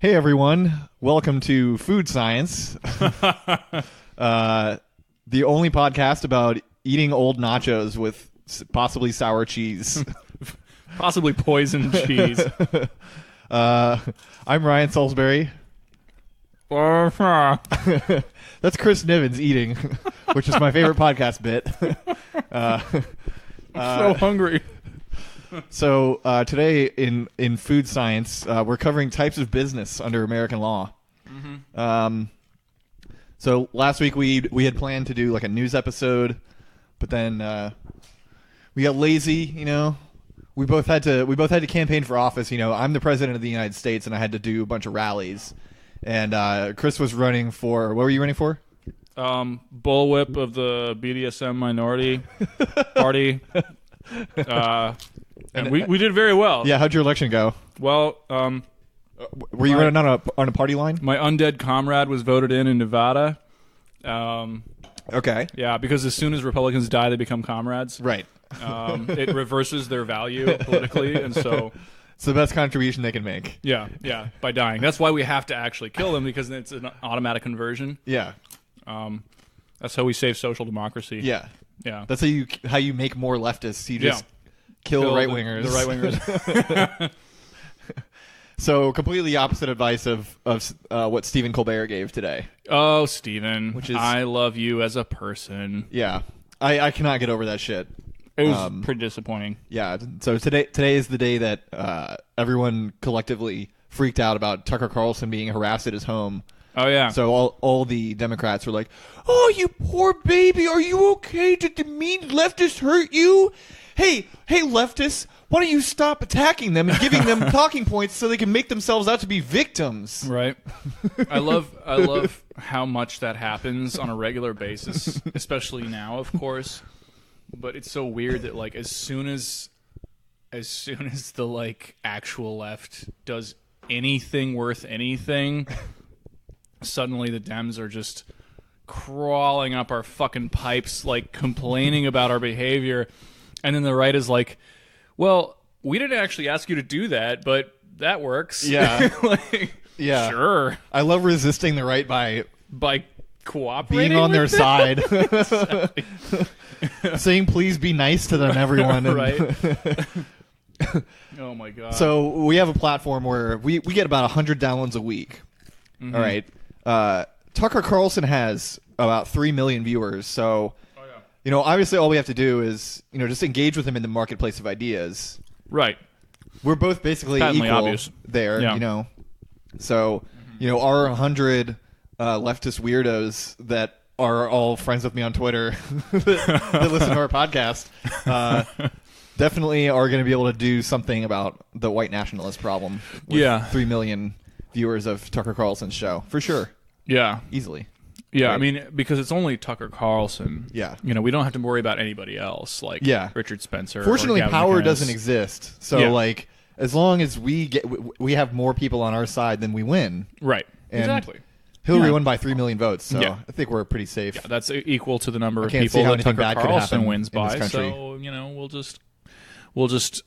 Hey everyone, welcome to Food Science, the only podcast about eating old nachos with possibly sour cheese. Possibly poisoned cheese. I'm Ryan Salisbury. That's Chris Nivens eating, which is my favorite podcast bit. I'm so hungry. So today in Food Science, we're covering types of business under American law. Mm-hmm. So last week we had planned to do like a news episode, but then we got lazy. You know, we both had to campaign for office. You know, I'm the president of the United States, and I had to do a bunch of rallies. And Chris was running for, what were you running for? Bullwhip of the BDSM minority party. And we did very well. Yeah, how'd your election go? Well, were you running on a party line? My undead comrade was voted in Nevada. Okay. Yeah, because as soon as Republicans die, they become comrades. Right. It reverses their value politically, and so it's the best contribution they can make. Yeah, by dying. That's why we have to actually kill them, because it's an automatic conversion. Yeah. That's how we save social democracy. Yeah. Yeah. That's how you make more leftists. You just kill right-wingers. The right-wingers. So completely opposite advice of what Stephen Colbert gave today. Oh, Stephen. Which is, I love you as a person. Yeah. I cannot get over that shit. It was pretty disappointing. Yeah. So today is the day that everyone collectively freaked out about Tucker Carlson being harassed at his home. Oh, yeah. So all the Democrats were like, "Oh, you poor baby, are you okay? Did the mean leftists hurt you? Hey, leftists, why don't you stop attacking them and giving them talking points so they can make themselves out to be victims?" Right. I love how much that happens on a regular basis, especially now, of course. But it's so weird that like as soon as the like actual left does anything worth anything, suddenly the Dems are just crawling up our fucking pipes, like complaining about our behavior. And then the right is like, well, we didn't actually ask you to do that, but that works. Yeah. Yeah. Sure. I love resisting the right by cooperating, being on their them. side. Saying please be nice to them, everyone. Right. Oh my god. So we have a platform where we get about 100 downloads a week. Mm-hmm. All right. Tucker Carlson has about 3 million viewers. So, you know, obviously all we have to do is, you know, just engage with him in the marketplace of ideas. Right. We're both basically Patently equal obvious. there, Yeah. you know. So, you know, our 100 leftist weirdos that are all friends with me on Twitter that listen to our podcast definitely are going to be able to do something about the white nationalist problem with 3 million viewers of Tucker Carlson's show. For sure. Yeah. Easily. Yeah, Right. I mean, because it's only Tucker Carlson. Yeah. You know, we don't have to worry about anybody else, like Richard Spencer. Fortunately, or Gavin power McInnes. doesn't exist. So, like, as long as we have more people on our side, then we win. Right. And exactly. Hillary won by 3 million votes, so I think we're pretty safe. Yeah, that's equal to the number of can't see people how that anything Tucker bad could Carlson happen wins in this by. country. So, you know, we'll just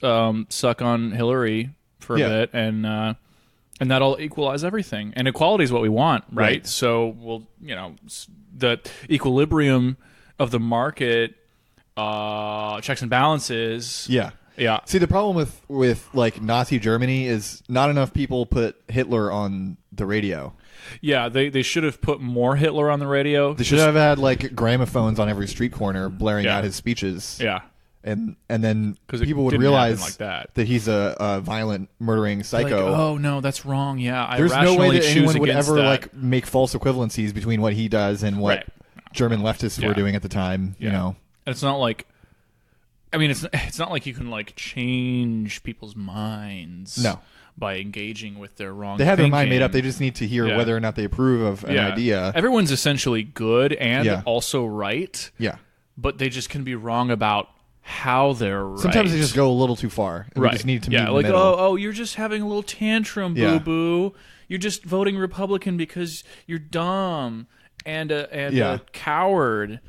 suck on Hillary for a bit, and that'll equalize everything. And equality is what we want, right? So we'll, you know, the equilibrium of the market, checks and balances. Yeah. Yeah. See, the problem with like Nazi Germany is not enough people put Hitler on the radio. Yeah, they should have put more Hitler on the radio. They should have had like gramophones on every street corner blaring out his speeches. Yeah. And then people would didn't realize happen like that he's a violent, murdering psycho. Like, oh no, that's wrong. Yeah, There's no way that anyone would ever that. like make false equivalencies between what he does and what German leftists were doing at the time. You know, and it's not like, I mean, it's not like you can like change people's minds. No. By engaging with their wrong. They have thinking. their mind made up. They just need to hear whether or not they approve of an idea. Everyone's essentially good and also right. Yeah, but they just can be wrong about how they're right. Sometimes they just go a little too far. And we just need to meet in the like, middle. oh, you're just having a little tantrum, boo-boo. You're just voting Republican because you're dumb and a coward,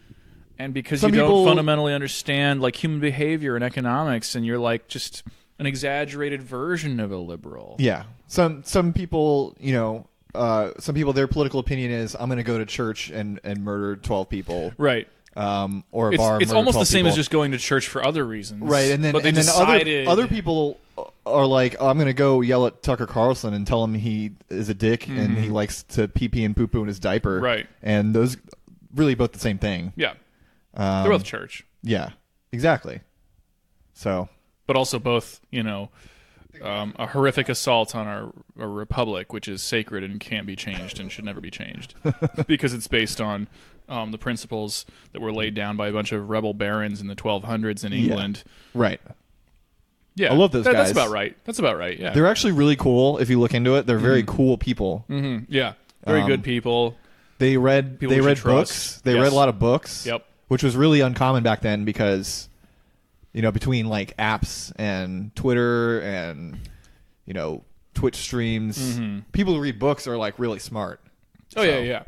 and because you don't fundamentally understand like human behavior and economics, and you're like, just an exaggerated version of a liberal. Yeah. Some people, some people, their political opinion is, I'm going to go to church and murder 12 people. Right. Or a bar. It's almost the same people. as just going to church for other reasons. Right. And then, other people are like, I'm going to go yell at Tucker Carlson and tell him he is a dick and he likes to pee and poo-poo in his diaper. Right. And those really both the same thing. Yeah. They're both church. Yeah. Exactly. So. But also both, a horrific assault on our republic, which is sacred and can't be changed and should never be changed, because it's based on the principles that were laid down by a bunch of rebel barons in the 1200s in England. Yeah. Right. Yeah, I love those guys. That's about right. That's about right. Yeah, they're actually really cool. If you look into it, they're very cool people. Mm-hmm. Yeah, very good people. They read books. They read a lot of books. Yep. Which was really uncommon back then because, between like apps and Twitter and, Twitch streams, people who read books are like really smart. Oh, yeah.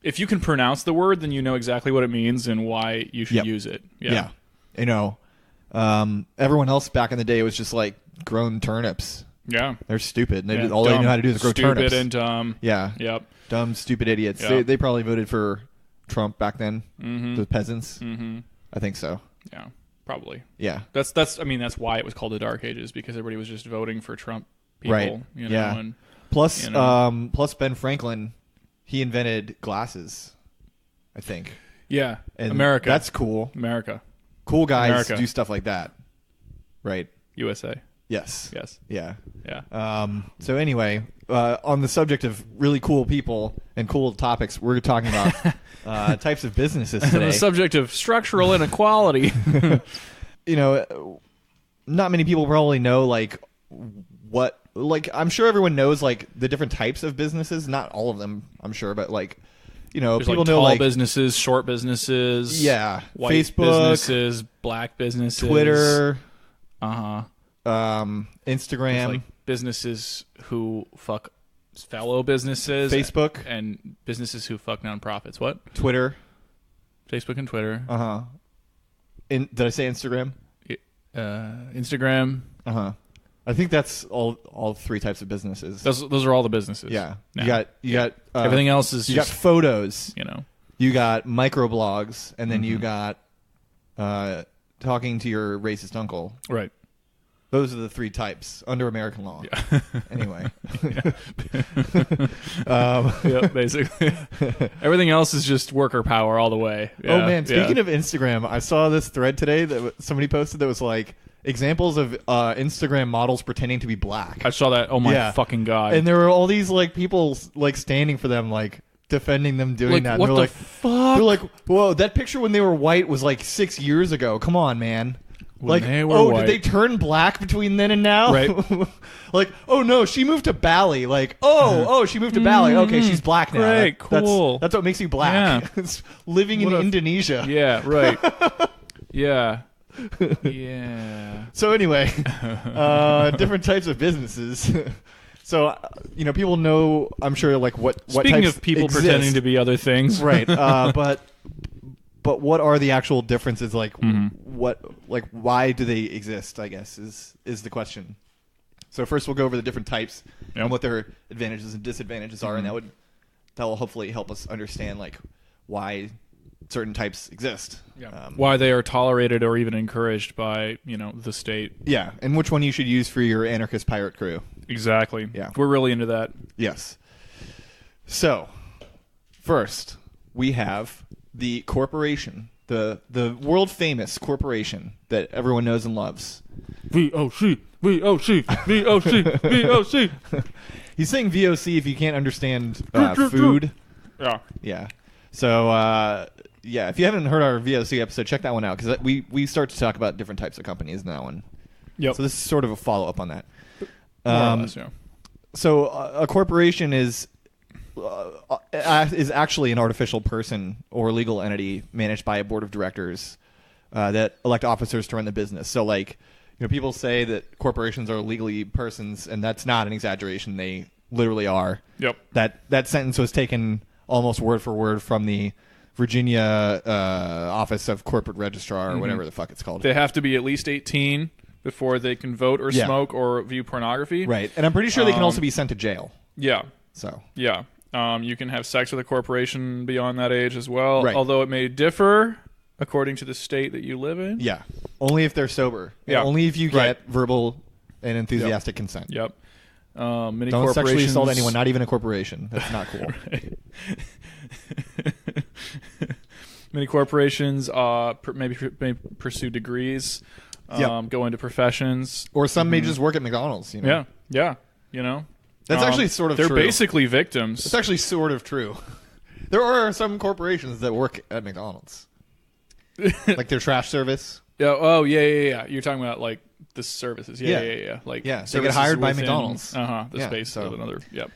If you can pronounce the word, then you know exactly what it means and why you should use it. Yeah. Everyone else back in the day was just like grown turnips. Yeah. They're stupid. All they knew how to do is grow turnips. Stupid and dumb. Yeah. Yep. Dumb, stupid idiots. Yep. They probably voted for Trump back then. The peasants. I think so. Yeah. Probably. Yeah. That's why it was called the Dark Ages, because everybody was just voting for Trump people. Right. And, plus Ben Franklin, he invented glasses, I think. Yeah. And America. That's cool. America. Cool guys do stuff like that. Right. USA. Yes. Yeah. So anyway, on the subject of really cool people and cool topics, we're talking about types of businesses today. The subject of structural inequality. Not many people probably know I'm sure everyone knows like the different types of businesses. Not all of them, I'm sure, but There's people know tall businesses, short businesses, white Facebook, businesses, black businesses, Twitter, Instagram, Instagram, businesses who fuck fellow businesses, Facebook, and businesses who fuck nonprofits. What? Twitter, Facebook and Twitter. Did I say Instagram? Instagram. I think that's all three types of businesses. Those are all the businesses. Yeah. Now. You got everything else is you got photos. You got microblogs, and then you got talking to your racist uncle. Right. Those are the three types under American law. Yeah. Anyway. Yeah, basically. Everything else is just worker power all the way. Yeah, oh, man. Speaking of Instagram, I saw this thread today that somebody posted that was like examples of Instagram models pretending to be black. I saw that. Oh, my fucking God. And there were all these like people like standing for them, like defending them doing that. What and the fuck? They're like, whoa, that picture when they were white was like 6 years ago. Come on, man. When they were white. Did they turn black between then and now? Right. Like, oh no, she moved to Bali. Like, she moved to Bali. Okay, she's black now. Great, cool. That's what makes you black. Yeah. It's living in Indonesia. Yeah, right. Yeah. Yeah. So anyway, different types of businesses. So, people know, I'm sure, like what Speaking types of people exist. pretending to be other things. Right. But what are the actual differences? Like, why do they exist, I guess, is the question. So first we'll go over the different types and what their advantages and disadvantages are, and that will hopefully help us understand, like, why certain types exist. Yeah. Why they are tolerated or even encouraged by, the state. Yeah, and which one you should use for your anarchist pirate crew. Exactly. Yeah. We're really into that. Yes. So, first, we have the corporation, the world famous corporation that everyone knows and loves. VOC, VOC, VOC, VOC. He's saying VOC if you can't understand food. Yeah. Yeah. So, if you haven't heard our VOC episode, check that one out, because we start to talk about different types of companies in that one. Yep. So this is sort of a follow-up on that. More or less, yeah. So a corporation is actually an artificial person or legal entity managed by a board of directors that elect officers to run the business. So, like, people say that corporations are legally persons, and that's not an exaggeration. They literally are. Yep. That sentence was taken almost word for word from the Virginia Office of Corporate Registrar or whatever the fuck it's called. They have to be at least 18, before they can vote or smoke or view pornography. Right. And I'm pretty sure they can also be sent to jail. Yeah. So. Yeah. You can have sex with a corporation beyond that age as well, right. although it may differ according to the state that you live in. Yeah. Only if they're sober. Yeah. Only if you get verbal and enthusiastic consent. Yep. Many Don't corporations sexually assault anyone, not even a corporation. That's not cool. Many corporations may pursue degrees, go into professions. Or some may just work at McDonald's. You know? Yeah. Yeah. You know? That's actually sort of they're true. They're basically victims. It's actually sort of true. There are some corporations that work at McDonald's. Like their trash service. Yeah. Oh, yeah. You're talking about like the services. Yeah. Like they get hired by McDonald's. The space so of another. Yep.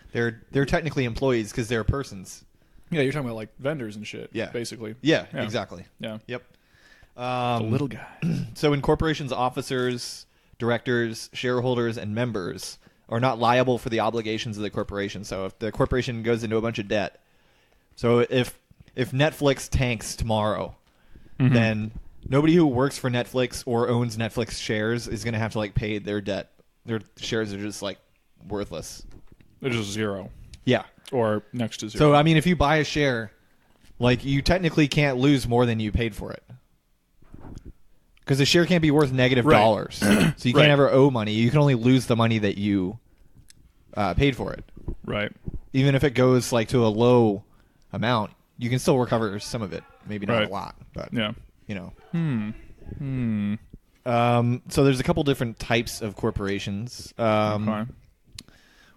They're technically employees because they're persons. Yeah, you're talking about like vendors and shit. Yeah. Basically. Yeah. Exactly. Yeah. Yep. The little guy. So in corporations, officers, directors, shareholders, and members are not liable for the obligations of the corporation. So if the corporation goes into a bunch of debt, so if Netflix tanks tomorrow, then nobody who works for Netflix or owns Netflix shares is going to have to like pay their debt. Their shares are just like worthless. They're just zero. Yeah. Or next to zero. So I mean, if you buy a share, like you technically can't lose more than you paid for it. Because the share can't be worth negative dollars. So you can't ever owe money. You can only lose the money that you paid for it. Right. Even if it goes like to a low amount, you can still recover some of it. Maybe not a lot, but you know. So there's a couple different types of corporations. One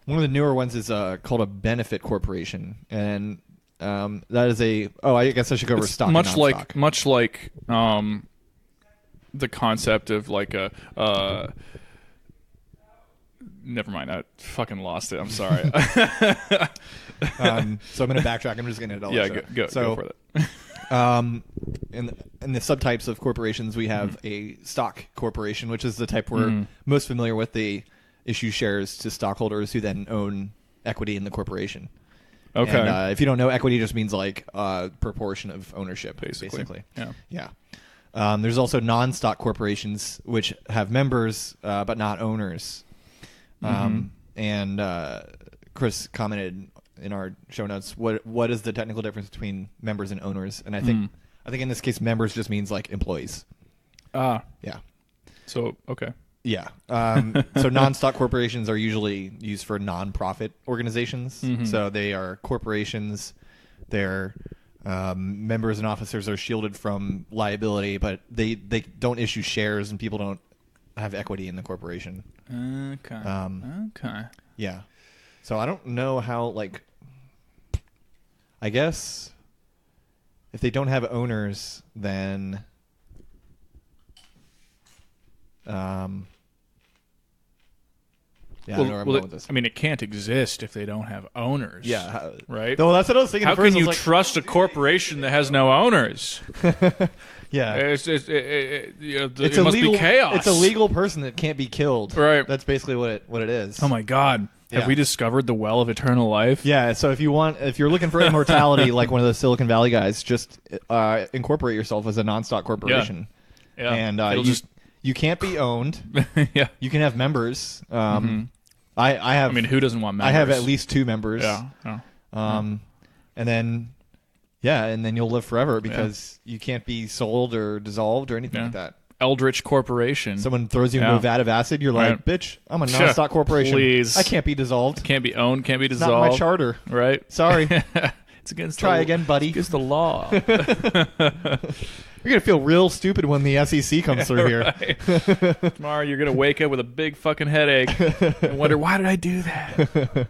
of the newer ones is called a benefit corporation, and that is a. Oh, I guess I should go over stock. Much like the concept of like a. Never mind. I fucking lost it. I'm sorry. So I'm going to backtrack. I'm just going to go for it. In the subtypes of corporations, we have a stock corporation, which is the type we're most familiar with. They issue shares to stockholders who then own equity in the corporation. Okay. And, if you don't know, equity just means like a proportion of ownership, basically. Yeah. There's also non-stock corporations, which have members but not owners. And Kris commented in our show notes, what is the technical difference between members and owners? And I think in this case, members just means like employees. Yeah. So okay. Yeah. So non-stock corporations are usually used for non-profit organizations. So they are corporations. Their members and officers are shielded from liability, but they don't issue shares and people don't have equity in the corporation. Okay. Okay. Yeah. So I don't know how, like, I guess if they don't have owners, then I don't know where I'm going with this. I mean, it can't exist if they don't have owners. Yeah. Right? No, that's what I was thinking. How can you trust a corporation that has no owners? Yeah. It must be chaos. It's a legal person that can't be killed. Right. That's basically what it is. Oh, my God. Yeah. Have we discovered the well of eternal life? Yeah, so if you're looking for immortality like one of the Silicon Valley guys, just incorporate yourself as a non-stock corporation. Yeah. And you can't be owned. Yeah. You can have members. I have. I mean, who doesn't want members? I have at least 2 members. Yeah. And then you'll live forever because you can't be sold or dissolved or anything like that. Eldritch Corporation. Someone throws you into a vat of acid, you're like, bitch, I'm a non-stock corporation. Please. I can't be dissolved. Can't be owned, can't be It's dissolved. not my charter. Right? Sorry. It's against Try again, buddy. It's against the law. You're going to feel real stupid when the SEC comes through here. Tomorrow you're going to wake up with a big fucking headache and wonder, why did I do that?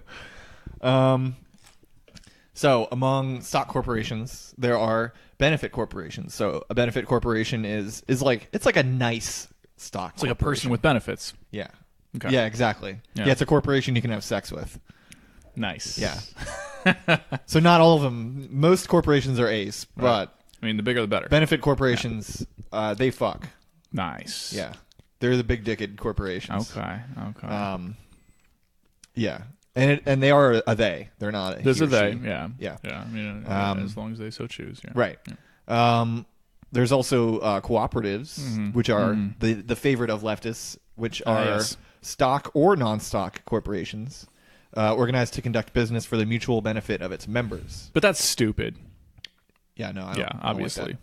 So among stock corporations, there are benefit corporations. So a benefit corporation is like, it's like a nice stock. It's like a person with benefits. Yeah. Okay. Yeah, exactly. Yeah, it's a corporation you can have sex with. Nice. Yeah. So not all of them. Most corporations are ace, but I mean, the bigger the better. benefit corporations, they fuck. Nice. Yeah. They're the big dicked corporations. Okay. Yeah. And they are a they. They're not a There's he a or they. she. Yeah. Yeah. I mean, as long as they so choose. Yeah. Right. Yeah. There's also cooperatives, which are the favorite of leftists. which are yes. stock or non-stock corporations organized to conduct business for the mutual benefit of its members. But that's stupid. Yeah, no, I don't, Yeah, I don't obviously. like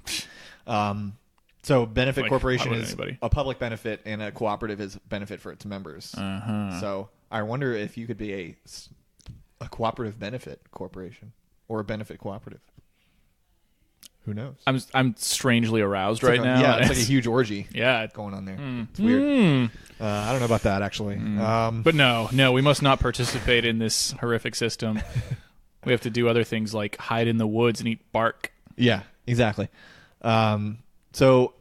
that. So benefit Like, corporation why would is anybody? a public benefit, and a cooperative is benefit for its members. Uh-huh. So I wonder if you could be a cooperative benefit corporation or a benefit cooperative. Who knows? I'm strangely aroused right now. Yeah, it's like a huge orgy yeah. going on there. It's weird. I don't know about that, actually. But no, we must not participate in this horrific system. We have to do other things like hide in the woods and eat bark. Yeah, exactly. So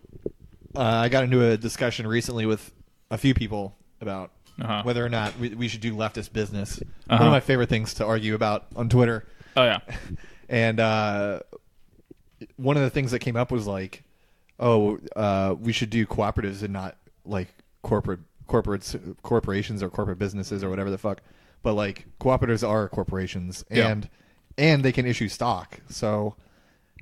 I got into a discussion recently with a few people about whether or not we should do leftist business. One of my favorite things to argue about on Twitter. Oh, yeah. And one of the things that came up was like, we should do cooperatives and not like corporations or corporate businesses or whatever the fuck. But like cooperatives are corporations, and they can issue stock. So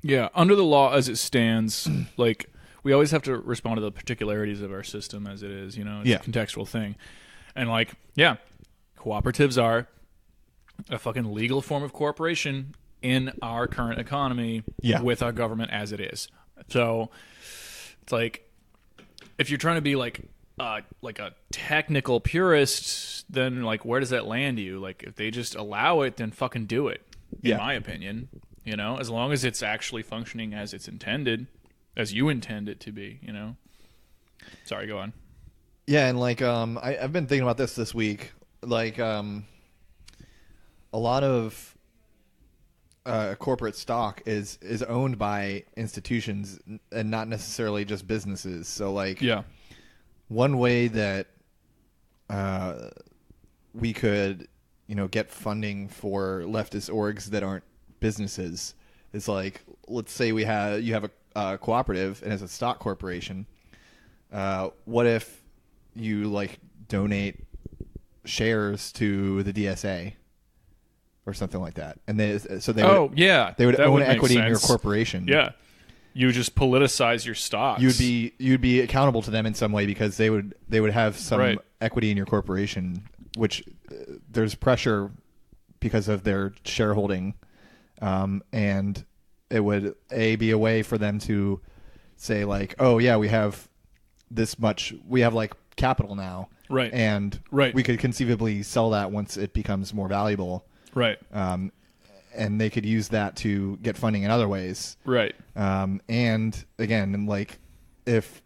yeah, under the law as it stands, like we always have to respond to the particularities of our system as it is. You know, it's a contextual thing, and like cooperatives are a fucking legal form of corporation in our current economy with our government as it is. So it's like if you're trying to be like a technical purist, then like where does that land you? Like if they just allow it, then fucking do it. In my opinion, you know, as long as it's actually functioning as it's intended, as you intend it to be, you know. Sorry, go on. Yeah, and like I've been thinking about this week. Like a lot of corporate stock is owned by institutions and not necessarily just businesses. So like one way that we could, you know, get funding for leftist orgs that aren't businesses is like, let's say you have a cooperative and it's a stock corporation. What if you like donate shares to the DSA or something like that, and they would own equity in your corporation. Yeah, you just politicize your stocks. You'd be accountable to them in some way because they would have some equity in your corporation, which there's pressure because of their shareholding, and it would be a way for them to say like, oh yeah, we have this much, we have like capital now, and we could conceivably sell that once it becomes more valuable. Right. And they could use that to get funding in other ways. Right. And again, like if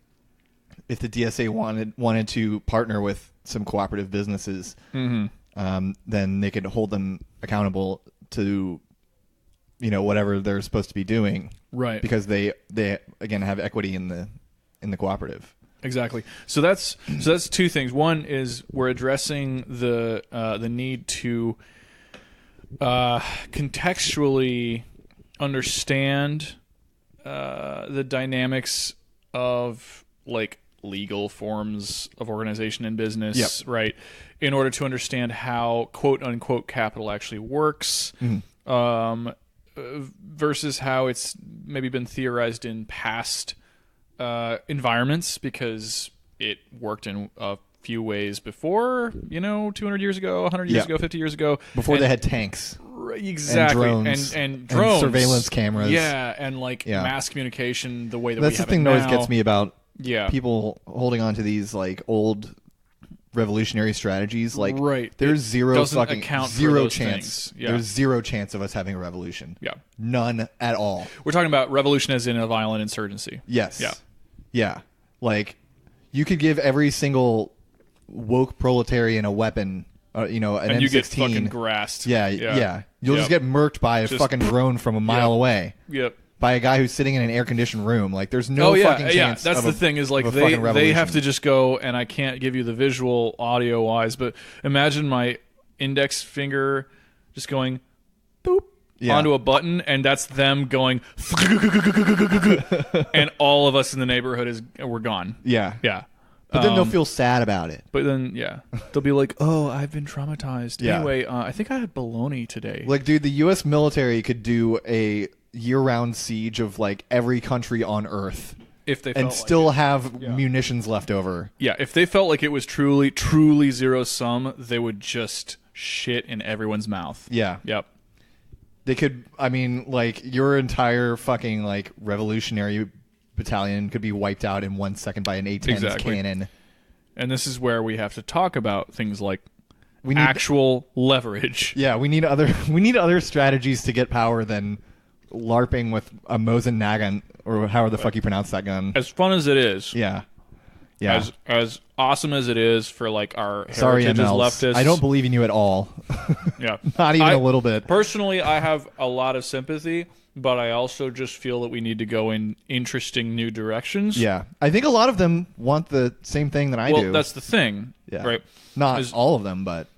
the DSA wanted to partner with some cooperative businesses, then they could hold them accountable to, you know, whatever they're supposed to be doing. Right. Because they again have equity in the cooperative. Exactly. So that's two things. One is we're addressing the need to contextually understand the dynamics of like legal forms of organization and business, right? In order to understand how quote unquote capital actually works, versus how it's maybe been theorized in past environments, because it worked in a few ways before, you know, 200 years ago, 100 years ago, 50 years ago. Before they had tanks. Exactly. And drones. And drones. And surveillance cameras. Yeah, and like mass communication the way that That's we have the thing it that now. always gets me about Yeah. people holding on to these like old revolutionary strategies. Like there's zero doesn't fucking account for zero those chance. things. Yeah. There's zero chance of us having a revolution. Yeah. None at all. We're talking about revolution as in a violent insurgency. Yes. Yeah. Yeah. Like you could give every single woke proletarian a weapon, you know, an and M16. you get fucking grassed. Yeah. You'll just get murked by a fucking drone from a mile away. Yep. By a guy who's sitting in an air-conditioned room. Like, there's no fucking chance. That's the thing is, like, they have to just go, and I can't give you the visual audio-wise, but imagine my index finger just going boop onto a button, and that's them going and all of us in the neighborhood we're gone. Yeah. Yeah. But then they'll feel sad about it. But then, they'll be like, oh, I've been traumatized. Yeah. Anyway, I think I had bologna today. Like, dude, the U.S. military could do a year-round siege of, like, every country on Earth if they and felt still like have munitions left over. Yeah, if they felt like it was truly zero sum, they would just shit in everyone's mouth. Yeah. Yep. They could, I mean, like, your entire fucking, like, revolutionary battalion could be wiped out in 1 second by an A-10 cannon. And this is where we have to talk about things like actual leverage. Yeah, we need other strategies to get power than LARPing with a Mosin Nagant, or however the fuck you pronounce that gun. As fun as it is. Yeah. As awesome as it is for, like, our Sorry, heritage as MLs. leftists. I don't believe in you at all. Yeah. Not even a little bit. Personally, I have a lot of sympathy, but I also just feel that we need to go in interesting new directions. Yeah. I think a lot of them want the same thing that I do. Well, that's the thing. Yeah. Right? Not all of them, but...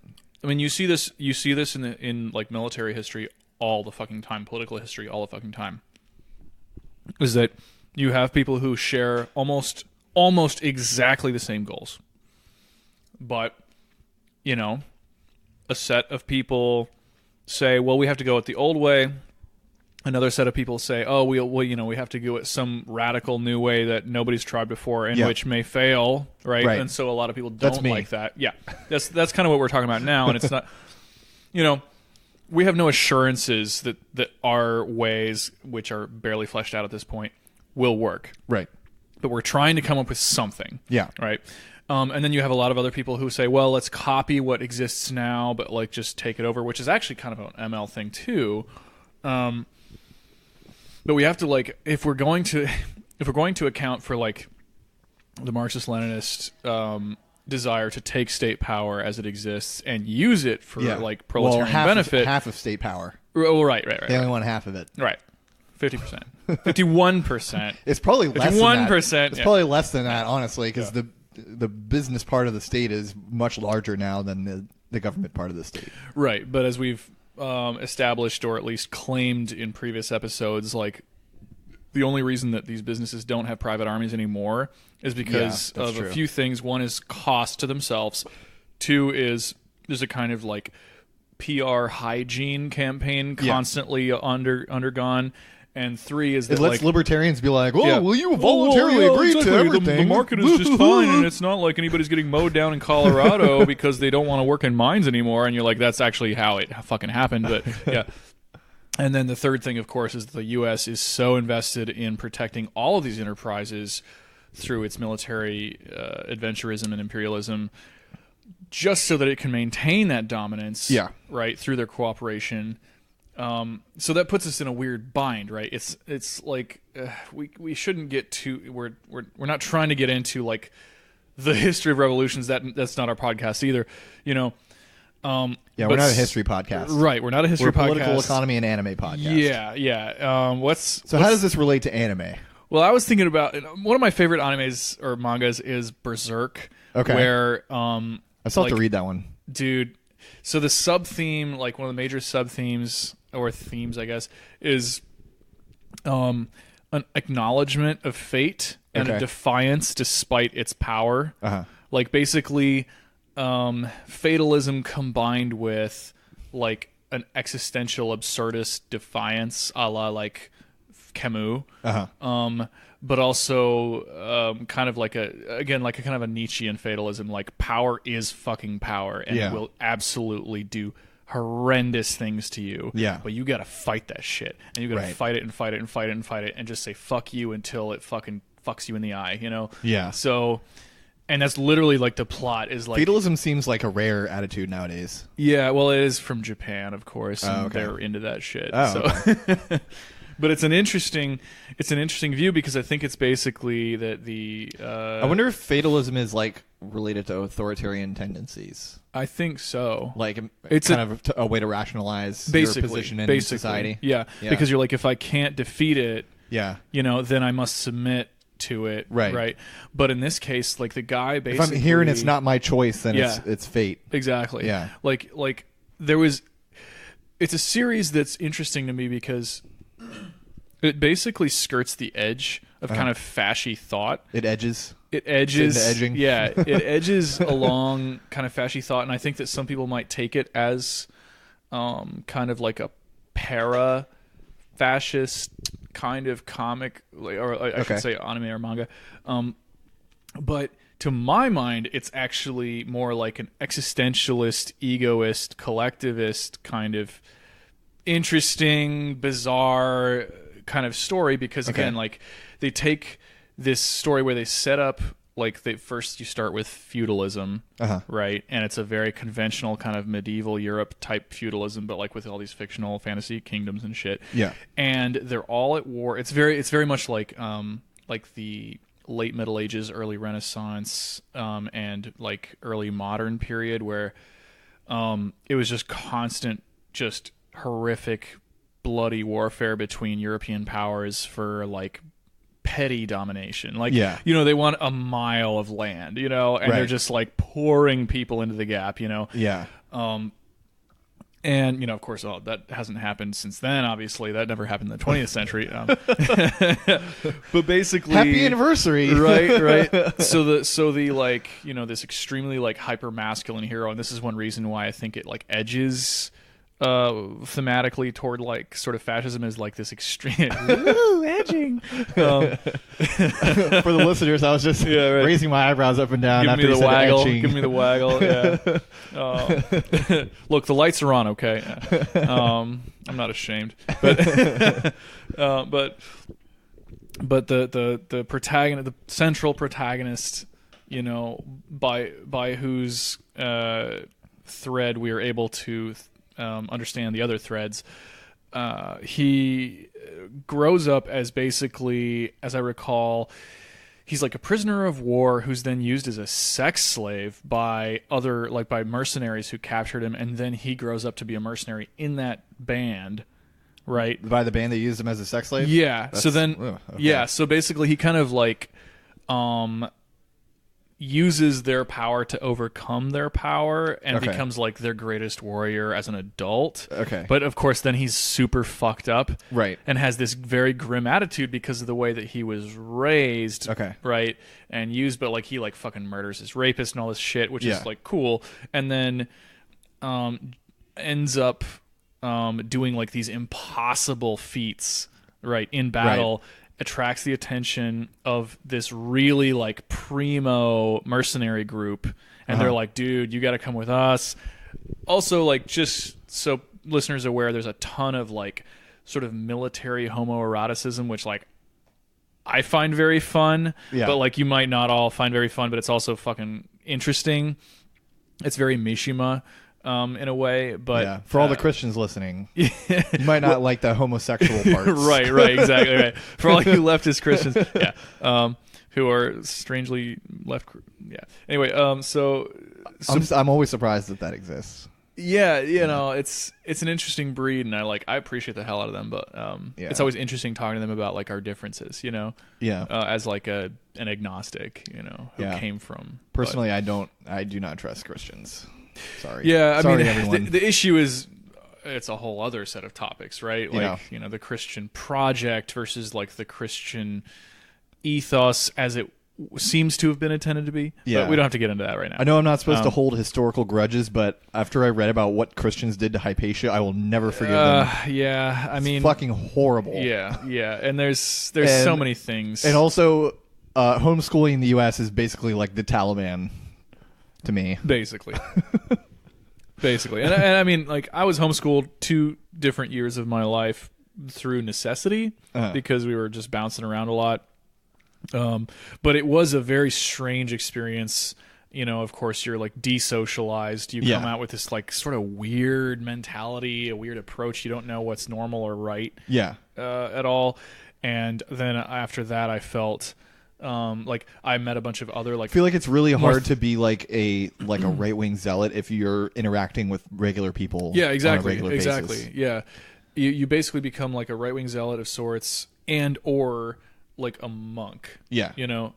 I mean, you see this in like military history all the fucking time, political history all the fucking time. Is that you have people who share almost exactly the same goals. But, you know, a set of people say, well, we have to go it the old way. Another set of people say, oh, we have to go it some radical new way that nobody's tried before, and which may fail, right? And so a lot of people don't like that. Yeah, that's kind of what we're talking about now, and it's not, you know, we have no assurances that our ways, which are barely fleshed out at this point, will work. Right. But we're trying to come up with something. Yeah. Right. And then you have a lot of other people who say, well, let's copy what exists now, but like just take it over, which is actually kind of an ML thing too. But we have to, like, if we're going to account for, like, the Marxist-Leninist desire to take state power as it exists and use it for like proletarian benefit, half of state power. Oh, right. They only want half of it. Right. 50%. 51%. It's probably less 51%. than that. It's probably less than that, honestly, because the business part of the state is much larger now than the government part of the state. Right, but as we've established, or at least claimed in previous episodes, like, the only reason that these businesses don't have private armies anymore is because of a few things. One is cost to themselves. Two is there's a kind of like PR hygiene campaign constantly undergone. And three is that it lets libertarians be like, "Oh, well, you voluntarily agreed to everything. The market is just fine, and it's not like anybody's getting mowed down in Colorado because they don't want to work in mines anymore." And you're like, "That's actually how it fucking happened." But yeah. And then the third thing, of course, is the U.S. is so invested in protecting all of these enterprises through its military adventurism and imperialism, just so that it can maintain that dominance, right, through their cooperation. So that puts us in a weird bind, right? It's like we shouldn't get too we're not trying to get into like the history of revolutions. That's not our podcast either, you know. We're not a history podcast, right? We're not a history podcast. We're a political economy and anime podcast. Yeah. How does this relate to anime? Well, I was thinking about one of my favorite animes or mangas is Berserk. Okay. Where I still have to read that one, dude. So the sub theme, like one of the major sub themes or themes, I guess, is an acknowledgement of fate and a defiance despite its power. Like basically, fatalism combined with like an existential absurdist defiance, a la like Camus. But also kind of like a kind of a Nietzschean fatalism, like power is fucking power and it will absolutely do horrendous things to you. Yeah. But you gotta fight that shit. And you gotta fight it and fight it and fight it and fight it and just say fuck you until it fucking fucks you in the eye, you know? Yeah. So, and that's literally like the plot is like... Fatalism seems like a rare attitude nowadays. Yeah, well it is from Japan, of course, and they're into that shit. Okay. But it's an interesting view because I think it's basically that the... I wonder if fatalism is like related to authoritarian tendencies. I think so. Like it's kind of a way to rationalize your position in society. Yeah, because you're like, if I can't defeat it, you know, then I must submit to it. Right. But in this case, like the guy basically... If I'm here and it's not my choice, then it's fate. Exactly. Yeah. Like there was... It's a series that's interesting to me because... It basically skirts the edge of kind of fashy thought. It edges. It edges. Into edging. Yeah, it edges along kind of fashy thought, and I think that some people might take it as kind of like a para-fascist kind of comic, or I should say anime or manga. But to my mind, it's actually more like an existentialist, egoist, collectivist kind of interesting, bizarre kind of story, because again, like they take this story where they set up, like first you start with feudalism, right? And it's a very conventional kind of medieval Europe type feudalism, but like with all these fictional fantasy kingdoms and shit. Yeah. And they're all at war. It's very much like the late Middle Ages, early Renaissance, and like early modern period, where it was just constant, just horrific, bloody warfare between European powers for like petty domination. Like, you know, they want a mile of land, you know, and they're just like pouring people into the gap, you know. Yeah. And, you know, of course, that hasn't happened since then, obviously. That never happened in the 20th century. But basically... Happy anniversary! Right. So the like, you know, this extremely, like, hyper-masculine hero, and this is one reason why I think it, like, edges thematically toward, like, sort of fascism, is, like, this extreme... Ooh, edging! For the listeners, I was just raising my eyebrows up and down after you said edging. Give me the waggle, yeah. Look, the lights are on, okay? I'm not ashamed. But the protagonist, the central protagonist, you know, by whose thread we are able to understand the other threads, he grows up as basically, as I recall, he's like a prisoner of war who's then used as a sex slave by by mercenaries who captured him, and then he grows up to be a mercenary in that band, right? By the band that used him as a sex slave? Yeah. So then, so basically he kind of like uses their power to overcome their power and becomes like their greatest warrior as an adult. Okay. But of course then he's super fucked up. Right. And has this very grim attitude because of the way that he was raised. Okay. Right. And used, but like he like fucking murders his rapist and all this shit, which is like cool. And then ends up doing like these impossible feats, right, in battle. Right. Attracts the attention of this really like primo mercenary group, and they're like, dude, you got to come with us. Also, like, just so listeners are aware, there's a ton of like sort of military homoeroticism, which like I find very fun, but like you might not all find very fun, but it's also fucking interesting. It's very Mishima in a way, but for all the Christians listening, you might not like the homosexual parts. right, exactly, right. For all you leftist Christians, who are strangely left, Anyway, so I'm always surprised that exists. Yeah, you know, it's an interesting breed, and I appreciate the hell out of them, but it's always interesting talking to them about like our differences, you know. As like an agnostic, you know, who came from. Personally, I do not trust Christians. Sorry. Yeah, I mean, everyone. The issue is, it's a whole other set of topics, right? Like, you know, the Christian project versus like the Christian ethos as it seems to have been intended to be. Yeah. But we don't have to get into that right now. I know I'm not supposed to hold historical grudges, but after I read about what Christians did to Hypatia, I will never forgive them. Yeah, I mean, it's fucking horrible. Yeah, and there's so many things. And also, homeschooling in the U.S. is basically like the Taliban to me. Basically. And I mean, like, I was homeschooled 2 different years of my life through necessity because we were just bouncing around a lot. But it was a very strange experience. You know, of course, you're like desocialized. You come out with this like sort of weird mentality, a weird approach. You don't know what's normal or right at all. And then after that, I felt like I met a bunch of other like. I feel like it's really hard to be like a right wing zealot if you're interacting with regular people. Yeah, exactly, on a regular basis. Yeah, you basically become like a right wing zealot of sorts, and or like a monk. Yeah, you know.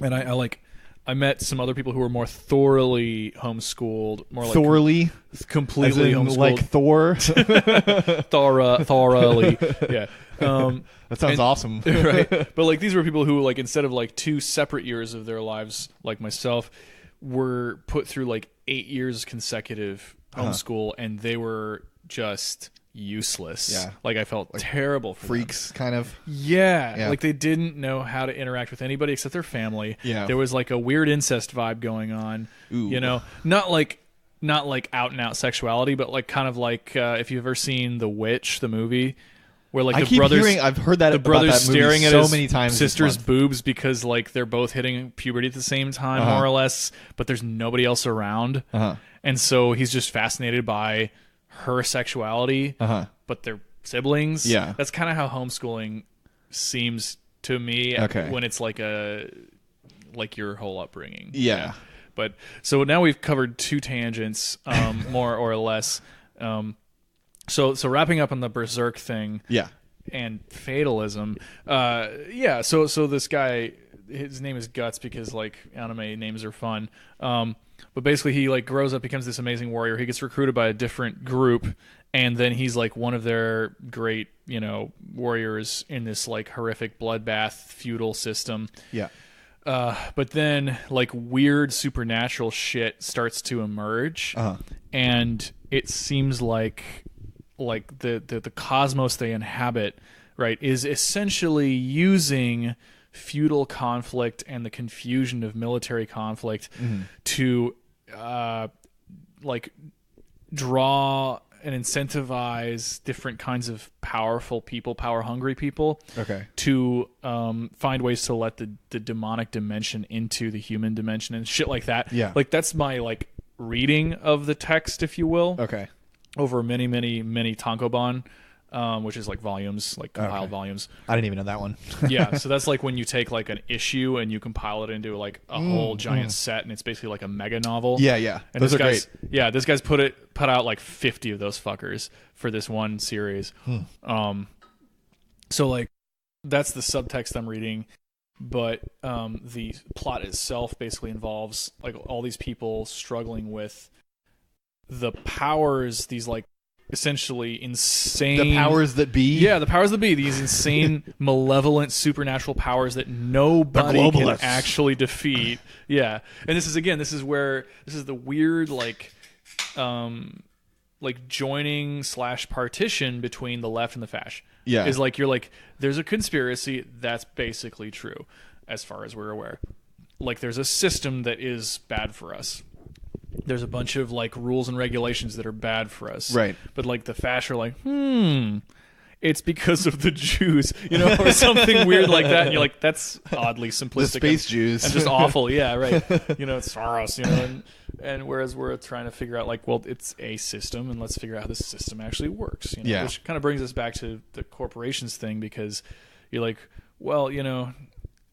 And I met some other people who were more thoroughly homeschooled, more like thoroughly, completely homeschooled, like Thor, thoroughly. Yeah. That sounds awesome. Right. But like these were people who like instead of like 2 separate years of their lives, like myself, were put through like 8 years consecutive homeschool, and they were just, useless. Yeah. Like I felt terrible for Freaks, them. kind of. Yeah, like they didn't know how to interact with anybody except their family. Yeah. There was like a weird incest vibe going on. Ooh. You know, not like out and out sexuality, but like kind of like if you've ever seen The Witch, the movie, where like I've heard that the brothers staring at so his many times sister's boobs because like they're both hitting puberty at the same time, more or less, but there's nobody else around, and so he's just fascinated by her sexuality, but they're siblings. Yeah, that's kind of how homeschooling seems to me. Okay. When it's like your whole upbringing. Yeah. But so now we've covered 2 tangents, more or less. So wrapping up on the Berserk thing, and fatalism, So this guy, his name is Guts because like anime names are fun. But basically he like grows up, becomes this amazing warrior. He gets recruited by a different group, and then he's like one of their great, warriors in this like horrific bloodbath feudal system. Yeah. But then like weird supernatural shit starts to emerge, and it seems like the cosmos they inhabit, right, is essentially using feudal conflict and the confusion of military conflict to like draw and incentivize different kinds of powerful people, power-hungry people, to find ways to let the demonic dimension into the human dimension and shit like that. Yeah. Like that's my like reading of the text, if you will. Okay. Over many, many, many tankobon, which is like volumes, like compiled volumes. I didn't even know that one. Yeah, so that's like when you take like an issue and you compile it into like a whole giant set, and it's basically like a mega novel. Yeah. And those are great. Yeah, this guy's put out like 50 of those fuckers for this one series. So like that's the subtext I'm reading, but the plot itself basically involves like all these people struggling with the powers, these like essentially insane, the powers that be. Yeah, the powers that be, these insane malevolent supernatural powers that nobody can actually defeat. Yeah. And this is the weird like joining / partition between the left and the fash. Yeah. Is like you're like there's a conspiracy that's basically true as far as we're aware. Like there's a system that is bad for us. There's a bunch of like rules and regulations that are bad for us. Right. But like the fash are like, it's because of the Jews, or something weird like that. And you're like, that's oddly simplistic. The space Jews. And just awful. Yeah, right. It's Soros, and whereas we're trying to figure out like, well, it's a system and let's figure out how this system actually works. Which kind of brings us back to the corporations thing, because you're like, well,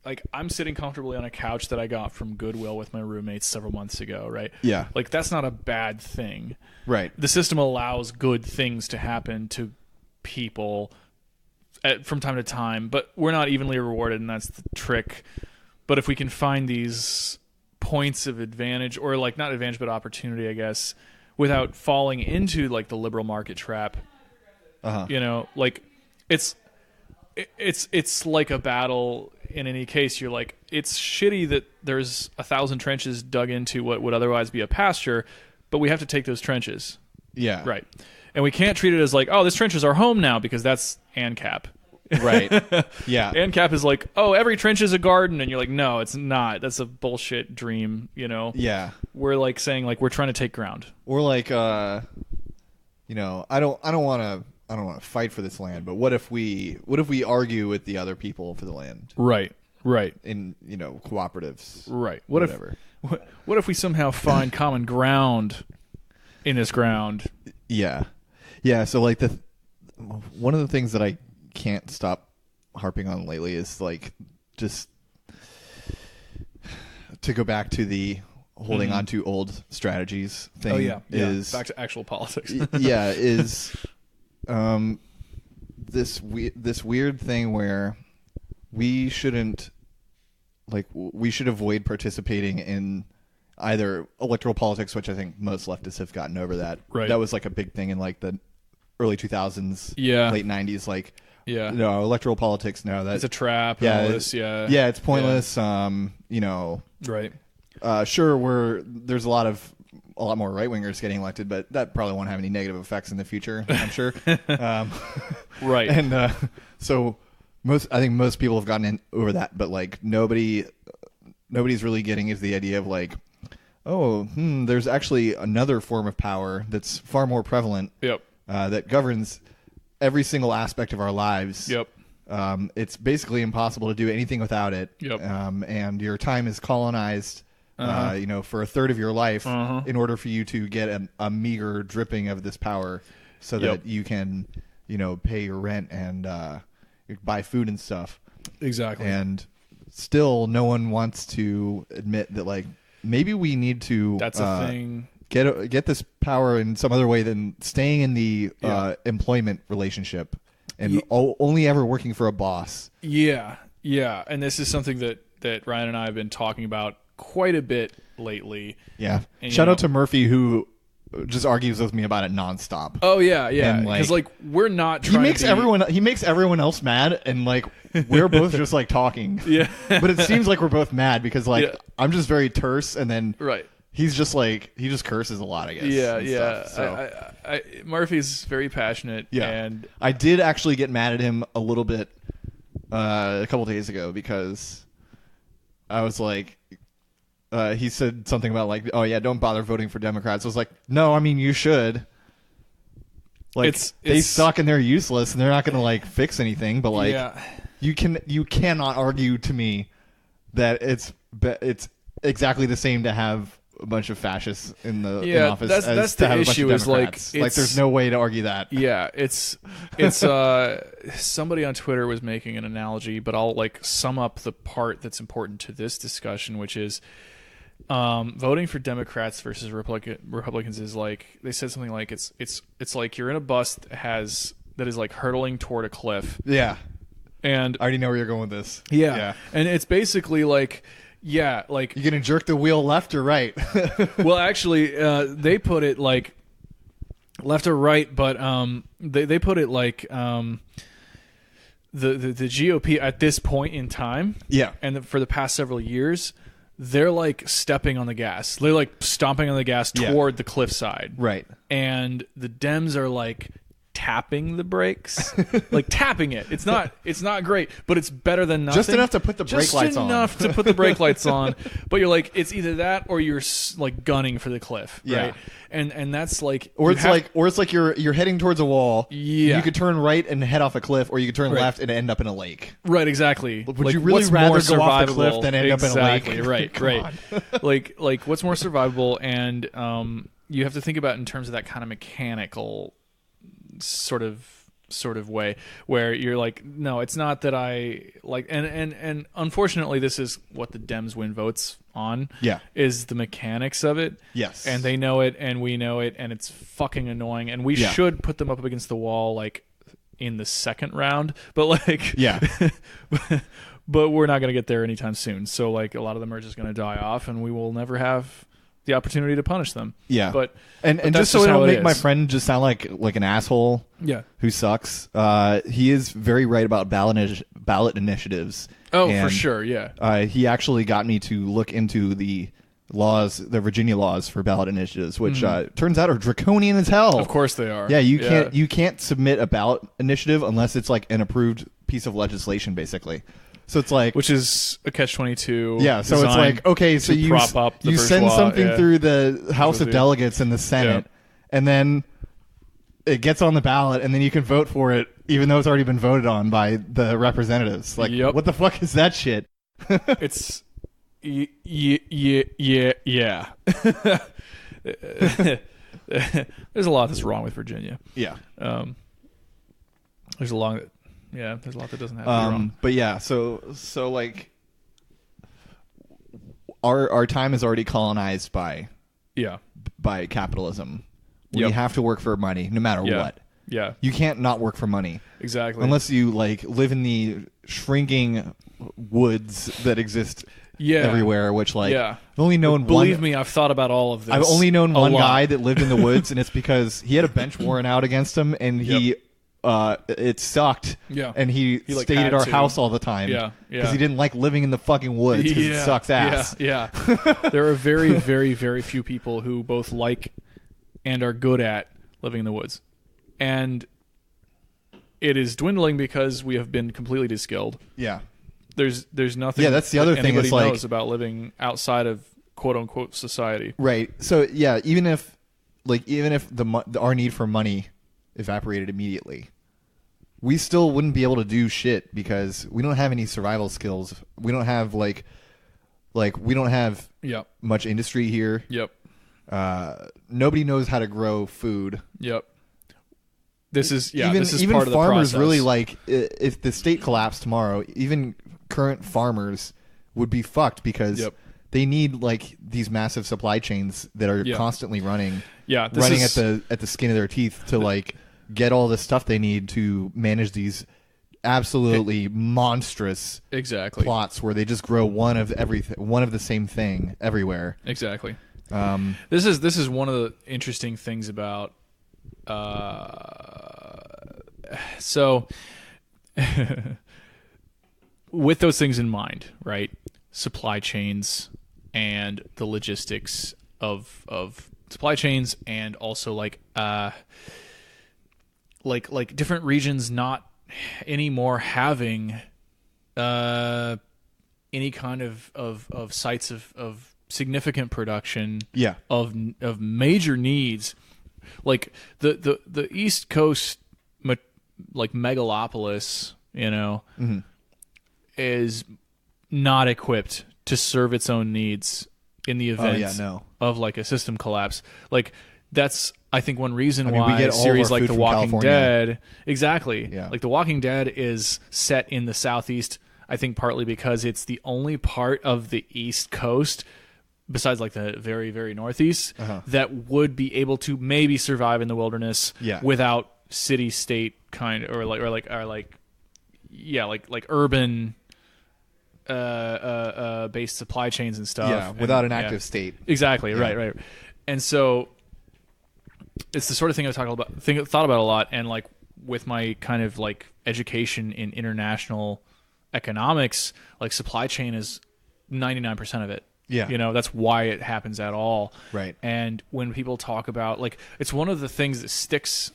like I'm sitting comfortably on a couch that I got from Goodwill with my roommates several months ago, right? Yeah. Like that's not a bad thing. Right. The system allows good things to happen to people from time to time, but we're not evenly rewarded, and that's the trick. But if we can find these points of advantage, or like not advantage but opportunity, I guess, without falling into like the liberal market trap, like it's like a battle. In any case, you're like, it's shitty that there's 1,000 trenches dug into what would otherwise be a pasture, but we have to take those trenches. Yeah. Right. And we can't treat it as like, oh, this trench is our home now, because that's ANCAP. Right. Yeah. ANCAP is like, oh, every trench is a garden, and you're like, no, it's not. That's a bullshit dream, Yeah. We're like saying like we're trying to take ground. Or like I don't want to fight for this land, but what if we argue with the other people for the land? Right. In cooperatives. Right. What if we somehow find common ground in this ground? Yeah. Yeah, so like one of the things that I can't stop harping on lately is like just to go back to the holding on to old strategies thing. Oh yeah. Is back to actual politics. is this weird thing where we should avoid participating in either electoral politics, which I think most leftists have gotten over that. Right. That was like a big thing in like the early 2000s, late 90s. Like, no, electoral politics, no, that's it's a trap. Yeah, and all this, it's pointless. Right. Sure, there's a lot of a lot more right wingers getting elected, but that probably won't have any negative effects in the future, I'm sure. Right. And so I think most people have gotten over that, but like nobody's really getting is the idea of like, there's actually another form of power that's far more prevalent. Yep. That governs every single aspect of our lives. Yep. It's basically impossible to do anything without it. Yep. And your time is colonized, for a third of your life in order for you to get a meager dripping of this power so that you can, pay your rent and buy food and stuff. Exactly. And still no one wants to admit that, like, maybe we need to that's a thing. Get this power in some other way than staying in the employment relationship and only ever working for a boss. Yeah, yeah. And this is something that Ryan and I have been talking about quite a bit lately. Yeah. And, Shout out to Murphy, who just argues with me about it nonstop. Oh yeah, yeah. Because like we're not trying. He makes everyone else mad, and like we're both just like talking. Yeah. But it seems like we're both mad because like I'm just very terse, and then he's just like he just curses a lot, I guess. Yeah, yeah. Stuff, so. Murphy's very passionate. Yeah. And I did actually get mad at him a little bit a couple days ago because I was like. He said something about like, oh yeah, don't bother voting for Democrats. I was like, no, I mean you should. Like they suck and they're useless and they're not going to like fix anything. But like, you cannot argue to me that it's exactly the same to have a bunch of fascists in office that's as the to have issue. A bunch of Democrats. Like there's no way to argue that. Yeah, it's somebody on Twitter was making an analogy, but I'll like sum up the part that's important to this discussion, which is. Voting for Democrats versus Republicans is like they said something like it's like you're in a bus that is like hurtling toward a cliff. Yeah, and I already know where you're going with this. Yeah, and it's basically like like you're gonna jerk the wheel left or right. Well, actually, they put it like left or right, but they put it like the GOP at this point in time. Yeah, and for the past several years. They're like stepping on the gas. They're like stomping on the gas toward the cliffside. Right. And the Dems are like tapping the brakes. Like tapping it. It's not great, but it's better than nothing. Just enough to put the brake lights on. Just enough to put the brake lights on. But you're like, it's either that or you're like gunning for the cliff. Right. And that's like or it's like you're heading towards a wall. Yeah. You could turn right and head off a cliff, or you could turn left and end up in a lake. Right, exactly. Would you really rather go off the cliff than end up in a lake? Right, right. like what's more survivable, and you have to think about it in terms of that kind of mechanical sort of way where you're like, no, it's not that I like, and unfortunately this is what the Dems win votes on. Yeah, is the mechanics of it. Yes, and they know it, and we know it, and it's fucking annoying, and we should put them up against the wall like in the second round, but like but we're not going to get there anytime soon. So like a lot of them are just going to die off, and we will never have the opportunity to punish them. Yeah, but just so I don't make my friend just sound like an asshole. Yeah, who sucks. He is very right about ballot initiatives. Oh, and, for sure. Yeah. He actually got me to look into the Virginia laws for ballot initiatives, which turns out are draconian as hell. Of course they are. Yeah, you can't submit a ballot initiative unless it's like an approved piece of legislation, basically. So it's like, which is a catch-22. Yeah, so it's like, okay, so you send something through the House of Delegates and the Senate, and then it gets on the ballot, and then you can vote for it, even though it's already been voted on by the representatives. Like, what the fuck is that shit? It's yeah. There's a lot that's wrong with Virginia. Yeah. There's a lot that doesn't have to be wrong. But yeah, so like our time is already colonized by capitalism. We have to work for money no matter what. Yeah. You can't not work for money. Exactly. Unless you like live in the shrinking woods that exist everywhere, which like I've only known Believe me, I've thought about all of this. I've only known one guy that lived in the woods, and it's because he had a bench worn out against him, and he it sucked. Yeah. And he like, stayed had at our to. house all the time. Yeah. Because he didn't like living in the fucking woods because it sucks ass. Yeah. There are very, very, very few people who both like and are good at living in the woods. And it is dwindling because we have been completely de-skilled. Yeah. There's nothing. Yeah, that's the other thing. Anybody Is like, knows about living outside of quote unquote society. Right. So yeah, even if our need for money evaporated immediately, we still wouldn't be able to do shit because we don't have any survival skills. We don't have like we don't have Yep. much industry here. Yep. Nobody knows how to grow food. Yep. This is even part of the process. Farmers really like if the state collapsed tomorrow, even current farmers would be fucked because Yep. they need like these massive supply chains that are Yeah. constantly running. Yeah, Running at the skin of their teeth to like get all the stuff they need to manage these absolutely monstrous exactly plots where they just grow one of the same thing everywhere. Exactly. This is one of the interesting things about so with those things in mind, right? Supply chains and the logistics of supply chains, and also like different regions not anymore having any kind of sites of significant production. Yeah. Of major needs, like the East Coast, like megalopolis, Mm-hmm. is not equipped to serve its own needs in the event of like a system collapse. Like that's, I think, one reason why we get all series of our like food The from Walking California. Dead, exactly. Yeah. Like The Walking Dead is set in the Southeast. I think partly because it's the only part of the East Coast, besides like the very, very Northeast, that would be able to maybe survive in the wilderness without city-state kind or urban based supply chains and stuff. Yeah, without an active state. Exactly. Yeah. Right. And so it's the sort of thing I thought about a lot, and like with my kind of like education in international economics, like supply chain is 99% of it. Yeah. That's why it happens at all. Right. And when people talk about, like, it's one of the things that sticks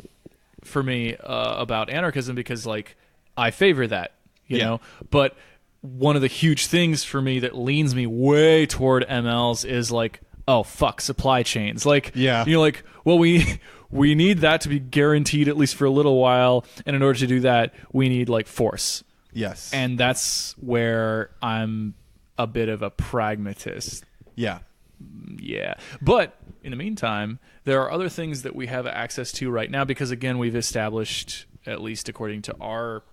for me about anarchism, because like I favor that, you know, but one of the huge things for me that leans me way toward MLs is like, oh fuck, supply chains. Like, like, well, we need that to be guaranteed at least for a little while, and in order to do that, we need like force. Yes. And that's where I'm a bit of a pragmatist. Yeah. Yeah. But in the meantime, there are other things that we have access to right now, because again, we've established, at least according to our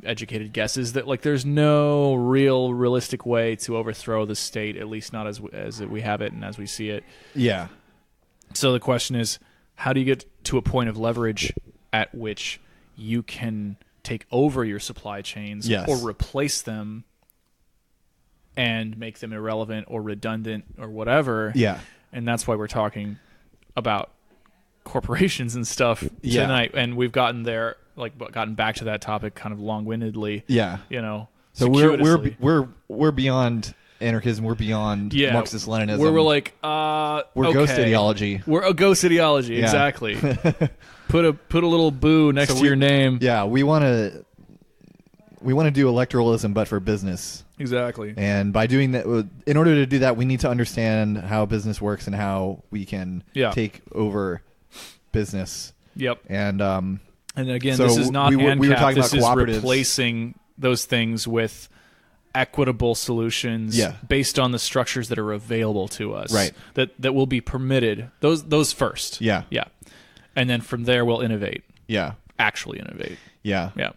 educated guesses, that like there's no realistic way to overthrow the state, at least not as we have it and as we see it. Yeah. So the question is, how do you get to a point of leverage at which you can take over your supply chains or replace them and make them irrelevant or redundant or whatever? Yeah. And that's why we're talking about corporations and stuff tonight. And we've gotten back to that topic kind of long-windedly. Yeah. So we're beyond anarchism. We're beyond Marxist-Leninism. We're like, we're ghost ideology. We're a ghost ideology, exactly. Put a little boo next to your name. Yeah, we want to do electoralism, but for business. Exactly. And by doing that, in order to do that, we need to understand how business works and how we can take over business. Yep. And again, so this is not ANCAP. We were talking this about is replacing those things with equitable solutions based on the structures that are available to us. Right. That will be permitted. Those first. Yeah. Yeah. And then from there we'll innovate. Yeah. Actually innovate. Yeah. Yeah.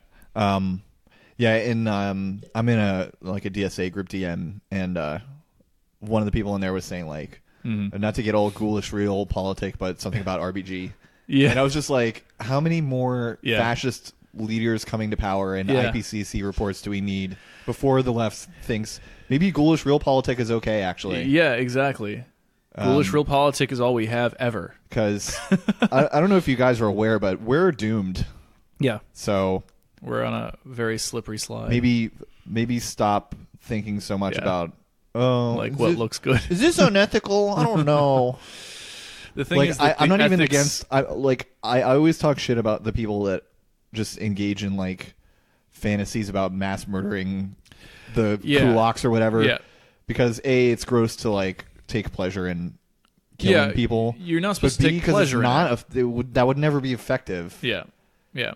And I'm in a DSA group DM, and one of the people in there was saying like, not to get all ghoulish real politic, but something about RBG. Yeah. And I was just like, how many more fascist leaders coming to power and IPCC reports do we need before the left thinks maybe ghoulish real politic is okay, actually? Yeah, exactly. Ghoulish real politic is all we have ever. Because I don't know if you guys are aware, but we're doomed. Yeah. So We're on a very slippery slide. Maybe stop thinking so much about like what looks good. Is this unethical? I don't know. The thing is, I'm not even against. I always talk shit about the people that just engage in like fantasies about mass murdering the kulaks or whatever. Yeah. Because A, it's gross to like take pleasure in killing people. You're not supposed but to B, take pleasure that would never be effective. Yeah. Yeah.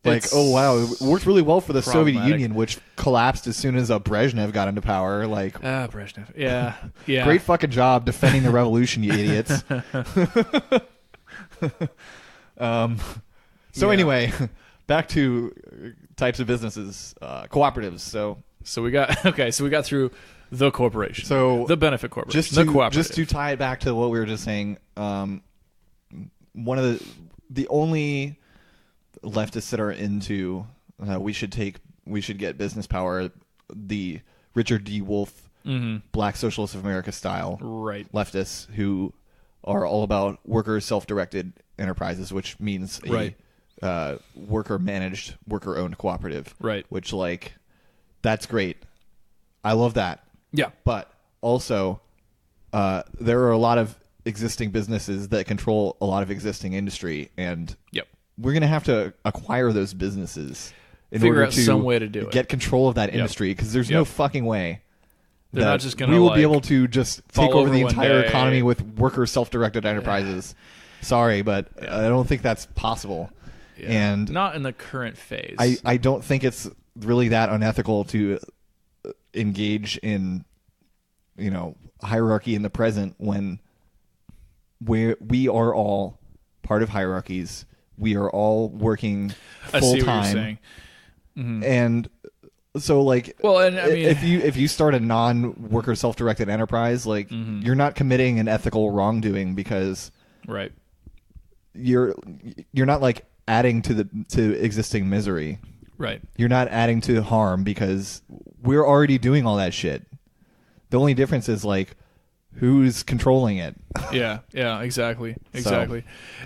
Like, oh wow, it worked really well for the Soviet problematic. Union, which collapsed as soon as Brezhnev got into power. Like, Brezhnev. Yeah. Yeah. Great fucking job defending the revolution, you idiots. So anyway, back to types of businesses, cooperatives. So we got through the corporation. So the benefit corporation. Just to tie it back to what we were just saying, one of the only leftists that are into we should get business power, the Richard D. Wolff Black Socialists of America style leftists who are all about worker self-directed enterprises, which means a worker managed, worker owned cooperative. Right. Which that's great. I love that. Yeah. But also there are a lot of existing businesses that control a lot of existing industry, and we're going to have to acquire those businesses in Figure order out to some way to do it. Get control of that industry, because there's no fucking way they're not just going to we will be able to just take over the entire economy with worker self-directed enterprises. Sorry, but I don't think that's possible. Yeah. And not in the current phase. I don't think it's really that unethical to engage in hierarchy in the present when we are all part of hierarchies. We are all working full time. I see what you're saying. Mm-hmm. And so if you start a non-worker self-directed enterprise, you're not committing an ethical wrongdoing, because you're not adding to existing misery. Right. You're not adding to harm, because we're already doing all that shit. The only difference is who's controlling it. Yeah, exactly.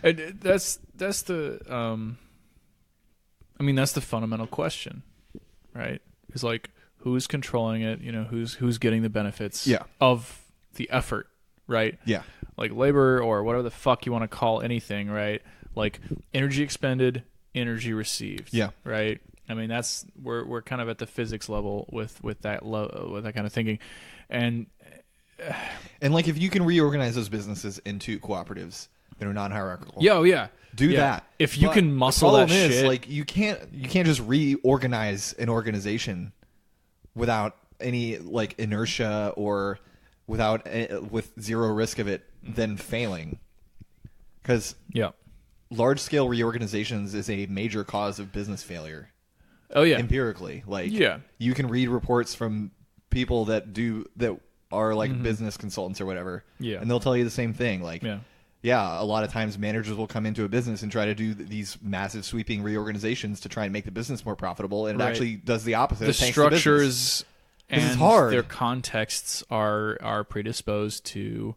And that's the that's the fundamental question, right? Is who's controlling it, who's getting the benefits of the effort, right? Yeah. Labor, or whatever the fuck you want to call anything, right? Energy expended, energy received. Yeah. Right? That's we're kind of at the physics level with that with that kind of thinking. And if you can reorganize those businesses into cooperatives that are non-hierarchical, do that. If you can muscle that shit, the problem is you can't just reorganize an organization without any inertia or with zero risk of it then failing, because large-scale reorganizations is a major cause of business failure. Oh yeah, empirically, you can read reports from people that are business consultants or whatever, and they'll tell you the same thing. A lot of times managers will come into a business and try to do these massive sweeping reorganizations to try and make the business more profitable, and it actually does the opposite. The structures and hard. Their contexts are predisposed to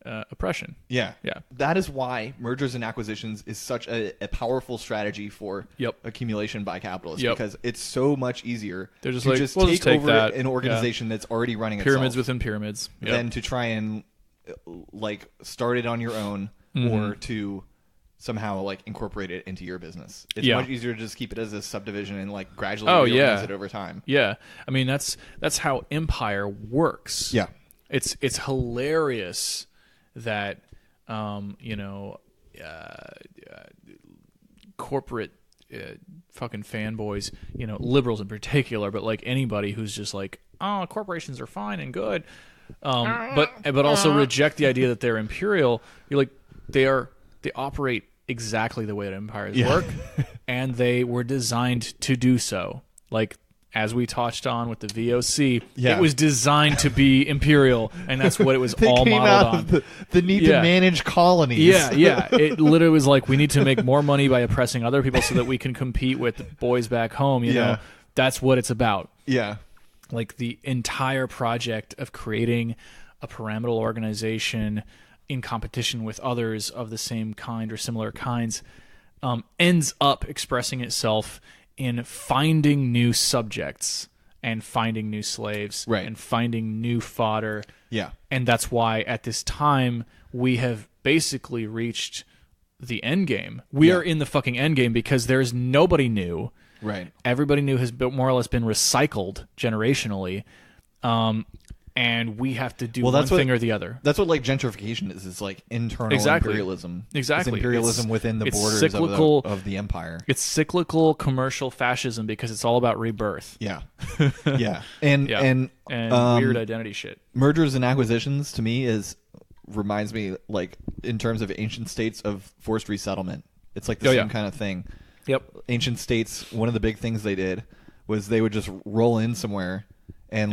oppression. Yeah. That is why mergers and acquisitions is such a powerful strategy for accumulation by capitalists, because it's so much easier They're just to take over an organization that's already running pyramids itself within pyramids than to try and start it on your own, or to somehow incorporate it into your business. It's much easier to just keep it as a subdivision and gradually reorganize it over time. Yeah. That's how empire works. Yeah. It's hilarious that corporate fucking fanboys, liberals in particular, but anybody who's just corporations are fine and good, but also reject the idea that they're imperial. You're they operate exactly the way that empires work, and they were designed to do so. As we touched on with the VOC, it was designed to be imperial, and that's what it was all modeled on. The need to manage colonies. Yeah. It literally was we need to make more money by oppressing other people so that we can compete with the boys back home. You know, that's what it's about. Yeah. The entire project of creating a pyramidal organization in competition with others of the same kind or similar kinds, ends up expressing itself in finding new subjects and finding new slaves and finding new fodder. Yeah. And that's why at this time we have basically reached the end game. We are in the fucking end game because there's nobody new. Right. Everybody new has more or less been recycled generationally. And we have to do one thing or the other. That's what like gentrification is. It's like internal imperialism. Exactly. It's imperialism within the borders of the empire. It's cyclical commercial fascism because it's all about rebirth. Yeah. Yeah. And weird identity shit. Mergers and acquisitions to me reminds me like in terms of ancient states of forced resettlement. It's like the same kind of thing. Yep. Ancient states, one of the big things they did was they would just roll in somewhere and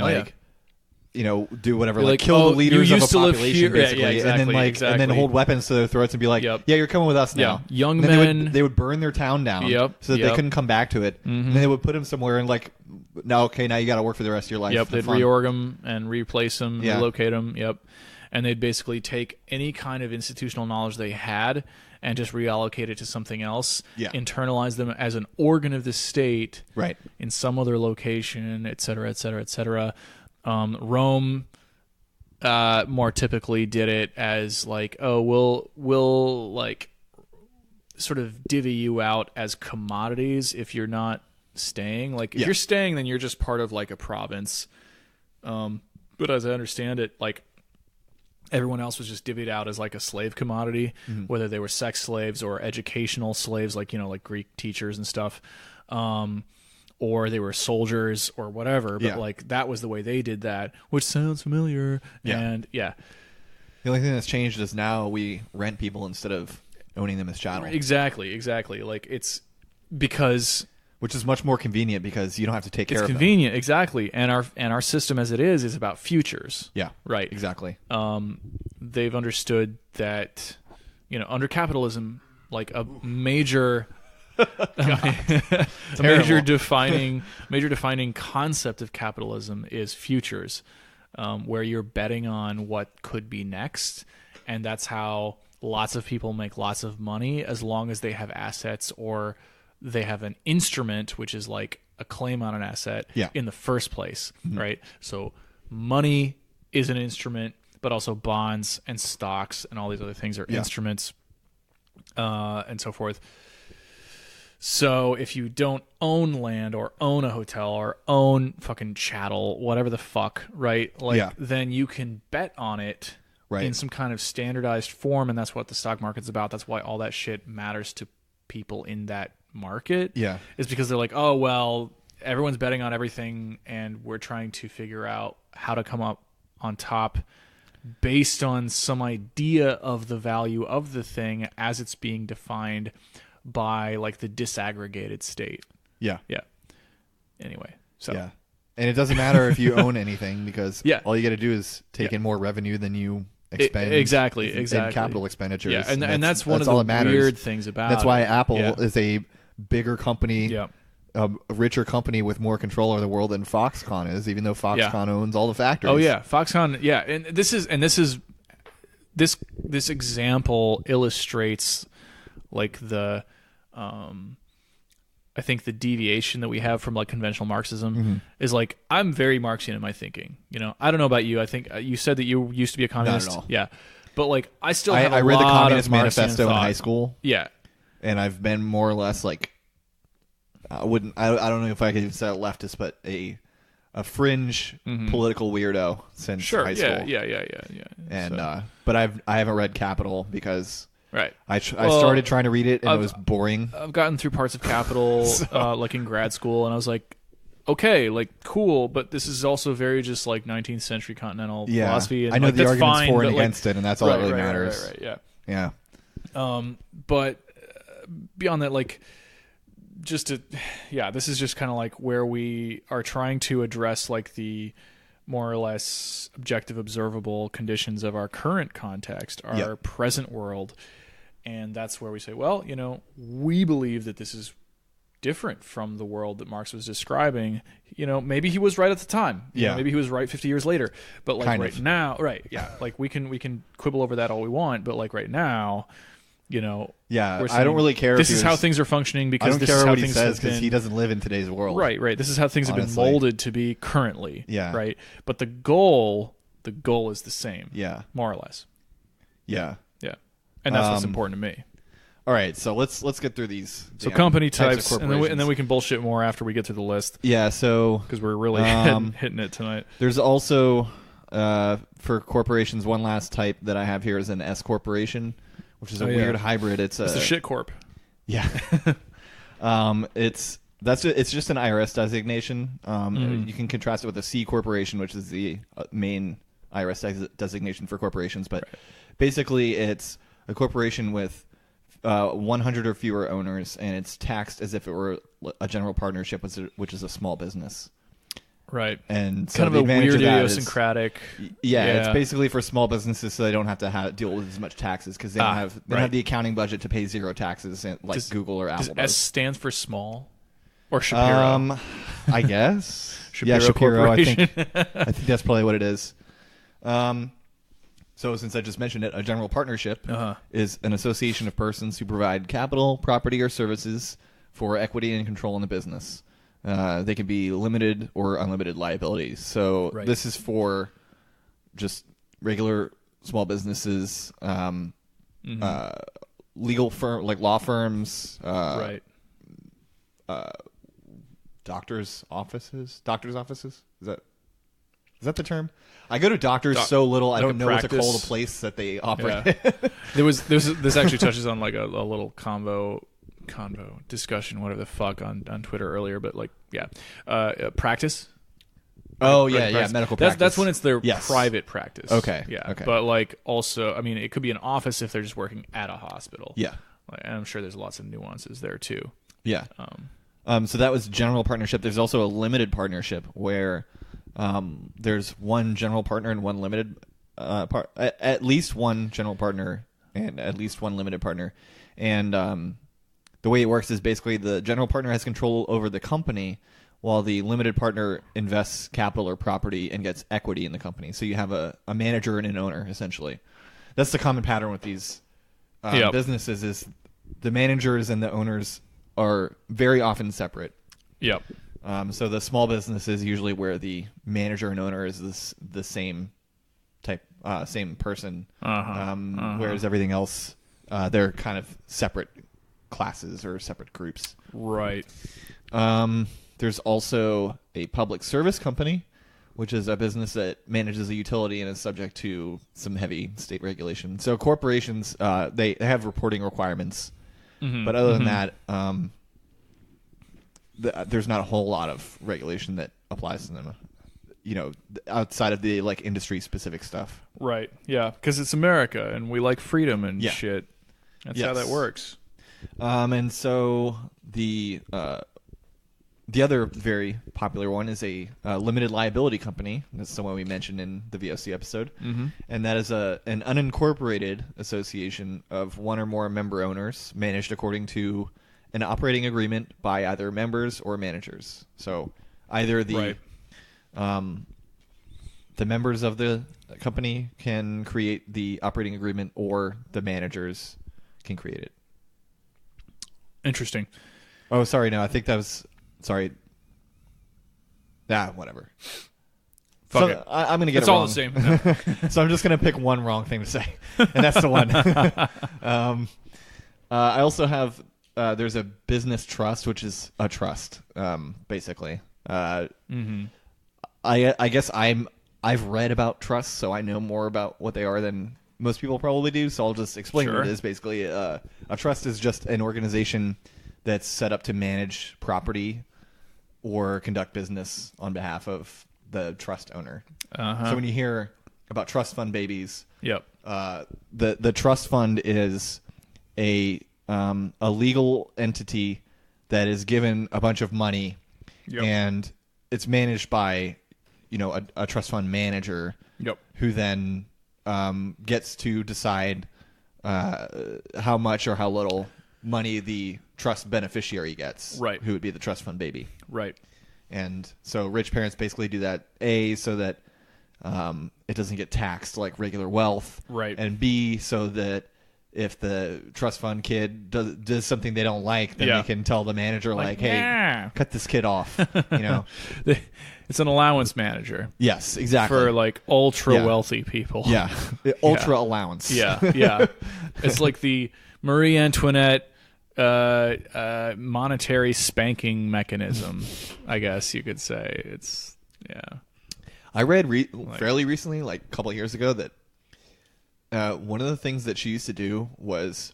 do whatever, like kill the leaders of a population, basically, and then hold weapons to their throats and be like, yeah, you're coming with us now. Young men. They would burn their town down so that they couldn't come back to it. And then they would put them somewhere and like, now you got to work for the rest of your life. Yep, they'd reorg them and replace them, relocate them. Yep. And they'd basically take any kind of institutional knowledge they had and just reallocate it to something else, internalize them as an organ of the state in some other location, et cetera, et cetera, et cetera. Rome more typically did it as like, oh, we'll like sort of divvy you out as commodities if you're not staying. Like if you're staying, then you're just part of like a province. But as I understand it, like everyone else was just divvied out as like a slave commodity, whether they were sex slaves or educational slaves, like, like Greek teachers and stuff. Or they were soldiers or whatever, but like that was the way they did that, which sounds familiar. And the only thing that's changed is now we rent people instead of owning them as chattel. Exactly. Like it's because, which is much more convenient because you don't have to take care of them. It's convenient, exactly. And our system as it is about futures. Yeah, right. Exactly. They've understood that, under capitalism, like a major. A major defining concept of capitalism is futures, where you're betting on what could be next, and that's how lots of people make lots of money as long as they have assets or they have an instrument, which is like a claim on an asset in the first place, right? So money is an instrument, but also bonds and stocks and all these other things are instruments, and so forth. So if you don't own land or own a hotel or own fucking chattel, whatever the fuck, right? Like then you can bet on it in some kind of standardized form, and that's what the stock market's about. That's why all that shit matters to people in that market. Yeah. Is because they're like, oh, well, everyone's betting on everything, and we're trying to figure out how to come up on top based on some idea of the value of the thing as it's being defined by like the disaggregated state. Yeah. Anyway, so and it doesn't matter if you own anything because all you got to do is take in more revenue than you expend. Exactly. In capital expenditures. Yeah, and that's one of the weird things about. That's why Apple is a bigger company. Yeah. A richer company with more control over the world than Foxconn is, even though Foxconn owns all the factories. Oh yeah, Foxconn. Yeah, and this example illustrates like the. I think the deviation that we have from like conventional Marxism is like I'm very Marxian in my thinking. I don't know about you. I think you said that you used to be a communist. Not at all. Yeah, but like I still have I read the Communist Manifesto in high school. Yeah, and I've been more or less like I don't know if I could even say a leftist, but a fringe political weirdo since high school. Yeah. And but I haven't read Capital because. Right. I started trying to read it, and it was boring. I've gotten through parts of Capital, like in grad school, and I was like, okay, like, cool, but this is also very just like 19th century continental philosophy. And, I know like, the that's arguments fine, for and but, against it, and that's all that really matters. Right, yeah. But beyond that, like, this is just kind of like where we are trying to address like the more or less objective, observable conditions of our current context, our present world. And that's where we say, well, we believe that this is different from the world that Marx was describing. Maybe he was right at the time. Maybe he was right 50 years later. But like now, like we can quibble over that all we want. But like right now, Yeah, we're I don't saying, really care. This is how things are functioning I because don't this care is how what he things says have because been. he doesn't live in today's world. Right. This is how things have been Honestly. molded to be currently. Yeah. Right. But the goal is the same. Yeah. More or less. Yeah. Yeah. And that's what's important to me. All right, so let's get through these. So company types, of and then we can bullshit more after we get through the list. Yeah, so because we're really hitting it tonight. There's also for corporations, one last type that I have here is an S corporation, which is a weird hybrid. It's a shit corp. Yeah. It's just an IRS designation. You can contrast it with a C corporation, which is the main IRS designation for corporations. But basically, it's a corporation with 100 or fewer owners, and it's taxed as if it were a general partnership, which is a small business. Right. And so kind of a weird idiosyncratic. Yeah, it's basically for small businesses, so they don't have to deal with as much taxes because they don't have the accounting budget to pay zero taxes like Google or Apple. Does S stand for small or Shapiro? I guess. Shapiro I think that's probably what it is. So since I just mentioned it, a general partnership is an association of persons who provide capital, property, or services for equity and control in the business. They can be limited or unlimited liabilities. So this is for just regular small businesses, legal firm like law firms, doctors' offices. Is that the term? I go to doctors so little I don't know what to call the place that they operate. Yeah. This actually touches on like a little convo discussion, whatever the fuck, on Twitter earlier, but like practice. Medical practice. That's when it's their private practice. Okay. But like also, I mean, it could be an office if they're just working at a hospital. Yeah. And I'm sure there's lots of nuances there too. Yeah. So that was general partnership. There's also a limited partnership where there's one general partner and one limited at least one general partner and at least one limited partner. And the way it works is basically the general partner has control over the company while the limited partner invests capital or property and gets equity in the company. So you have a manager and an owner, essentially. That's the common pattern with these businesses is the managers and the owners are very often separate. Yep. So the small business is usually where the manager and owner is the same type, same person. Whereas everything else, they're kind of separate classes or separate groups. Right. There's also a public service company, which is a business that manages a utility and is subject to some heavy state regulation. So corporations, they have reporting requirements, but other than that, there's not a whole lot of regulation that applies to them, outside of the like industry specific stuff. Right. Yeah. Because it's America and we like freedom and shit. That's how that works. And so the other very popular one is a limited liability company. That's the one we mentioned in the VOC episode. And that is an unincorporated association of one or more member owners managed according to an operating agreement by either members or managers. So either the members of the company can create the operating agreement or the managers can create it. Interesting. Oh, sorry. No, I think that was... Sorry. Whatever. Fuck it. I'm going to get it's it all wrong. the same. No. So I'm just going to pick one wrong thing to say, and that's the one. I also have... there's a business trust, which is a trust, basically. I guess I've read about trusts, so I know more about what they are than most people probably do. So I'll just explain what it is. Basically, a trust is just an organization that's set up to manage property or conduct business on behalf of the trust owner. So when you hear about trust fund babies, the trust fund is a legal entity that is given a bunch of money, and it's managed by a trust fund manager, who then gets to decide how much or how little money the trust beneficiary gets, who would be the trust fund baby. Right. And so rich parents basically do that, A, so that it doesn't get taxed like regular wealth, right, and B, so that if the trust fund kid does something they don't like, then they can tell the manager like, hey, cut this kid off. You know, it's an allowance manager. Yes, exactly. For like ultra wealthy people. Yeah, ultra allowance. Yeah. It's like the Marie Antoinette monetary spanking mechanism, I guess you could say. It's I read fairly recently, like a couple of years ago, that one of the things that she used to do was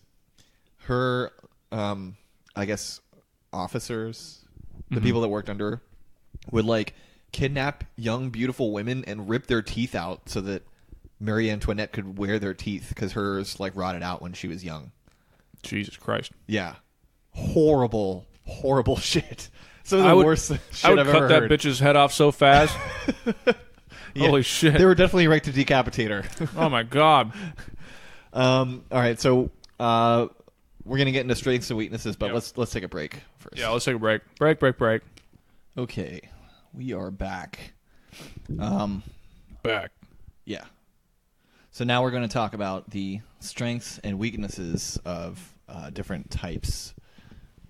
her, I guess, officers, the people that worked under her, would like kidnap young, beautiful women and rip their teeth out so that Marie Antoinette could wear their teeth because hers like rotted out when she was young. Jesus Christ. Yeah. Horrible shit. Some of the worst shit I've ever heard. I would cut that bitch's head off so fast. Holy shit. They were definitely right to decapitate her. Oh, my God. All right, so we're going to get into strengths and weaknesses, but let's take a break first. Yeah, let's take a break. Break. Okay, we are back. Back. Yeah. So now we're going to talk about the strengths and weaknesses of different types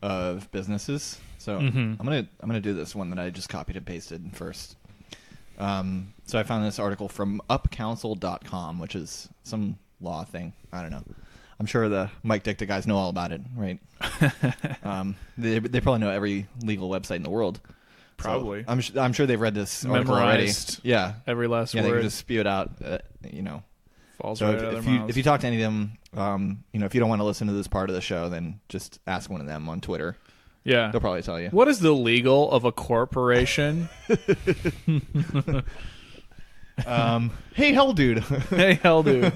of businesses. So I'm gonna do this one that I just copied and pasted first. So I found this article from upcouncil.com, which is some law thing. I don't know. I'm sure the Mike Dicta guys know all about it, right? They probably know every legal website in the world. Probably. So I'm sure they've read this article already. Yeah. Every last word. Yeah, they can just spew it out, Falls so right out of their mouths. If you talk to any of them, if you don't want to listen to this part of the show, then just ask one of them on Twitter. Yeah. They'll probably tell you. What is the legal of a corporation? Hey, hell, dude. Hey, hell, dude.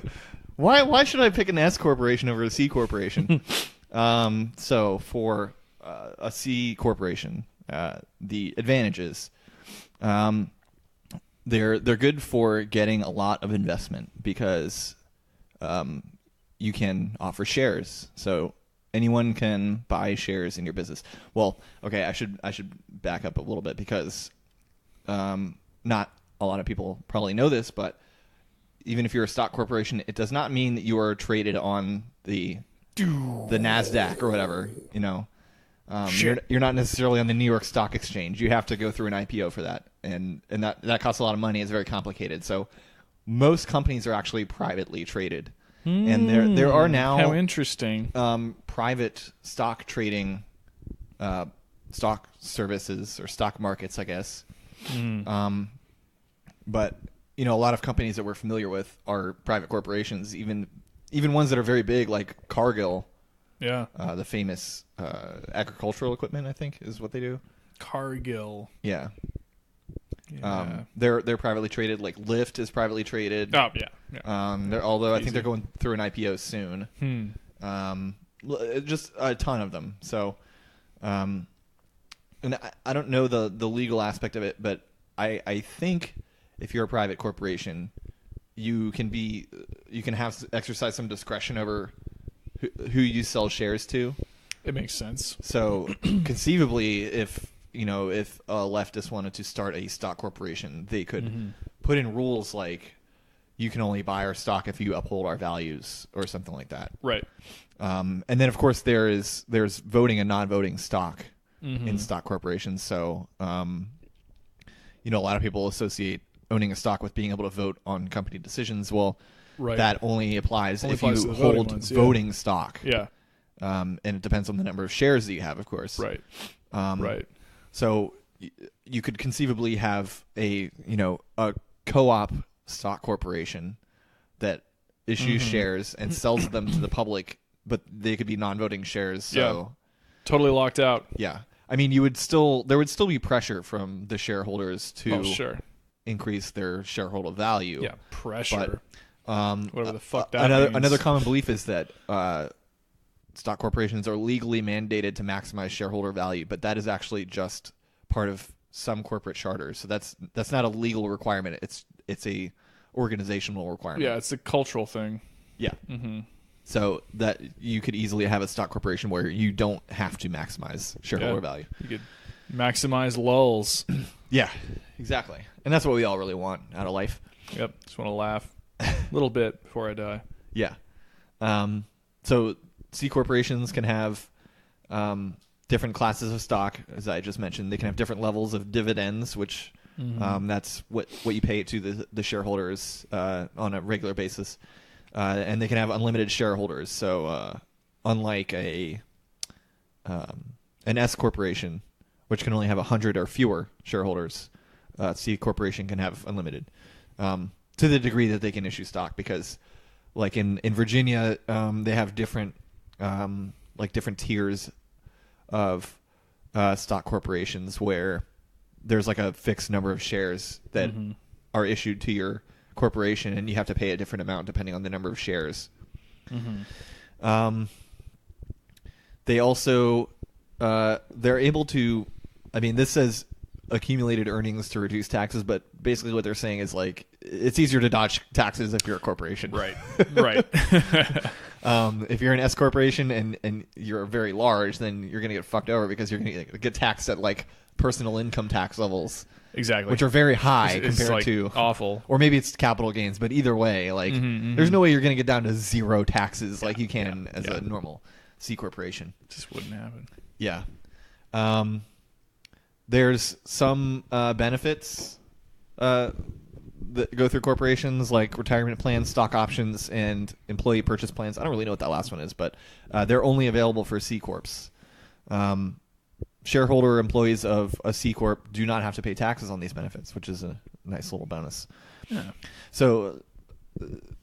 Why should I pick an S corporation over a C corporation? So for a C corporation, the advantages, they're good for getting a lot of investment because you can offer shares. So anyone can buy shares in your business. Well, okay, I should back up a little bit because not a lot of people probably know this, but even if you're a stock corporation, it does not mean that you are traded on the NASDAQ or whatever. You're not necessarily on the New York Stock Exchange. You have to go through an IPO for that, and that costs a lot of money. It's very complicated. So most companies are actually privately traded. And there are now how interesting private stock trading stock services or stock markets, I guess. But a lot of companies that we're familiar with are private corporations, even ones that are very big, like Cargill. Yeah, the famous agricultural equipment, I think, is what they do. Cargill. Yeah. They're privately traded. Like Lyft is privately traded. Oh yeah. Although I think they're going through an IPO soon. Just a ton of them. So, and I don't know the legal aspect of it, but I think if you're a private corporation, you can exercise some discretion over who you sell shares to. It makes sense. So conceivably, if a leftist wanted to start a stock corporation, they could put in rules like you can only buy our stock if you uphold our values or something like that. Right. And then of course there's voting and non-voting stock in stock corporations. So a lot of people associate owning a stock with being able to vote on company decisions. Well, that only applies if you hold voting stock. Yeah. And it depends on the number of shares that you have, of course. Right. So you could conceivably have a co-op stock corporation that issues shares and sells them to the public, but they could be non-voting shares. So totally locked out. Yeah. I mean, there would still be pressure from the shareholders to increase their shareholder value. Yeah, pressure. But, whatever the fuck that means. Another common belief is that stock corporations are legally mandated to maximize shareholder value, but that is actually just part of some corporate charters. So that's not a legal requirement. It's a organizational requirement. Yeah, it's a cultural thing. Yeah. So that you could easily have a stock corporation where you don't have to maximize shareholder value. You could maximize lulls. Yeah, exactly. And that's what we all really want out of life. Yep. Just want to laugh a little bit before I die. Yeah. So C corporations can have different classes of stock, as I just mentioned. They can have different levels of dividends, which that's what you pay to the shareholders on a regular basis. And they can have unlimited shareholders. So unlike an S corporation, which can only have 100 or fewer shareholders, C corporation can have unlimited, to the degree that they can issue stock. Because, like in Virginia, they have different different tiers of stock corporations where there's like a fixed number of shares that are issued to your corporation, and you have to pay a different amount depending on the number of shares. They also they're able to, I mean, this says accumulated earnings to reduce taxes, but basically what they're saying is like it's easier to dodge taxes if you're a corporation. Right. If you're an S corporation and you're very large, then you're going to get fucked over because you're going to get taxed at like personal income tax levels. Exactly. Which are very high compared like to awful. Or maybe it's capital gains, but either way, like there's no way you're going to get down to zero taxes like you can as a normal C corporation. It just wouldn't happen. Yeah. There's some benefits that go through corporations, like retirement plans, stock options, and employee purchase plans. I don't really know what that last one is, but they're only available for C corps. Shareholder employees of a C corp do not have to pay taxes on these benefits, which is a nice little bonus. Yeah. So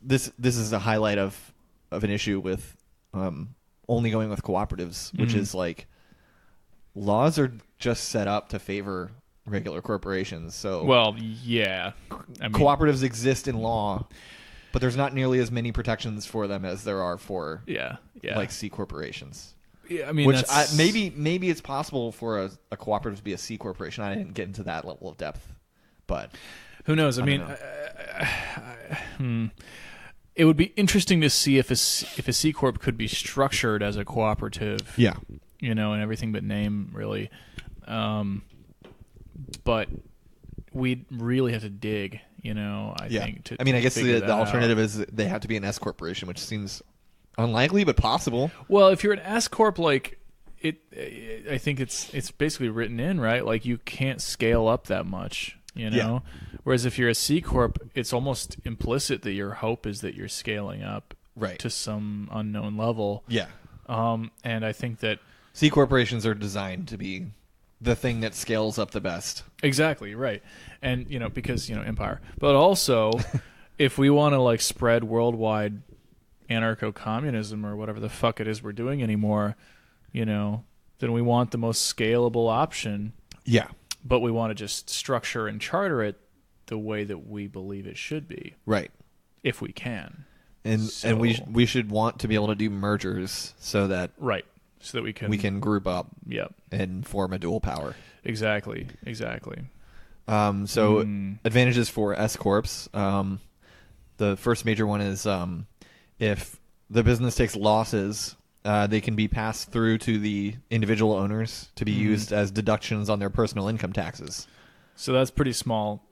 this is a highlight of an issue with only going with cooperatives, which is like laws are just set up to favor regular corporations. So well, yeah, I mean, cooperatives exist in law, but there's not nearly as many protections for them as there are for like C corporations. Yeah, I mean, which maybe it's possible for a cooperative to be a C corporation. I didn't get into that level of depth, but who knows? I mean, it would be interesting to see if a C corp could be structured as a cooperative. Yeah, you know, and everything but name, really. But we'd really have to dig, you know. I think. I mean, I guess the alternative is they have to be an S corporation, which seems unlikely, but possible. Well, if you're an S corp, like I think it's basically written in, right? Like you can't scale up that much, you know. Yeah. Whereas if you're a C corp, it's almost implicit that your hope is that you're scaling up to some unknown level. Yeah. And I think that C corporations are designed to be the thing that scales up the best. Exactly, right. And you know, because empire. But also if we want to like spread worldwide anarcho-communism or whatever the fuck it is we're doing anymore, you know, then we want the most scalable option. Yeah. But we want to just structure and charter it the way that we believe it should be. Right. If we can. And we should want to be able to do mergers so that so that we can group up and form a dual power. Exactly. So advantages for S corps. The first major one is if the business takes losses, they can be passed through to the individual owners to be used as deductions on their personal income taxes. So that's pretty small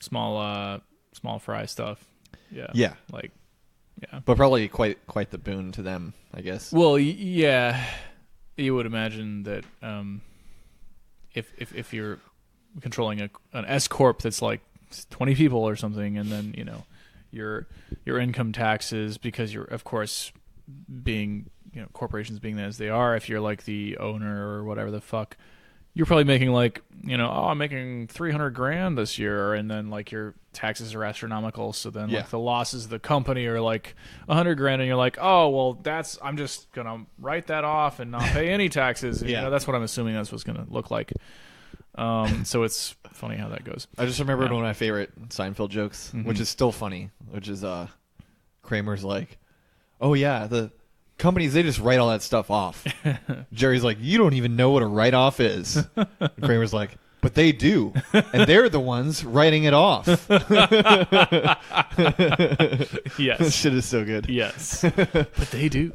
fry stuff. Yeah. Yeah. Like, yeah. But probably quite the boon to them, I guess. Well, yeah. You would imagine that if you're controlling an S corp that's like 20 people or something, and then your income taxes, because you're of course being corporations being as they are, if you're like the owner or whatever the fuck, you're probably making like I'm making $300,000 this year, and then like your taxes are astronomical, so then like the losses of the company are like $100,000, and you're like, oh well, I'm just gonna write that off and not pay any taxes. And, that's what I'm assuming that's what's gonna look like. So it's funny how that goes. I just remembered one of my favorite Seinfeld jokes, which is still funny, which is Kramer's like, oh yeah, the companies, they just write all that stuff off. Jerry's like, you don't even know what a write-off is. And Kramer's like, but they do, and they're the ones writing it off. Yes. This shit is so good. Yes. But they do.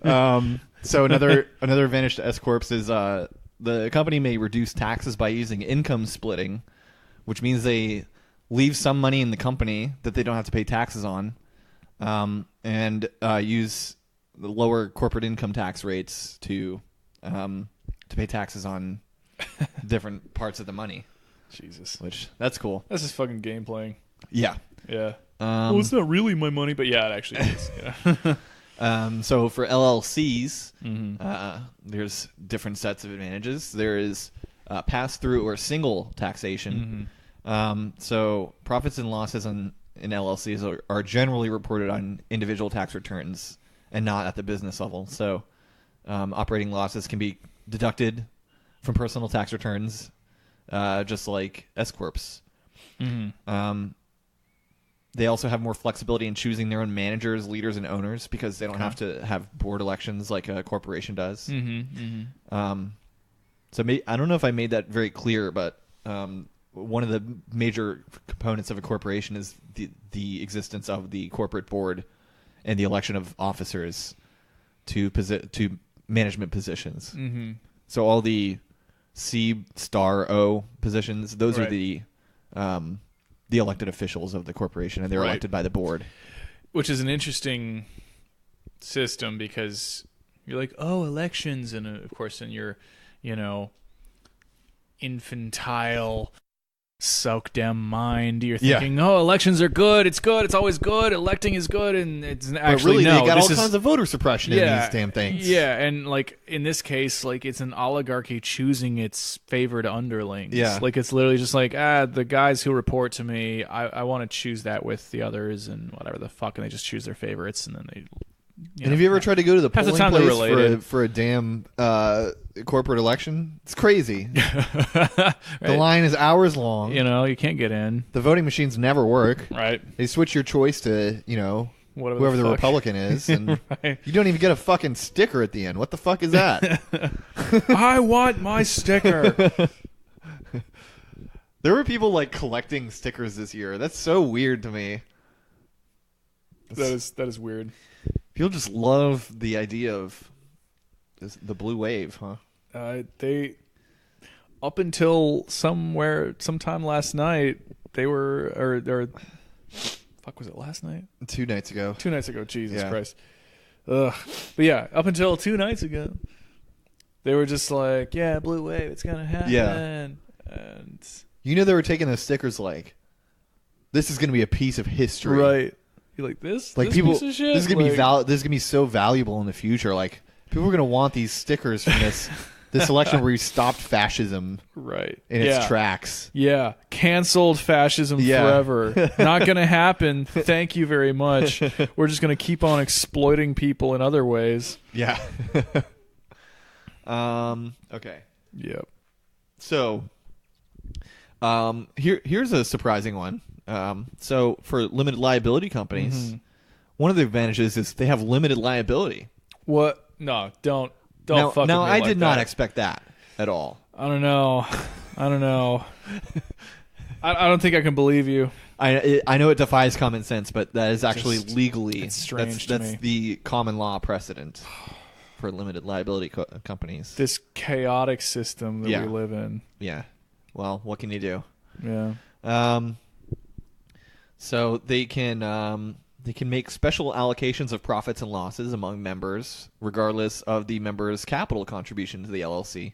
So another advantage to S corps is the company may reduce taxes by using income splitting, which means they leave some money in the company that they don't have to pay taxes on, and use the lower corporate income tax rates to pay taxes on different parts of the money. Jesus. Which, that's cool. That's just fucking game playing. Yeah. Yeah. Well, it's not really my money, but yeah, it actually is. Yeah. So for LLCs, there's different sets of advantages. There is pass-through or single taxation. So profits and losses in LLCs are generally reported on individual tax returns and not at the business level. So operating losses can be deducted from personal tax returns, just like S-corps. They also have more flexibility in choosing their own managers, leaders, and owners because they don't have to have board elections like a corporation does. So I don't know if I made that very clear, but one of the major components of a corporation is the existence of the corporate board and the election of officers to management positions. So all the C*O positions, those are the elected officials of the corporation, and they're elected by the board. Which is an interesting system because you're like, oh, elections, and of course in your, infantile soak-down mind, you're thinking, oh, elections are good, it's always good, electing is good, and it's actually, they got all kinds of voter suppression in these damn things. Yeah, and like in this case, like it's an oligarchy choosing its favored underlings. Yeah. Like it's literally just like, the guys who report to me, I want to choose that with the others and whatever the fuck, and they just choose their favorites, and then they... And have you ever tried to go to the polling place for a damn corporate election? It's crazy. The line is hours long. You can't get in. The voting machines never work. Right. They switch your choice to, whoever the Republican is. And you don't even get a fucking sticker at the end. What the fuck is that? I want my sticker. There were people like collecting stickers this year. That's so weird to me. That is weird. People just love the idea of the blue wave, huh? They, up until sometime last night, they were, or fuck, was it last night? 2 nights ago. 2 nights ago, Jesus Christ. Ugh. But yeah, up until 2 nights ago, they were just like, yeah, blue wave, it's gonna happen. Yeah. And they were taking those stickers like, this is gonna be a piece of history. Right. You're like, this people, piece of shit? This is gonna be so valuable in the future. Like, people are gonna want these stickers from this election where we stopped fascism in its tracks. Yeah. Canceled fascism forever. Not gonna happen. Thank you very much. We're just gonna keep on exploiting people in other ways. Yeah. Okay. Yep. So here's a surprising one. So for limited liability companies, one of the advantages is they have limited liability. What? No, don't fuck with me. No, I like did that. not expect that at all. I don't know. I don't think I can believe you. I know it defies common sense, but that is actually legally it's strange. That's the common law precedent for limited liability companies. This chaotic system that we live in. Yeah. Well, what can you do? Yeah. So they can make special allocations of profits and losses among members, regardless of the members' capital contribution to the LLC.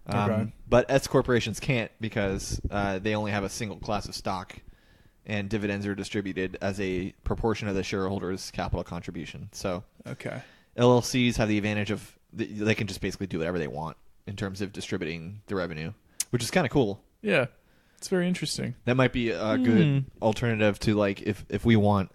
But S corporations can't because they only have a single class of stock, and dividends are distributed as a proportion of the shareholders' capital contribution. So LLCs have the advantage of they can just basically do whatever they want in terms of distributing the revenue, which is kind of cool. Yeah. It's very interesting. That might be a good alternative to like if we want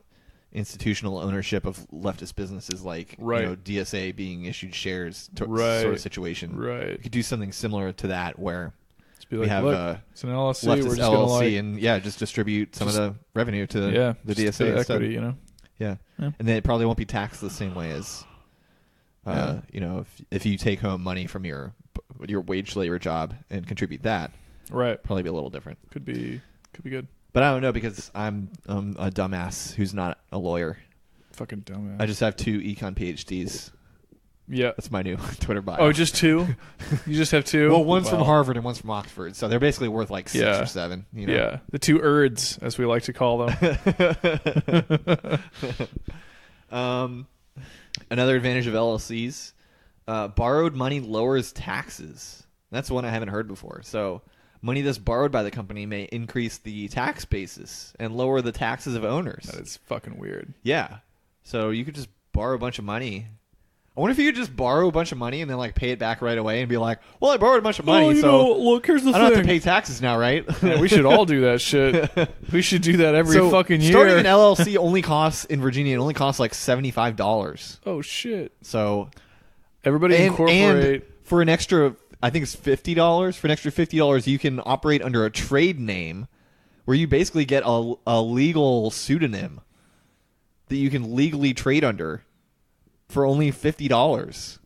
institutional ownership of leftist businesses, like DSA being issued shares sort of situation. Right. We could do something similar to that where we have it's an LLC. Leftist We're just LLC and just distribute some of the revenue to the DSA to instead. equity. Yeah, and then it probably won't be taxed the same way as if you take home money from your wage labor job and contribute that. Right. Probably be a little different. Could be good. But I don't know because I'm a dumbass who's not a lawyer. Fucking dumbass. I just have 2 econ PhDs. Yeah. That's my new Twitter bio. Oh, just 2? You just have 2? Well, one's from Harvard and one's from Oxford. So they're basically worth like 6 or 7. Yeah. The 2 ERDs, as we like to call them. Another advantage of LLCs, borrowed money lowers taxes. That's one I haven't heard before. So money that's borrowed by the company may increase the tax basis and lower the taxes of owners. That is fucking weird. Yeah. So you could just borrow a bunch of money. I wonder if you could just borrow a bunch of money and then like pay it back right away and be like, well, I borrowed a bunch of money, look, here's the I don't have to pay taxes now, right? Yeah, we should all do that shit. We should do that every fucking year. Starting an LLC only costs, in Virginia, it only costs like $75. Oh, shit. So everybody incorporate. And for an extra, I think it's $50. For an extra $50, you can operate under a trade name where you basically get a legal pseudonym that you can legally trade under for only $50.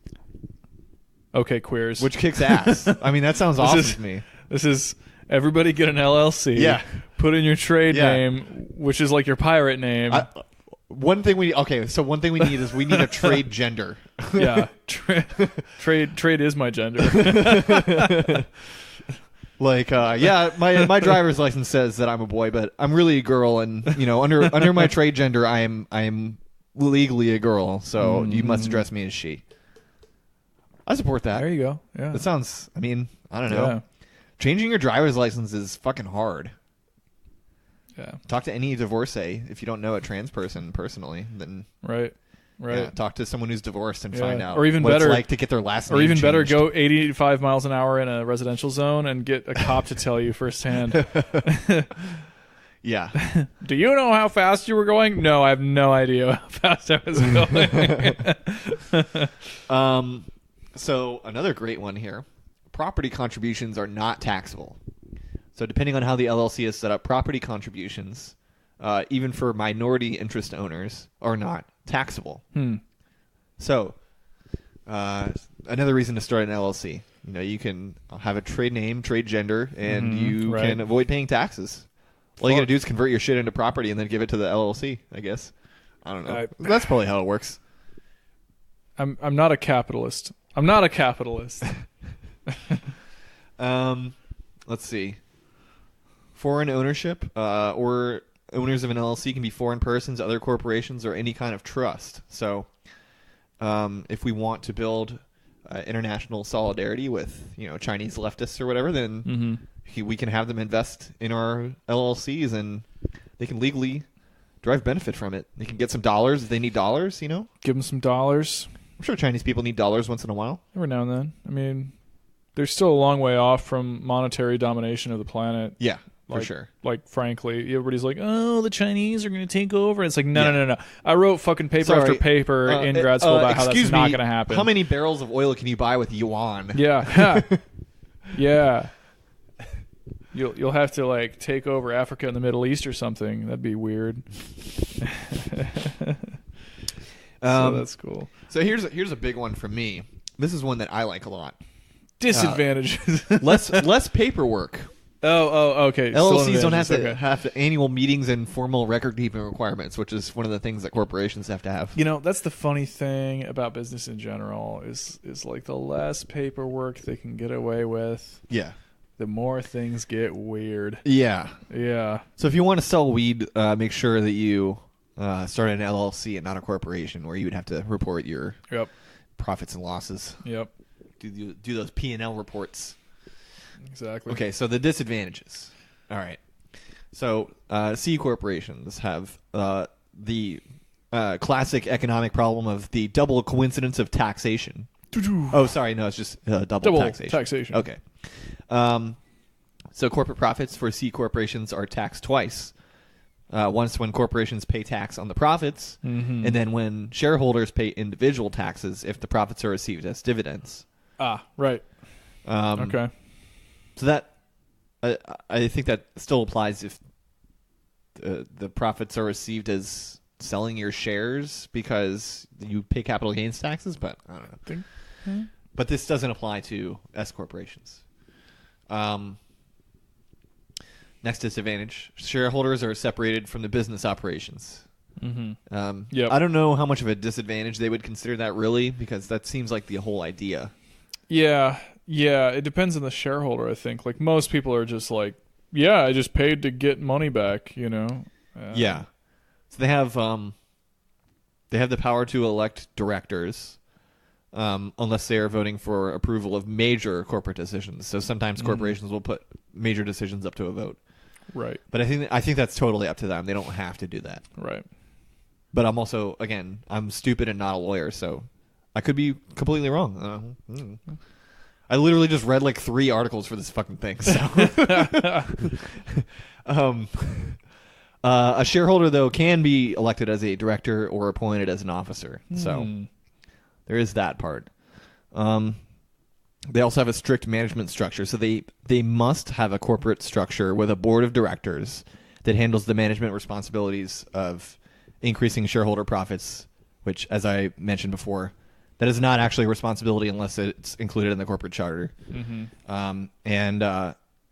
Okay, queers. Which kicks ass. I mean, that sounds awesome to me. This is everybody get an LLC. Yeah. Put in your trade name, which is like your pirate name. One thing we need is we need a trade gender. Yeah. Trade is my gender. Like, my driver's license says that I'm a boy, but I'm really a girl, and under my trade gender, I am legally a girl, so you must address me as she. I support that. There you go. Yeah. That sounds, I mean, I don't know. Yeah. Changing your driver's license is fucking hard. Yeah. Talk to any divorcee if you don't know a trans person personally. Then right. Yeah, talk to someone who's divorced and find out, or even what better, it's like to get their last name. Or even changed. better, go 85 miles an hour in a residential zone and get a cop to tell you firsthand. Yeah. Do you know how fast you were going? No, I have no idea how fast I was going. So another great one here. Property contributions are not taxable. So depending on how the LLC is set up, property contributions, even for minority interest owners, are not taxable. So another reason to start an LLC. You can have a trade name, trade gender, and you can avoid paying taxes. All you got to do is convert your shit into property and then give it to the LLC, I guess. I don't know. That's probably how it works. I'm not a capitalist. I'm not a capitalist. Let's see. Foreign ownership or owners of an LLC can be foreign persons, other corporations, or any kind of trust. So if we want to build international solidarity with Chinese leftists or whatever, then we can have them invest in our LLCs and they can legally derive benefit from it. They can get some dollars if they need dollars, Give them some dollars. I'm sure Chinese people need dollars once in a while. Every now and then. I mean, they're still a long way off from monetary domination of the planet. Yeah, for sure. Like, frankly, everybody's like, oh, the Chinese are going to take over. It's like, no. I wrote fucking paper after paper in grad school about how that's not going to happen. How many barrels of oil can you buy with yuan? Yeah. Yeah. You'll have to take over Africa and the Middle East or something. That'd be weird. So that's cool. So here's a big one from me. This is one that I like a lot. Disadvantages. less paperwork. Oh, okay. LLCs don't have to annual meetings and formal record keeping requirements, which is one of the things that corporations have to have. That's the funny thing about business in general is like the less paperwork they can get away with. Yeah. The more things get weird. Yeah. Yeah. So if you want to sell weed, make sure that you start an LLC and not a corporation where you would have to report your profits and losses. Yep. Do those P&L reports. Exactly. Okay, so the disadvantages. All right. So C corporations have the classic economic problem of the double coincidence of taxation. Oh, sorry. No, it's just double taxation. Okay. So corporate profits for C corporations are taxed twice. Once when corporations pay tax on the profits, and then when shareholders pay individual taxes if the profits are received as dividends. Ah, right. Okay. So that I think that still applies if the profits are received as selling your shares because you pay capital gains taxes, but I don't know. But this doesn't apply to S corporations. Next disadvantage: shareholders are separated from the business operations. Yep. I don't know how much of a disadvantage they would consider that really, because that seems like the whole idea. Yeah, it depends on the shareholder, I think. Like, most people are just like, yeah, I just paid to get money back, Yeah. So they have They have the power to elect directors, unless they are voting for approval of major corporate decisions. So sometimes corporations will put major decisions up to a vote. Right. But I think that's totally up to them. They don't have to do that. Right. But I'm also, again, I'm stupid and not a lawyer, so I could be completely wrong. I literally just read like 3 articles for this fucking thing. So, a shareholder though can be elected as a director or appointed as an officer. So there is that part. They also have a strict management structure, so they must have a corporate structure with a board of directors that handles the management responsibilities of increasing shareholder profits, which, as I mentioned before, that is not actually a responsibility unless it's included in the corporate charter. And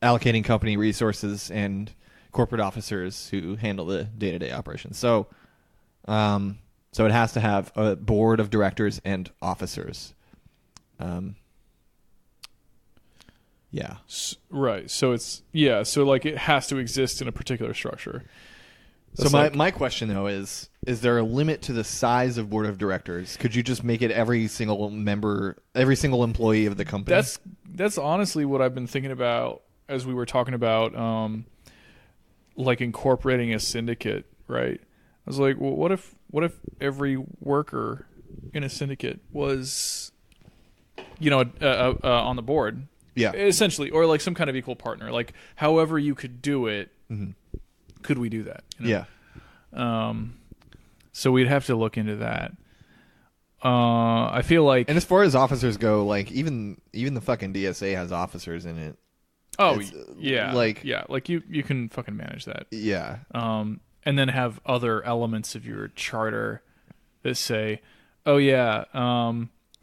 allocating company resources and corporate officers who handle the day-to-day operations. So it has to have a board of directors and officers. Yeah. Right. So it's so like it has to exist in a particular structure. So my question though is there a limit to the size of board of directors? Could you just make it every single member, every single employee of the company? That's honestly what I've been thinking about as we were talking about like incorporating a syndicate, right? I was like, well, what if every worker in a syndicate was on the board? Yeah. Essentially, or like some kind of equal partner. Like however you could do it. Could we do that? Yeah. So we'd have to look into that. I feel like, and as far as officers go, like even the fucking DSA has officers in it. Oh It's, yeah, like you can fucking manage that. Yeah. And then have other elements of your charter that say, oh yeah,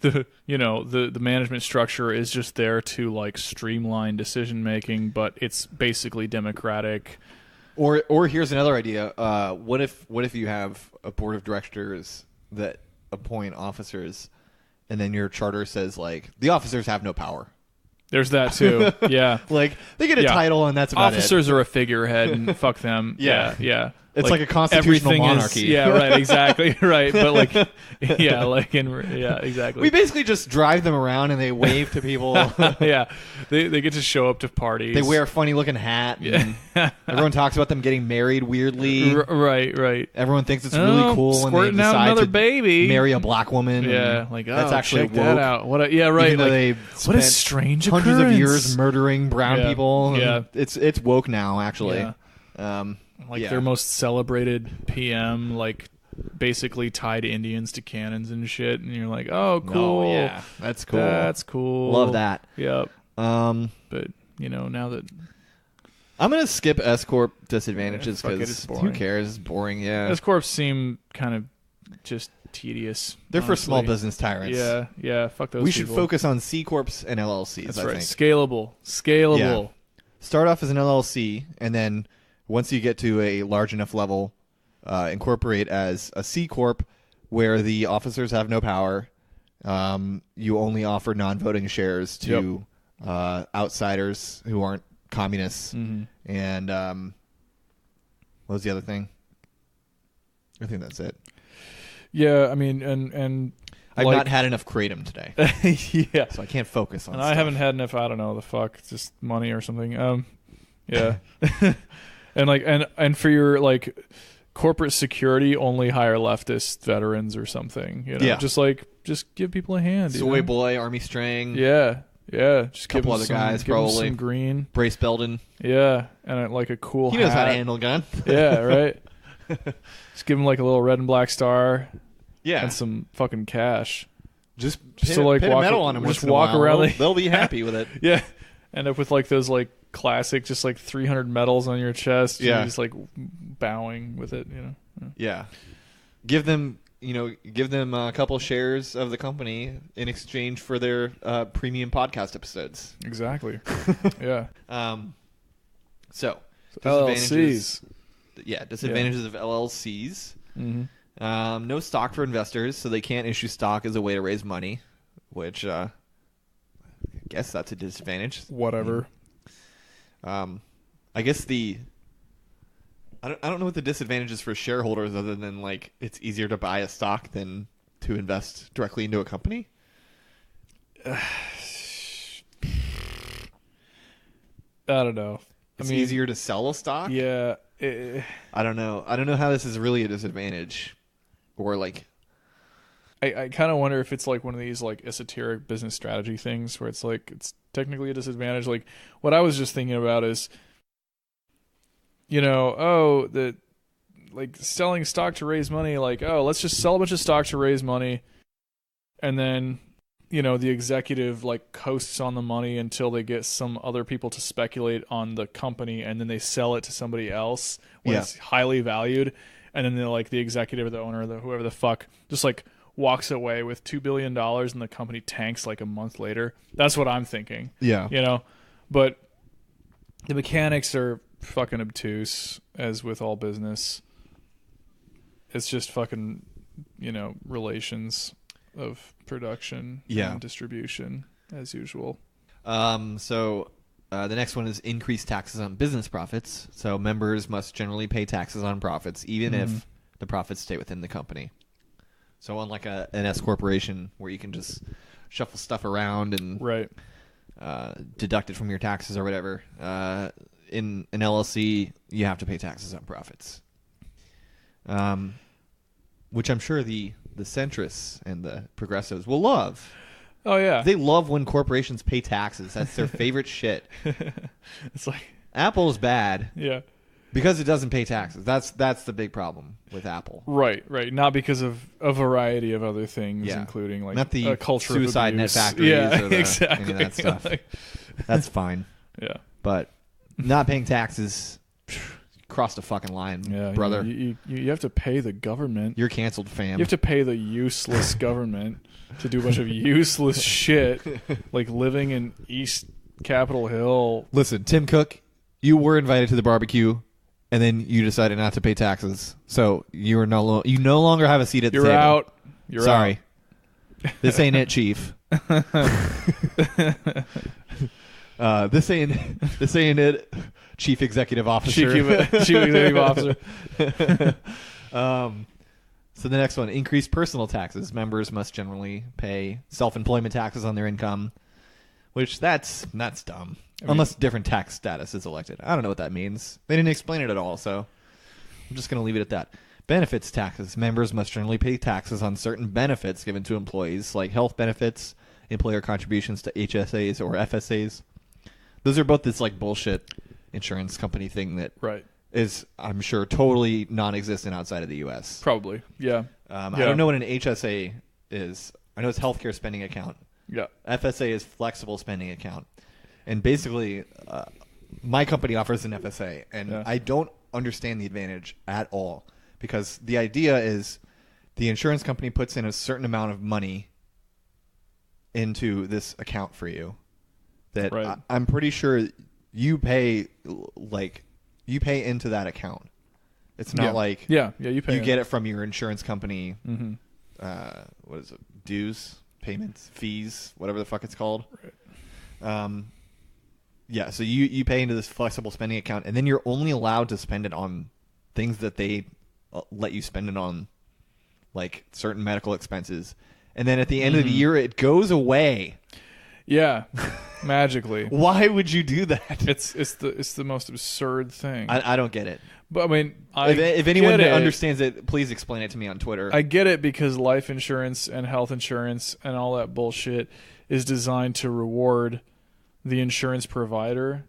the management structure is just there to like streamline decision making, but it's basically democratic. Or here's another idea. What if you have a board of directors that appoint officers, and then your charter says like the officers have no power? There's that too. Yeah, like they get a title and that's about officers it. are a figurehead and fuck them. Yeah. It's like a constitutional monarchy. Right, exactly, right. But like, exactly. We basically just drive them around and they wave to people. Yeah, they get to show up to parties. They wear a funny looking hat. And everyone talks about them getting married weirdly. Right. Everyone thinks it's really cool when they decide another to baby. marry a black woman. Yeah, like that's actually check woke. that out. Right. Even though they what a strange hundreds occurrence. of years murdering brown people. Yeah, it's woke now actually. Yeah. Their most celebrated PM, like basically tied Indians to cannons and shit, and you're like, oh, cool. Oh, yeah, that's cool. That's cool. Love that. Yep. But now that I'm gonna skip S Corp disadvantages because boring. who cares? It's boring. Yeah. S Corps seem kind of just tedious. They're honestly. for small business tyrants. Yeah. Fuck those. We should focus on C Corps and LLCs. That's I right. think. Scalable. Yeah. Start off as an LLC, and then once you get to a large enough level, incorporate as a C Corp, where the officers have no power. You only offer non-voting shares to outsiders who aren't communists. And what was the other thing? I think that's it. Yeah, I mean, and I've not had enough kratom today. Yeah, so I can't focus on. And stuff. I haven't had enough. I don't know the fuck, just money or something. Yeah. And for your like corporate security, only hire leftist veterans or something. Yeah. Just give people a hand. Soy Boy, Army Strang. Yeah. Just a couple other guys, probably some green. Brace Belden. Yeah, and like a cool. He knows hat. how to handle a gun. Yeah, right. Just give him like a little red and black star. Yeah, and some fucking cash. Just to like pin walk, a medal on him. just walk around. They'll be happy with it. Yeah, end up with like those like classic, just like 300 medals on your chest. Yeah, just like bowing with it. Yeah. Give them a couple shares of the company in exchange for their premium podcast episodes. Exactly. Yeah. So LLCs. Disadvantages of LLCs. Mm-hmm. No stock for investors, so they can't issue stock as a way to raise money, which I guess that's a disadvantage. Whatever. I guess the I don't know what the disadvantage is for shareholders other than like it's easier to buy a stock than to invest directly into a company. I don't know. It's easier to sell a stock. Yeah. I don't know. I don't know how this is really a disadvantage, or like. I kind of wonder if it's like one of these like esoteric business strategy things where it's like it's technically a disadvantage. Like what I was just thinking about is, the like selling stock to raise money. Like, oh, let's just sell a bunch of stock to raise money, and then the executive like coasts on the money until they get some other people to speculate on the company, and then they sell it to somebody else when it's highly valued, and then the executive or the owner or whoever the fuck just like walks away with $2 billion and the company tanks like a month later. That's what I'm thinking. Yeah. But the mechanics are fucking obtuse, as with all business. It's just fucking, relations of production and distribution as usual. So the next one is increased taxes on business profits. So members must generally pay taxes on profits, even if the profits stay within the company. So unlike an S corporation where you can just shuffle stuff around and deduct it from your taxes or whatever, in an LLC you have to pay taxes on profits, which I'm sure the centrists and the progressives will love. Oh yeah, they love when corporations pay taxes. That's their favorite shit. It's like Apple's bad. Yeah. Because it doesn't pay taxes. That's the big problem with Apple. Right. Not because of a variety of other things, including like not the culture suicide of net abuse. factories or exactly. any of that stuff. That's fine. Yeah. But not paying taxes, crossed a fucking line, brother. You have to pay the government. You're canceled, fam. You have to pay the useless government to do a bunch of useless shit, like living in East Capitol Hill. Listen, Tim Cook, you were invited to the barbecue. And then you decided not to pay taxes, so you no longer have a seat at the table. You're out. Sorry. This ain't it, Chief. This ain't it, Chief Executive Officer. Chief Executive Officer. So the next one, increased personal taxes. Members must generally pay self-employment taxes on their income, which that's dumb. Unless different tax status is elected. I don't know what that means. They didn't explain it at all, so I'm just going to leave it at that. Benefits taxes. Members must generally pay taxes on certain benefits given to employees, like health benefits, employer contributions to HSAs or FSAs. Those are both this like bullshit insurance company thing that is, I'm sure, totally non-existent outside of the U.S. Probably, yeah. I don't know what an HSA is. I know it's healthcare spending account. Yeah. FSA is flexible spending account. And basically, my company offers an FSA, and I don't understand the advantage at all, because the idea is the insurance company puts in a certain amount of money into this account for you that I'm pretty sure you pay into that account. It's not like you pay. You get it from your insurance company. Mm-hmm. What is it? Dues, payments, fees, whatever the fuck it's called. Right. Yeah, so you pay into this flexible spending account, and then you're only allowed to spend it on things that they let you spend it on, like certain medical expenses. And then at the end of the year, it goes away. Yeah, magically. Why would you do that? It's the most absurd thing. I don't get it. But I mean, if anyone understands it, please explain it to me on Twitter. I get it, because life insurance and health insurance and all that bullshit is designed to reward the insurance provider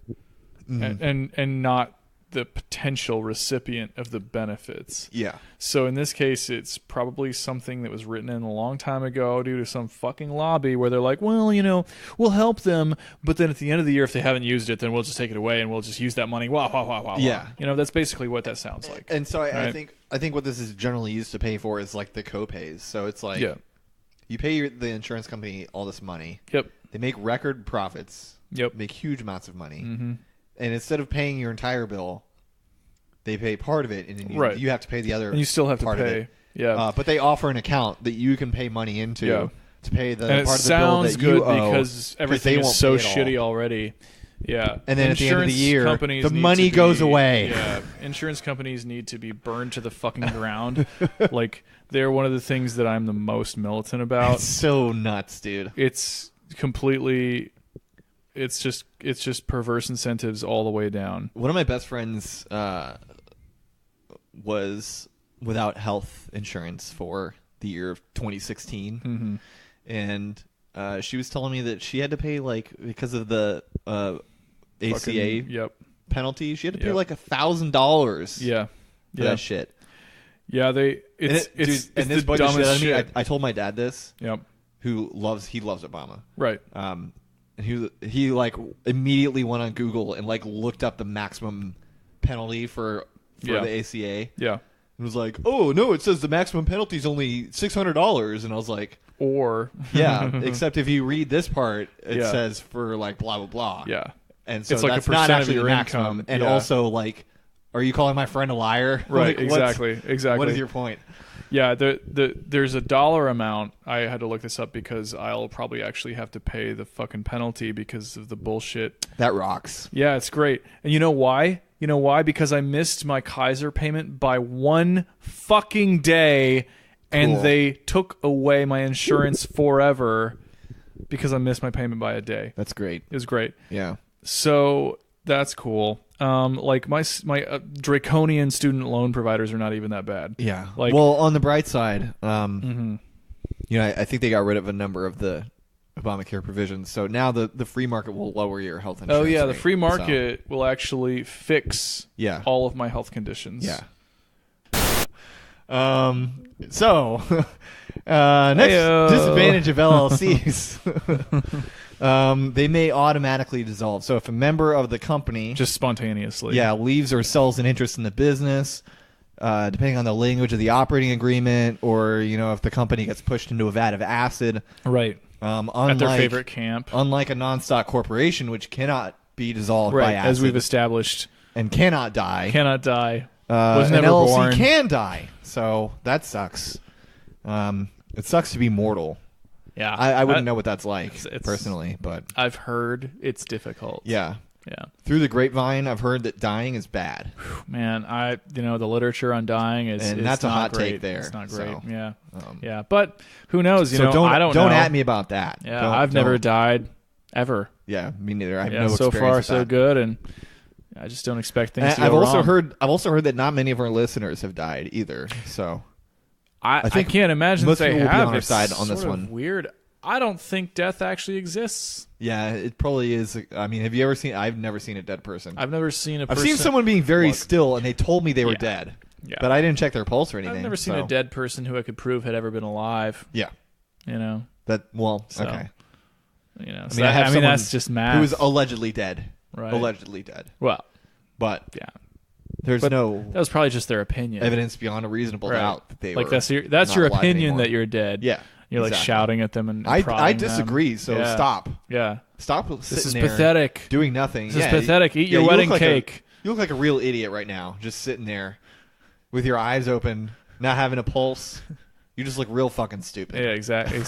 and not the potential recipient of the benefits. Yeah. So in this case, it's probably something that was written in a long time ago due to some fucking lobby where they're like, well, we'll help them, but then at the end of the year, if they haven't used it, then we'll just take it away and we'll just use that money. Wow. Yeah. That's basically what that sounds like. And so I think what this is generally used to pay for is like the co-pays. So it's like you pay the insurance company all this money. Yep. They make record profits. Yep. Make huge amounts of money. Mm-hmm. And instead of paying your entire bill, they pay part of it, and then you have to pay the other. And you still have to pay. Yeah. But they offer an account that you can pay money into to pay the and part of the bill that you owe. And it sounds good because everything is so shitty already. Yeah. And then at the end of the year, companies the need money to goes be- away. Yeah. Insurance companies need to be burned to the fucking ground. Like, they're one of the things that I'm the most militant about. It's so nuts, dude. It's completely... It's just perverse incentives all the way down. One of my best friends was without health insurance for the year of 2016. Mm-hmm. And she was telling me that she had to pay, like, because of the ACA Yep. penalty, she had to pay Yep. like $1,000 Yeah. for that shit. Yeah, it's this the bugged the shit dumbest out of me. shit. I told my dad this, Yep. who loves Obama. Right. And he like immediately went on Google and like looked up the maximum penalty for Yeah. the ACA. Yeah. And was like, oh no, it says the maximum penalty is only $600, and I was like, Or yeah, except if you read this part, it Yeah. says for like blah blah blah. yeah. And so It's like a that's not percent of actually your the maximum. income. And Yeah. also, like, are you calling my friend a liar? Right. Like, what's- Exactly. What is your point? Yeah, there's a dollar amount. I had to look this up because I'll probably actually have to pay the fucking penalty because of the bullshit. That rocks. Yeah, it's great. And you know why? You know why? Because I missed my Kaiser payment by one fucking day, and Cool. they took away my insurance forever because I missed my payment by a day. That's great. It was great. Yeah. So that's cool. Like my draconian student loan providers are not even that bad. Yeah. Like- well, on the bright side, Mm-hmm. you know, I think they got rid of a number of the Obamacare provisions. So now the free market will lower your health insurance. Oh yeah, the rate. free So, market will actually fix yeah. all of my health conditions. Yeah. So, next Heyo. disadvantage of LLCs. They may automatically dissolve. So if a member of the company Just spontaneously. leaves or sells an interest in the business, depending on the language of the operating agreement, or if the company gets pushed into a vat of acid, Right. unlike, At their favorite camp. unlike a non-stock corporation, which cannot be dissolved by Right. acid As we've established, and cannot die, cannot die. Was an never LLC born. can die. So that sucks. It sucks to be mortal. Yeah. I wouldn't know what that's like it's- personally, but I've heard it's difficult. yeah. Yeah. Through the grapevine, I've heard that dying is bad. Man, the literature on dying is And is that's a not hot great. take there, It's not great. so, Yeah. Um, Yeah. But who knows? so don't I don't know. at me about that. Yeah. Don't- I've never don't- died ever. Yeah, me neither. I have Yeah. no So experience far, with so that. good. And I just don't expect things And to go I've also wrong. heard that not many of our listeners have died either. So I think can't imagine most that they people will be have. on our It's side on this sort of one. Weird. I don't think death actually exists. yeah, it probably is. I mean, have you ever seen? I've never seen a dead person. I've never seen a I've person. seen someone being very Look. still, and they told me they were Yeah. dead. Yeah. But I didn't check their pulse or anything. I've never seen so- a dead person who I could prove had ever been alive. Yeah, You know. okay. So I have someone that's just math. who is allegedly dead. Right. Allegedly dead. Well, But yeah. there's But no That was probably just their opinion. evidence beyond a reasonable Right. doubt that they Like were that's your not alive opinion anymore. that you're dead. Yeah, You're like exactly. shouting at them and I prodding them. disagree. So Yeah. stop. Yeah. Stop This sitting is there pathetic. doing nothing. This is pathetic. Eat your you wedding look like cake. You look like a real idiot right now, just sitting there with your eyes open, not having a pulse. You just look real fucking stupid. Yeah, exactly.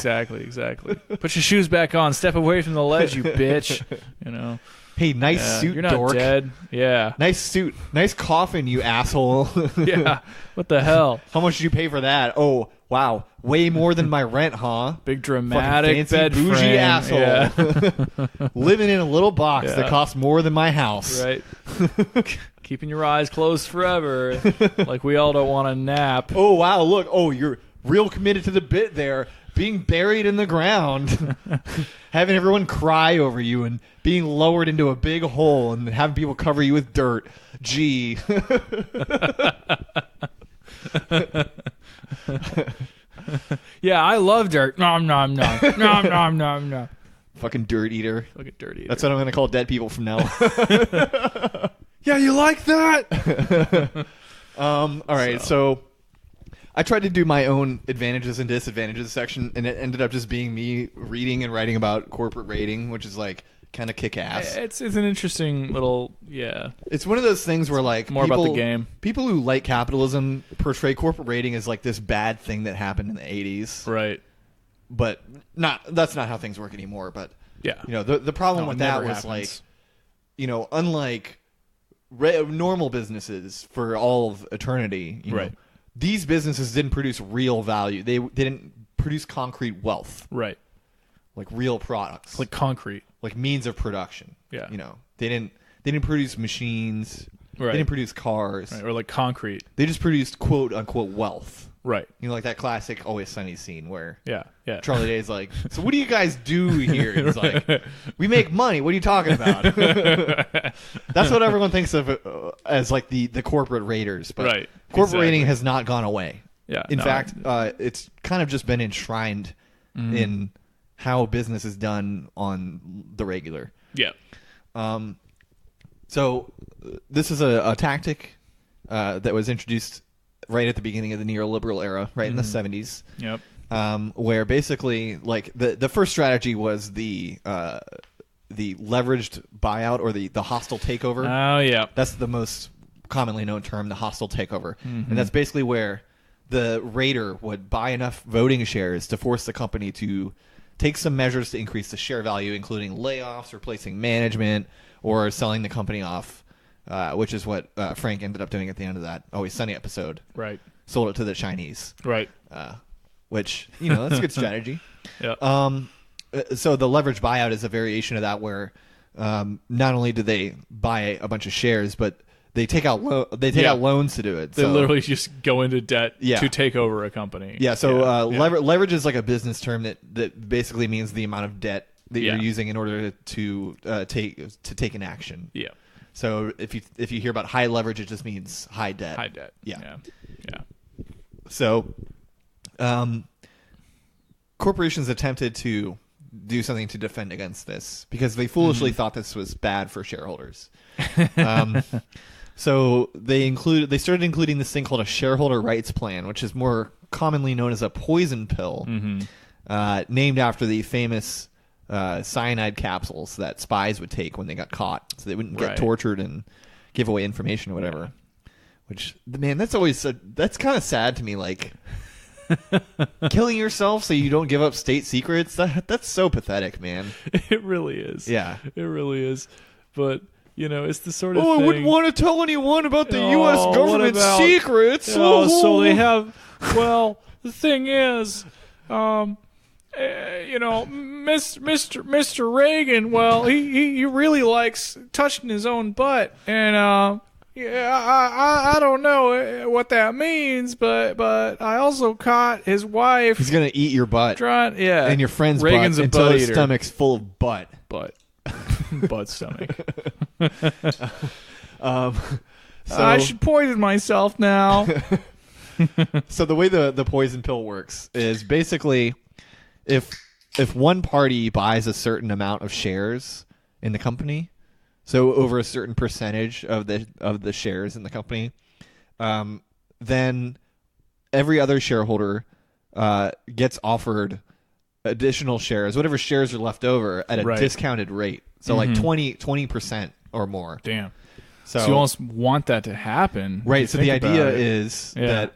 Put your shoes back on. Step away from the ledge, you bitch. You know. Hey, nice Yeah, suit, you're not dork. dead. Yeah. Nice suit. Nice coffin, you asshole. Yeah. What the hell? How much did you pay for that? Oh, wow. Way more than my rent, huh? Big Fucking dramatic fancy bed bougie frame. asshole. Yeah. Living in a little box Yeah. that costs more than my house. Right. Keeping your eyes closed forever. Like we all don't want to nap. Oh, wow. Look. Oh, you're real committed to the bit there. Being buried in the ground. Having everyone cry over you and being lowered into a big hole and having people cover you with dirt. Gee. Yeah, I love dirt. Nom nom nom. Nom nom nom nom. Fucking dirt eater. Look at dirty. That's what I'm going to call dead people from now on. Yeah, you like that? All right, so I tried to do my own advantages and disadvantages section, and it ended up just being me reading and writing about corporate rating, which is like kind of kick ass. It's an interesting little It's one of those things where like more about the game. People who like capitalism portray corporate rating as like this bad thing that happened in the 80s, Right. but that's not how things work anymore. But Yeah. the problem No, with it that never was happens. like unlike normal businesses for all of eternity, Right. these businesses didn't produce real value. They didn't produce concrete wealth, Right. like real products, Like concrete. like means of production. Yeah. They didn't produce machines. Right. They didn't produce cars. Right. Or like concrete. They just produced quote unquote wealth. Right. Like that classic Always Sunny scene where Yeah. Charlie Day's like, so what do you guys do here? He's like, we make money. What are you talking about? That's what everyone thinks of as like the corporate raiders. But Right. corporate raiding Exactly. has not gone away. Yeah. In fact, it's kind of just been enshrined in how business is done on the regular. Yeah. So this is a tactic that was introduced right at the beginning of the neoliberal era, right in the 70s. Yep. Where basically, like the first strategy was the leveraged buyout or the hostile takeover. Oh yeah. That's the most commonly known term, the hostile takeover, and that's basically where the raider would buy enough voting shares to force the company to take some measures to increase the share value, including layoffs, replacing management, or selling the company off, which is what Frank ended up doing at the end of that Always Sunny episode. Right. Sold it to the Chinese. Right. Which, that's a good strategy. Yeah. So the leverage buyout is a variation of that where not only do they buy a bunch of shares, but they take out out loans to do it. They literally just go into debt Yeah. to take over a company. Yeah, so leverage is like a business term that basically means the amount of debt that you're using in order to take an action. Yeah. So if you hear about high leverage, it just means high debt. High debt. Yeah. Yeah. So, corporations attempted to do something to defend against this because they foolishly thought this was bad for shareholders. So they started including this thing called a shareholder rights plan, which is more commonly known as a poison pill, named after the famous cyanide capsules that spies would take when they got caught, so they wouldn't get tortured and give away information or whatever. Which, man, that's kind of sad to me. Like killing yourself so you don't give up state secrets. That's so pathetic, man. It really is. Yeah, it really is. But it's the sort of thing. I wouldn't want to tell anyone about the U.S. government secrets. So they have. Well, the thing is, Mr. Reagan. Well, he really likes touching his own butt, and I don't know what that means, but I also caught his wife. He's gonna eat your butt, and your friend's Reagan's butt a until butt his eater. stomach's full of butt. Butt stomach. So, I should poison myself now. So the way the poison pill works is basically if one party buys a certain amount of shares in the company, so over a certain percentage of the shares in the company, then every other shareholder gets offered additional shares, whatever shares are left over, at a discounted rate. So like 20% or more. Damn. So you almost want that to happen. Right. So the idea is that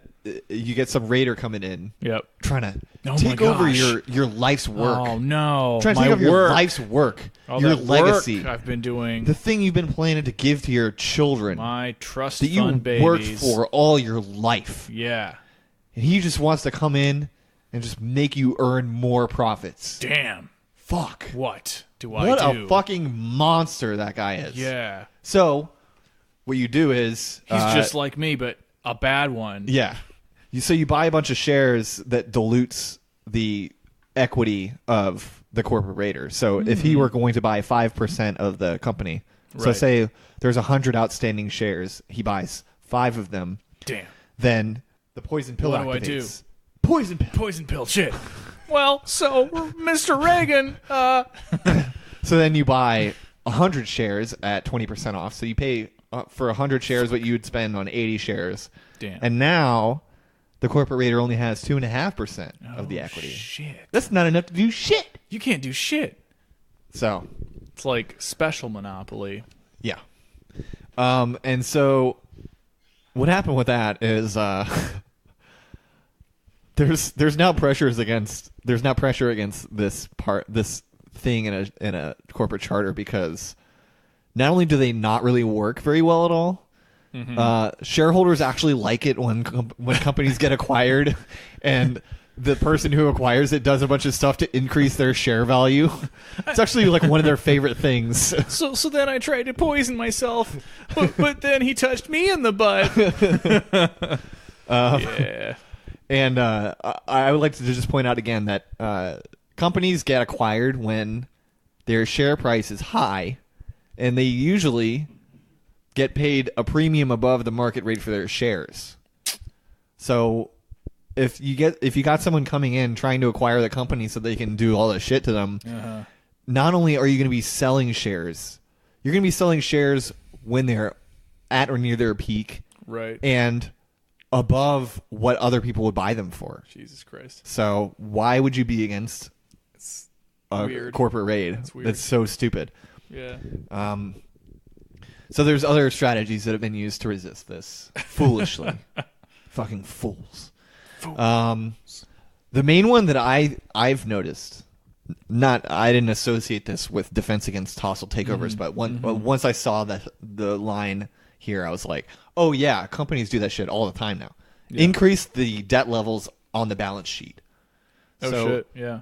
you get some raider coming in, trying to take over your life's work. Oh no! Trying to take over your life's work, your legacy. I've been doing the thing you've been planning to give to your children, my trust that you fund babies. worked for all your life. Yeah. And he just wants to come in and just make you earn more profits. Damn. Fuck. What do I What do? a fucking monster that guy is. Yeah. So what you do is he's just like me, but a bad one. Yeah. So you buy a bunch of shares that dilutes the equity of the corporate raider. So if he were going to buy 5% of the company, so say there's 100 outstanding shares, he buys 5 of them. Damn. Then the poison pill activates. What do I do? Poison pill. Poison pill. Shit. Well, so Mr. Reagan. So then you buy 100 shares at 20% off. So you pay for 100 shares what you would spend on 80 shares. Damn. And now the corporate raider only has 2.5% of the equity. Shit. That's not enough to do shit. You can't do shit. So it's like special monopoly. Yeah. And so what happened with that is there's now pressure against this thing in a corporate charter because not only do they not really work very well at all, shareholders actually like it when companies get acquired, and the person who acquires it does a bunch of stuff to increase their share value. It's actually like one of their favorite things. So then I tried to poison myself, but then he touched me in the butt. Yeah. And I would like to just point out again that companies get acquired when their share price is high, and they usually get paid a premium above the market rate for their shares. So if you got someone coming in trying to acquire the company so they can do all this shit to them, not only are you going to be selling shares, you're going to be selling shares when they're at or near their peak, right, and above what other people would buy them for. Jesus Christ. So why would you be against a corporate raid? That's so stupid. Yeah. So there's other strategies that have been used to resist this foolishly. Fucking fools. The main one that I've noticed, I didn't associate this with defense against hostile takeovers, but once I saw the line here, I was like, oh yeah, companies do that shit all the time now. Yeah. Increase the debt levels on the balance sheet. Oh shit, yeah.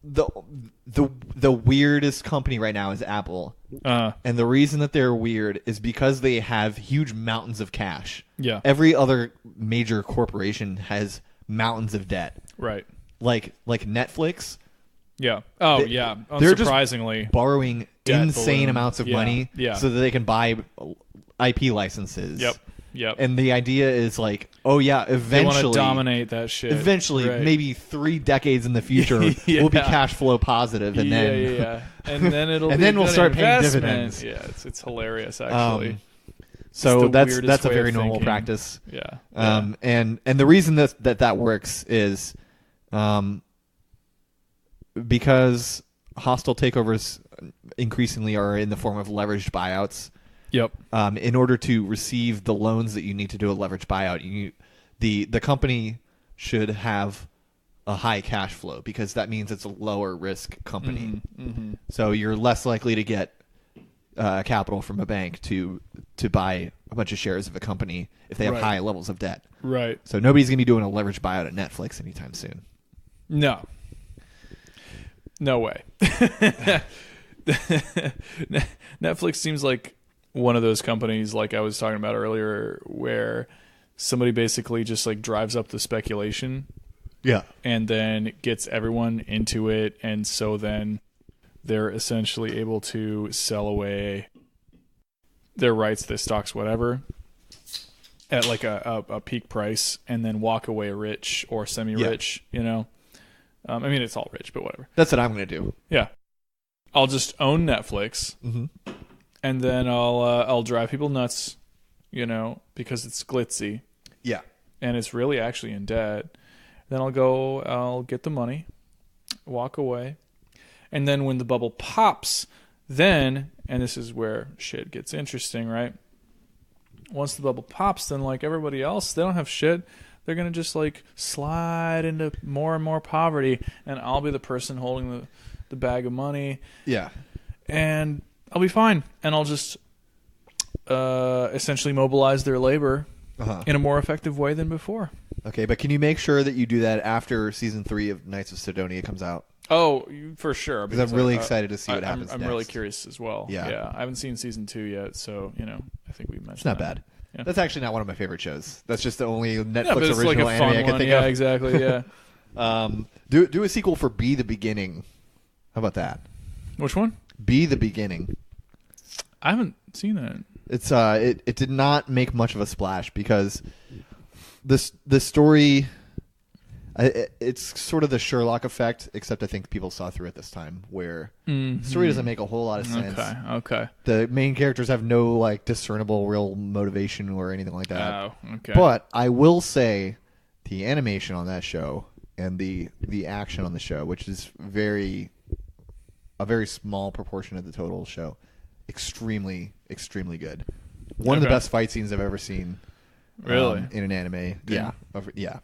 The weirdest company right now is Apple. And the reason that they're weird is because they have huge mountains of cash. Yeah. Every other major corporation has mountains of debt. Right. Like Netflix. Yeah. Oh, yeah. They're Unsurprisingly, just borrowing insane balloon. amounts of money so that they can buy IP licenses. Yep. And the idea is like, oh yeah, eventually they want to dominate that shit. Eventually, right. Maybe 3 decades in the future, we'll be cash flow positive, and then and then it'll and be then we'll start paying investment. dividends. Yeah, it's hilarious actually. So that's a very normal practice. Yeah. And the reason that works is because hostile takeovers increasingly are in the form of leveraged buyouts. Yep. In order to receive the loans that you need to do a leveraged buyout, the company should have a high cash flow because that means it's a lower risk company. So you're less likely to get capital from a bank to buy a bunch of shares of a company if they have high levels of debt. Right. So nobody's going to be doing a leveraged buyout at Netflix anytime soon. No way. Netflix seems like one of those companies like I was talking about earlier where somebody basically just like drives up the speculation. Yeah. And then gets everyone into it, and so then they're essentially able to sell away their rights, their stocks, whatever, at like a peak price, and then walk away rich or semi-rich, you know? I mean, it's all rich, but whatever. That's what I'm going to do. Yeah. I'll just own Netflix, and then I'll drive people nuts, you know, because it's glitzy. Yeah. And it's really actually in debt. Then I'll get the money, walk away. And then when the bubble pops, and this is where shit gets interesting, right? Once the bubble pops, then like everybody else, they don't have shit. They're going to just like slide into more and more poverty, and I'll be the person holding the bag of money. Yeah. And I'll be fine. And I'll just essentially mobilize their labor in a more effective way than before. Okay, but can you make sure that you do that after season 3 of Knights of Sidonia comes out? Oh, for sure. Because I'm really excited to see what happens I'm next. really curious as well. Yeah. I haven't seen season 2 yet, so, you know, I think we mentioned It's not that. bad. Yeah. That's actually not one of my favorite shows. That's just the only Netflix but it's original like a anime fun I can one. think Yeah, of. exactly, yeah. Do a sequel for Be the Beginning. How about that? Which one? Be the Beginning. I haven't seen that. It's it did not make much of a splash because the story it's sort of the Sherlock effect, except I think people saw through it this time, where the story doesn't make a whole lot of sense. Okay. The main characters have no like discernible real motivation or anything like that. Oh, okay. But I will say the animation on that show and the action on the show, which is a very small proportion of the total show, extremely good. One of the best fight scenes I've ever seen. Really? In an anime. Yeah,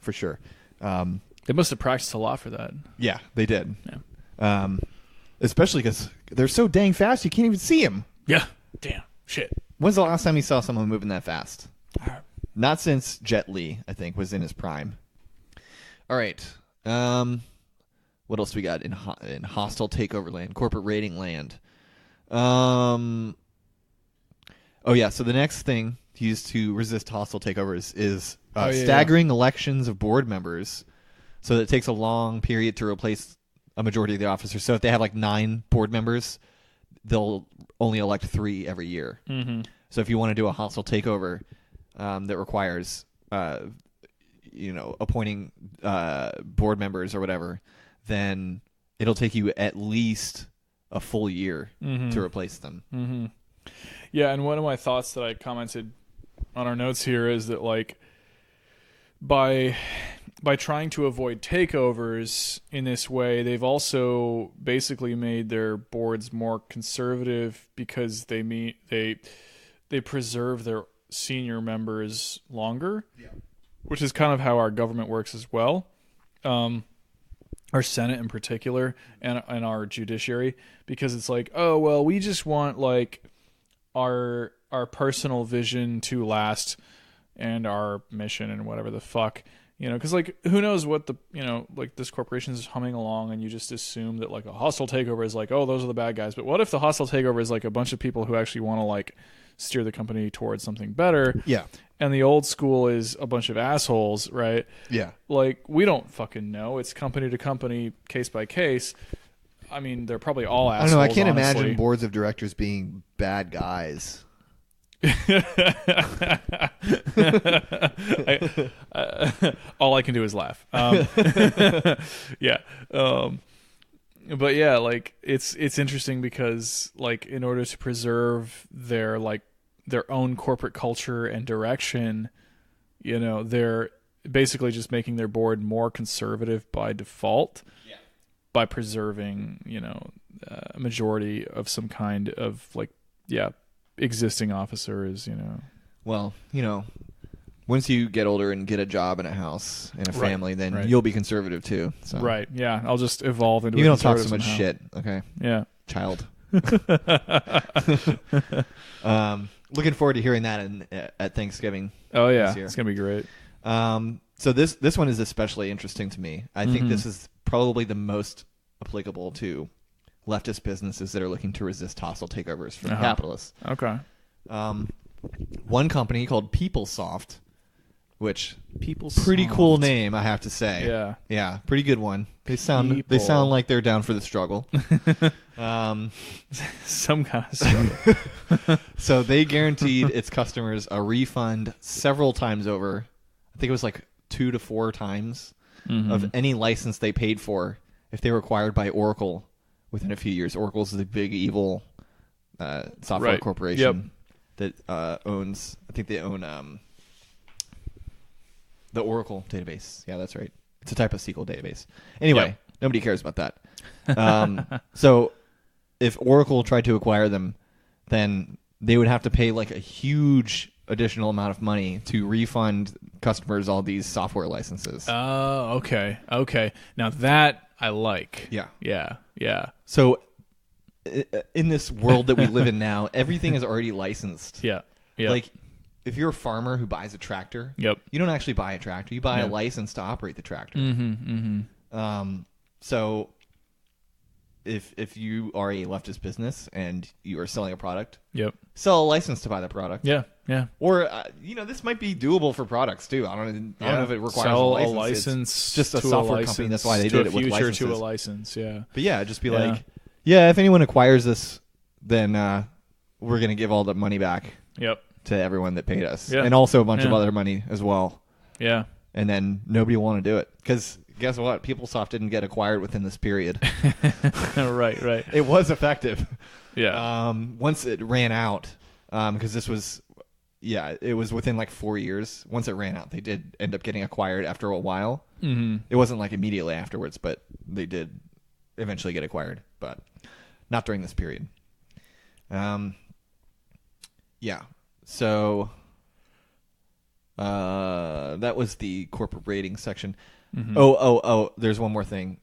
for sure. They must have practiced a lot for that. Yeah, they did. Yeah. Especially because they're so dang fast, you can't even see them. Yeah. Damn. Shit. When's the last time you saw someone moving that fast? Not since Jet Li, I think, was in his prime. All right. What else do we got in hostile takeover land, corporate raiding land? Oh yeah. So the next thing used to resist hostile takeovers is staggering elections of board members, so that it takes a long period to replace a majority of the officers. So if they have like 9 board members, they'll only elect 3 every year. Mm-hmm. So if you want to do a hostile takeover that requires, appointing board members or whatever, then it'll take you at least a full year to replace them. Mm-hmm. Yeah, and one of my thoughts that I commented on our notes here is that, like, by trying to avoid takeovers in this way, they've also basically made their boards more conservative because they preserve their senior members longer, which is kind of how our government works as well. Our Senate in particular, and our judiciary, because it's like, oh well, we just want like our personal vision to last and our mission and whatever the fuck, because like who knows what the like this corporation is humming along, and you just assume that like a hostile takeover is like, oh, those are the bad guys. But what if the hostile takeover is like a bunch of people who actually want to like steer the company towards something better? Yeah. And the old school is a bunch of assholes, right? Yeah. Like, we don't fucking know. It's company to company, case by case. I mean, they're probably all assholes. I don't know. I can't honestly. imagine boards of directors being bad guys. All I can do is laugh. Yeah. But yeah, like it's interesting because like in order to preserve their own corporate culture and direction, they're basically just making their board more conservative by default, by preserving a majority of some kind of existing officers. Well, once you get older and get a job and a house and a family, then you'll be conservative too. So. Right. Yeah. I'll just evolve into. You don't talk so much shit. Okay. Yeah. Child. Looking forward to hearing that at Thanksgiving. Oh yeah, it's gonna be great. So this one is especially interesting to me. I think this is probably the most applicable to leftist businesses that are looking to resist hostile takeovers from capitalists. Okay. One company called PeopleSoft, which pretty cool name, I have to say. Yeah. Yeah, pretty good one. They sound like they're down for the struggle. Some kind of struggle. So they guaranteed its customers a refund several times over. I think it was like 2 to 4 times of any license they paid for if they were acquired by Oracle within a few years. Oracle's the big evil software corporation that owns. I think they own the Oracle database. Yeah, that's right. It's a type of SQL database. Anyway, nobody cares about that. So if Oracle tried to acquire them, then they would have to pay like a huge additional amount of money to refund customers all these software licenses. Oh, okay. Okay. Now that I like. Yeah. Yeah. Yeah. So in this world that we live in now, everything is already licensed. Yeah. Yeah. Like if you're a farmer who buys a tractor, you don't actually buy a tractor. You buy a license to operate the tractor. So if you are a leftist business and you are selling a product, sell a license to buy the product. Yeah, yeah. Or this might be doable for products too. I don't know if it requires sell a license. It's just a software company. That's why they did it with licenses. To a license. Yeah. But yeah, just be like, if anyone acquires this, then we're gonna give all the money back. To everyone that paid us, and also a bunch of other money as well. Yeah. And then nobody will want to do it because guess what? PeopleSoft didn't get acquired within this period. Right. It was effective. Yeah. Once it ran out, because this was, it was within like 4 years. Once it ran out, they did end up getting acquired after a while. It wasn't like immediately afterwards, but they did eventually get acquired, but not during this period. Yeah. So that was the corporate rating section. Oh, there's one more thing.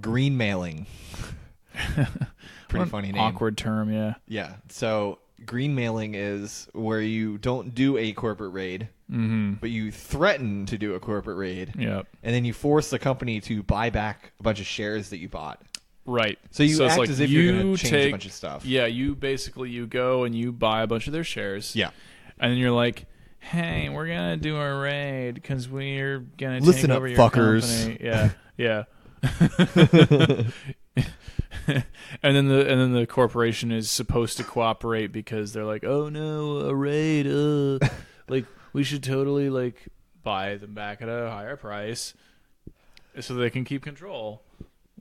Green mailing. Pretty funny name. Awkward term, yeah. Yeah. So green mailing is where you don't do a corporate raid, but you threaten to do a corporate raid. Yep. And then you force the company to buy back a bunch of shares that you bought. Right. So you act like as if you're going to change a bunch of stuff. Yeah, you go and you buy a bunch of their shares. Yeah. And then you're like, hey, we're going to do a raid because we're going to Listen take up, over your fuckers. company. Yeah, yeah. and then the corporation is supposed to cooperate because they're like, oh no, a raid, like we should totally like buy them back at a higher price so they can keep control,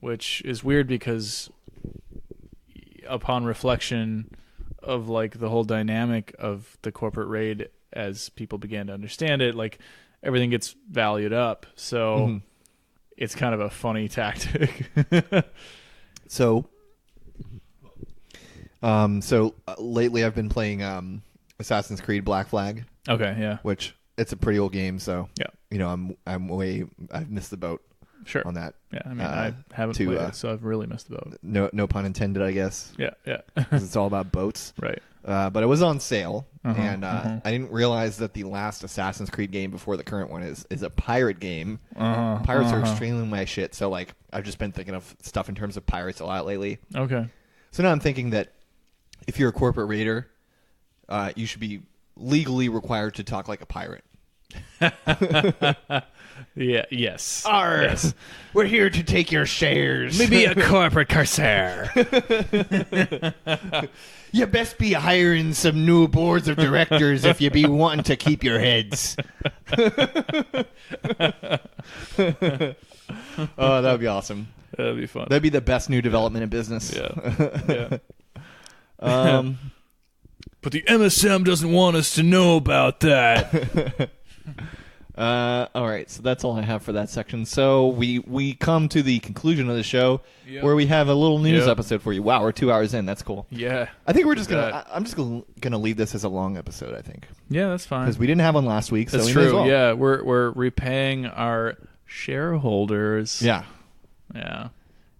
which is weird because upon reflection of like the whole dynamic of the corporate raid as people began to understand it, like everything gets valued up, so it's kind of a funny tactic. So lately I've been playing Assassin's Creed Black Flag. Okay, yeah. Which it's a pretty old game, so yeah. You know, I've missed the boat. Sure. On that. Yeah, I mean, I haven't played it, so I've really missed the boat. No pun intended, I guess. Yeah, yeah. 'Cause it's all about boats. Right. But it was on sale, and I didn't realize that the last Assassin's Creed game before the current one is a pirate game. Pirates are extremely my shit, so like I've just been thinking of stuff in terms of pirates a lot lately. Okay. So now I'm thinking that if you're a corporate raider, you should be legally required to talk like a pirate. Yeah. Yes. Arr, yes. We're here to take your shares. Maybe a corporate corsair. You best be hiring some new boards of directors if you be wanting to keep your heads. Oh, that would be awesome. That'd be fun. That'd be the best new development in business. Yeah. Yeah. But the MSM doesn't want us to know about that. All right, so that's all I have for that section. So we come to the conclusion of the show where we have a little news episode for you. Wow, we're 2 hours in. That's cool. Yeah. I think we're just I'm just gonna leave this as a long episode, I think. Yeah, that's fine. Because we didn't have one last week, so that's we true. may as well. Yeah, we're repaying our shareholders. Yeah. Yeah.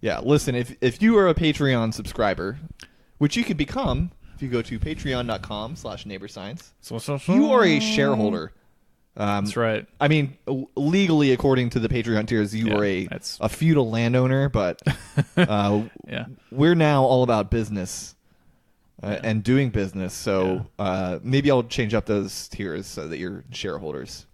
Yeah. Listen, if you are a Patreon which you can become if you go to patreon.com/neighborscience, you are a shareholder. That's right. I mean, legally, according to the Patreon tiers, you are a feudal landowner, but we're now all about business and doing business. So maybe I'll change up those tiers so that you're shareholders.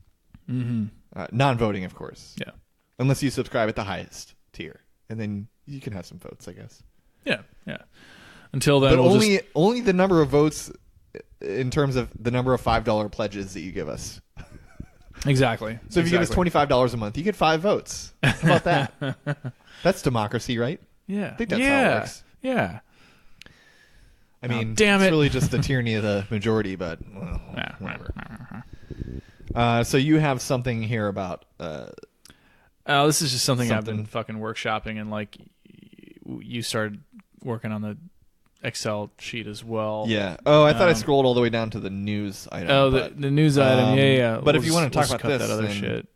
Non-voting, of course. Yeah. Unless you subscribe at the highest tier, and then you can have some votes, I guess. Yeah. Yeah. Until then, but only the number of votes in terms of the number of $5 pledges that you give us. Exactly. So if you give us $25 a month, you get 5 votes. How about that? That's democracy, right? Yeah. I think that's how it works. Yeah. I mean, damn it's it. really just the tyranny of the majority, but whatever. So you have something here about... this is just something I've been fucking workshopping, and like you started working on the Excel sheet as well. Yeah. Oh, I thought I scrolled all the way down to the news item. Oh, the news item. Yeah. But if you want to talk about cut this, that other then... shit,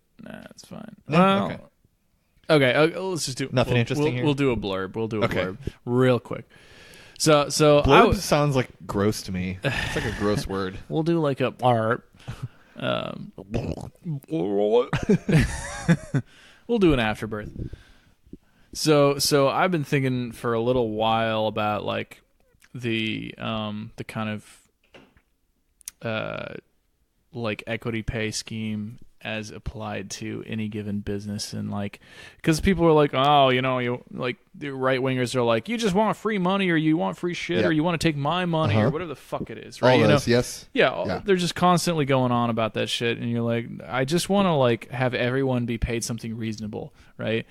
it's fine. No? Well, okay. Let's just do nothing interesting here. We'll do a blurb. We'll do a blurb real quick. So blurb sounds like gross to me. It's like a gross word. We'll do like a blurb. We'll do an afterbirth. So I've been thinking for a little while about like the kind of like equity pay scheme as applied to any given business, and like because people are like, oh, you like the right wingers are like, you just want free money, or you want free shit, or you want to take my money, or whatever the fuck it is, right? All those, yes. Yeah, they're just constantly going on about that shit, and you're like, I just want to like have everyone be paid something reasonable, right?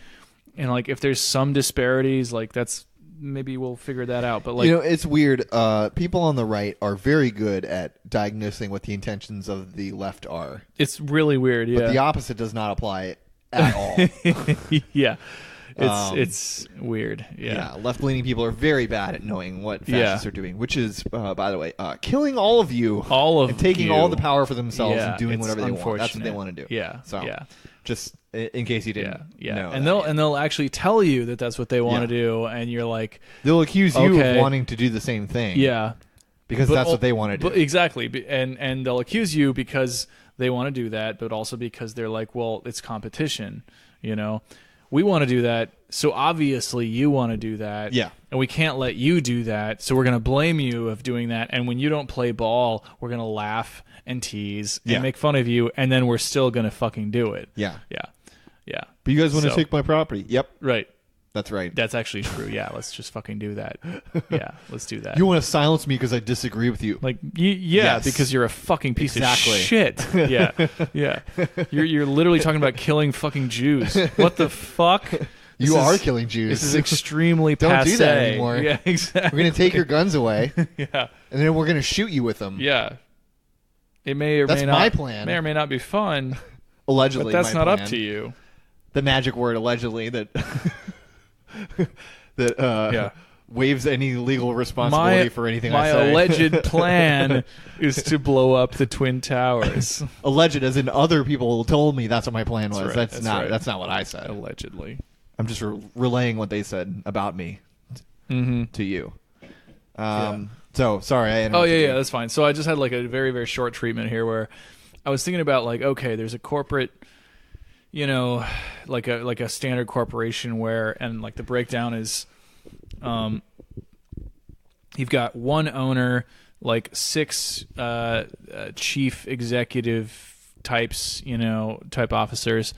And like if there's some disparities, like that's maybe we'll figure that out. But like it's weird. People on the right are very good at diagnosing what the intentions of the left are. It's really weird. Yeah, but the opposite does not apply at all. Yeah, it's weird. Yeah, left leaning people are very bad at knowing what fascists are doing, which is, by the way, killing all of you, and taking all the power for themselves and doing whatever they want. That's what they want to do. Yeah, so. yeah. just in case you didn't know. And they'll actually tell you that that's what they want to do, and you're like, they'll accuse you of wanting to do the same thing. Yeah. Because that's what they want to do. Exactly. And they'll accuse you because they want to do that, but also because they're like, well, it's competition, We want to do that, so obviously you want to do that. Yeah. And we can't let you do that, so we're going to blame you of doing that. And when you don't play ball, we're going to laugh and tease and make fun of you, and then we're still going to fucking do it. Yeah. Yeah. But you guys want to take my property? Yep. Right. That's right. That's actually true. Yeah, let's just fucking do that. Yeah, let's do that. You want to silence me because I disagree with you? Like, because you're a fucking piece of shit. Yeah. You're literally talking about killing fucking Jews. What the fuck? You are killing Jews. This is extremely Don't passe. do that anymore. Yeah, exactly. We're going to take your guns away. Yeah. And then we're going to shoot you with them. Yeah. It may or That's may not. my plan. May or may not be fun. Allegedly, but that's my not plan. up to you. The magic word, allegedly, that waives any legal responsibility for anything I say. My alleged plan is to blow up the Twin Towers. Alleged, as in other people told me that's what my plan was. That's right. That's not what I said. Allegedly. I'm just relaying what they said about me to you. So, sorry, I interrupted you. That's fine. So I just had like a very, very short treatment here where I was thinking about like, okay, there's a corporate, like a standard corporation and like the breakdown is, you've got one owner, like 6 chief executive types, type officers.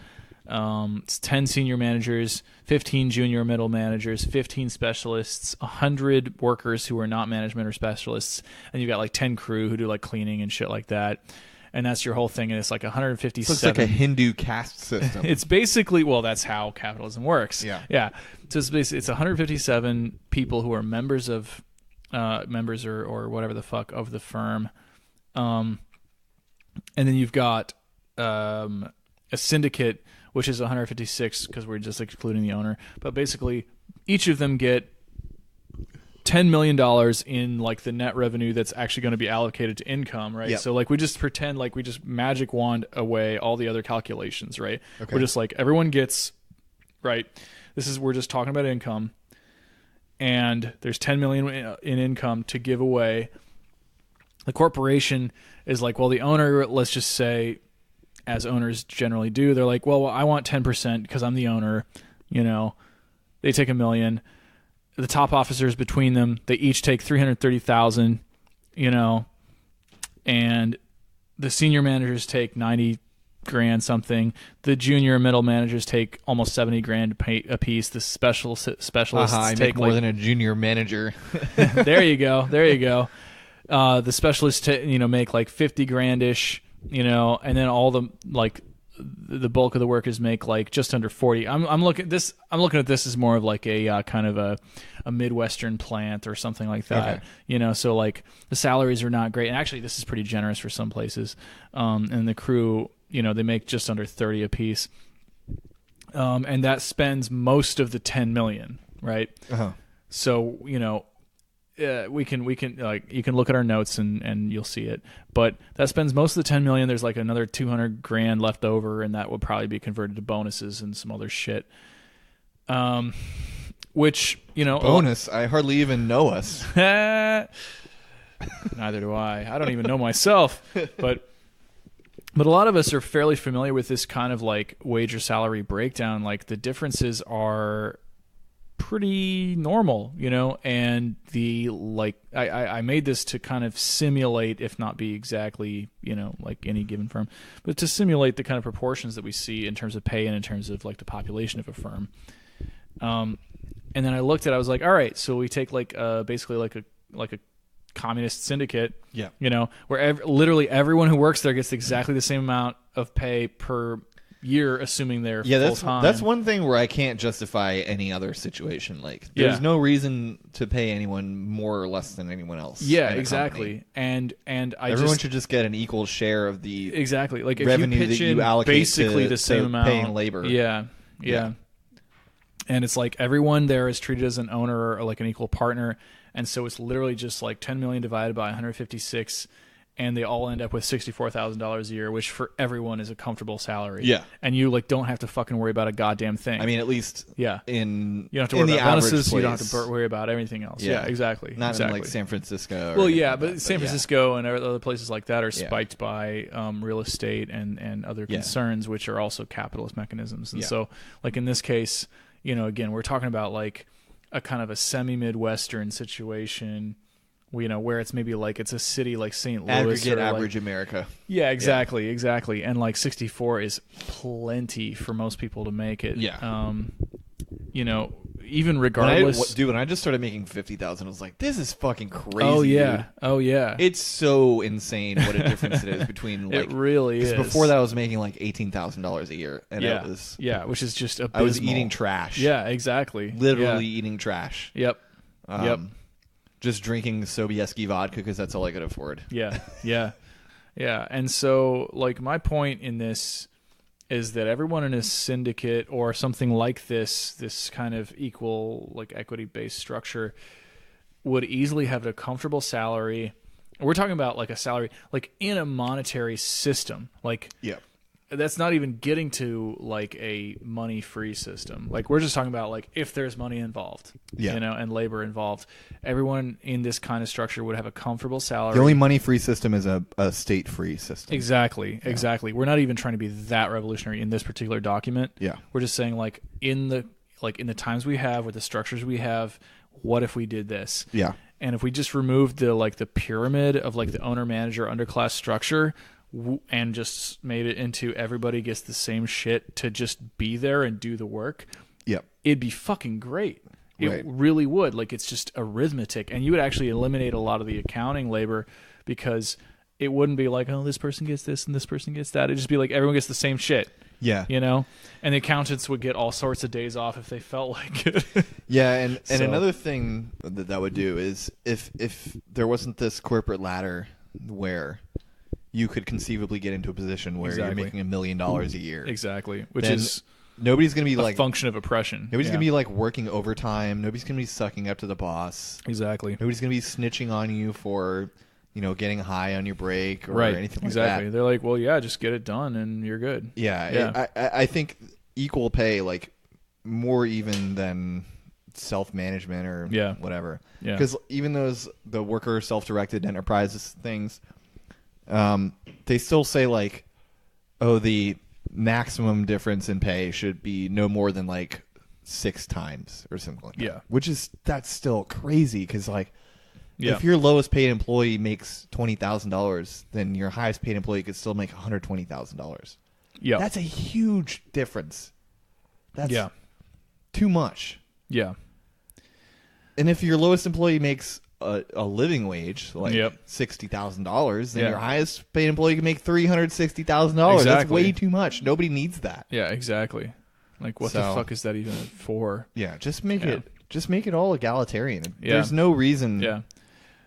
It's 10 senior managers, 15 junior middle managers, 15 specialists, 100 workers who are not management or specialists, and you've got like 10 crew who do like cleaning and shit like that. And that's your whole thing, and it's like 157. So it's like a Hindu caste system. It's basically, that's how capitalism works. Yeah. So it's basically, it's 157 people who are members or whatever the fuck of the firm, and then you've got a syndicate, which is 156 because we're just excluding the owner. But basically, each of them get $10 million in like the net revenue that's actually going to be allocated to income, right? Yep. So like we just pretend like we just magic wand away all the other calculations, right? Okay. We're just like everyone gets, right? We're just talking about income, and there's 10 million in income to give away. The corporation is like, well, the owner, let's just say, as owners generally do, they're like, well, I want 10% because I'm the owner. They take $1 million. The top officers between them, they each take $330,000. And the senior managers take $90,000 something. The junior and middle managers take almost $70,000 a piece. The specialists I take make more than a junior manager. There you go. The specialists make like $50,000-ish. And then all the bulk of the workers make like just under 40. I'm looking at this as more of like a kind of a Midwestern plant or something like that. Okay. So like the salaries are not great, and actually this is pretty generous for some places. And the crew, they make just under 30 a piece. And that spends most of the 10 million, right? Uh-huh. So we can like you can look at our notes and you'll see it, but that spends most of the 10 million. There's like another $200,000 left over, and that would probably be converted to bonuses and some other shit. Which bonus. I hardly even know us. Neither do I. I don't even know myself, but a lot of us are fairly familiar with this kind of like wage or salary breakdown. Like the differences are pretty normal, and I made this to kind of simulate, if not be exactly, like any given firm, but to simulate the kind of proportions that we see in terms of pay and in terms of like the population of a firm. And then I looked at, I was like, all right, so we take like basically like a communist syndicate, where literally everyone who works there gets exactly the same amount of pay per year, assuming they're full time. That's one thing where I can't justify any other situation. Like, there's no reason to pay anyone more or less than anyone else. Yeah, exactly. And everyone should just get an equal share of the like revenue if you pitch that you in allocate basically to, the same amount paying labor. Yeah. And it's like everyone there is treated as an owner or like an equal partner, and so it's literally just like 10 million divided by 156. and they all end up with $64,000 a year, which for everyone is a comfortable salary. Yeah. And you like don't have to fucking worry about a goddamn thing. I mean, at least you don't have to worry about bonuses. You don't have to worry about everything else. Yeah, exactly. Not exactly. in like San Francisco. Well, yeah, but San Francisco and other places like that are spiked by real estate and other concerns, which are also capitalist mechanisms. And so, like in this case, again, we're talking about like a kind of a semi-Midwestern situation. Where it's maybe like it's a city like St. Louis. Aggregate or average like, America. Yeah, exactly. And like 64 is plenty for most people to make it. Yeah. Even regardless. When I just started making 50,000, I was like, this is fucking crazy. Oh, yeah. Dude. Oh, yeah. It's so insane what a difference it is between like. It really is. Before that, I was making like $18,000 a year. And it was. Yeah, which is just abysmal. I was eating trash. Yeah, exactly. Literally eating trash. Yep. Just drinking Sobieski vodka because that's all I could afford. Yeah. And so, like, my point in this is that everyone in a syndicate or something like this kind of equal, like, equity-based structure would easily have a comfortable salary. We're talking about, like, a salary, like, in a monetary system. Like, that's not even getting to like a money-free system. Like we're just talking about like if there's money involved, and labor involved, everyone in this kind of structure would have a comfortable salary. The only money-free system is a state-free system. Exactly. We're not even trying to be that revolutionary in this particular document. Yeah, we're just saying like in the times we have with the structures we have, what if we did this? Yeah, and if we just removed the pyramid of like the owner-manager underclass structure. And just made it into everybody gets the same shit to just be there and do the work. Yep. It'd be fucking great. It really would. Like it's just arithmetic. And you would actually eliminate a lot of the accounting labor because it wouldn't be like, oh, this person gets this and this person gets that. It'd just be like everyone gets the same shit. Yeah. And the accountants would get all sorts of days off if they felt like it. Yeah, and another thing that would do is if there wasn't this corporate ladder where you could conceivably get into a position where you're making $1 million a year. Exactly. Which is nobody's going to be like a function of oppression. Nobody's going to be like working overtime. Nobody's going to be sucking up to the boss. Exactly. Nobody's going to be snitching on you for, getting high on your break or anything like that. Exactly. They're like, well, yeah, just get it done and you're good. Yeah. I think equal pay, like more even than self-management or whatever. Yeah. Because even the worker self-directed enterprises things, they still say like, oh, the maximum difference in pay should be no more than like 6 times or something like that. Yeah. That's still crazy because like, if your lowest paid employee makes $20,000, then your highest paid employee could still make $120,000. Yeah. That's a huge difference. That's too much. Yeah. And if your lowest employee makes a living wage, like $60,000, then your highest paid employee can make $360,000. Exactly. That's way too much. Nobody needs that. Yeah, exactly. Like, what the fuck is that even for? Yeah, just make it all egalitarian. Yeah. There's no reason. Yeah,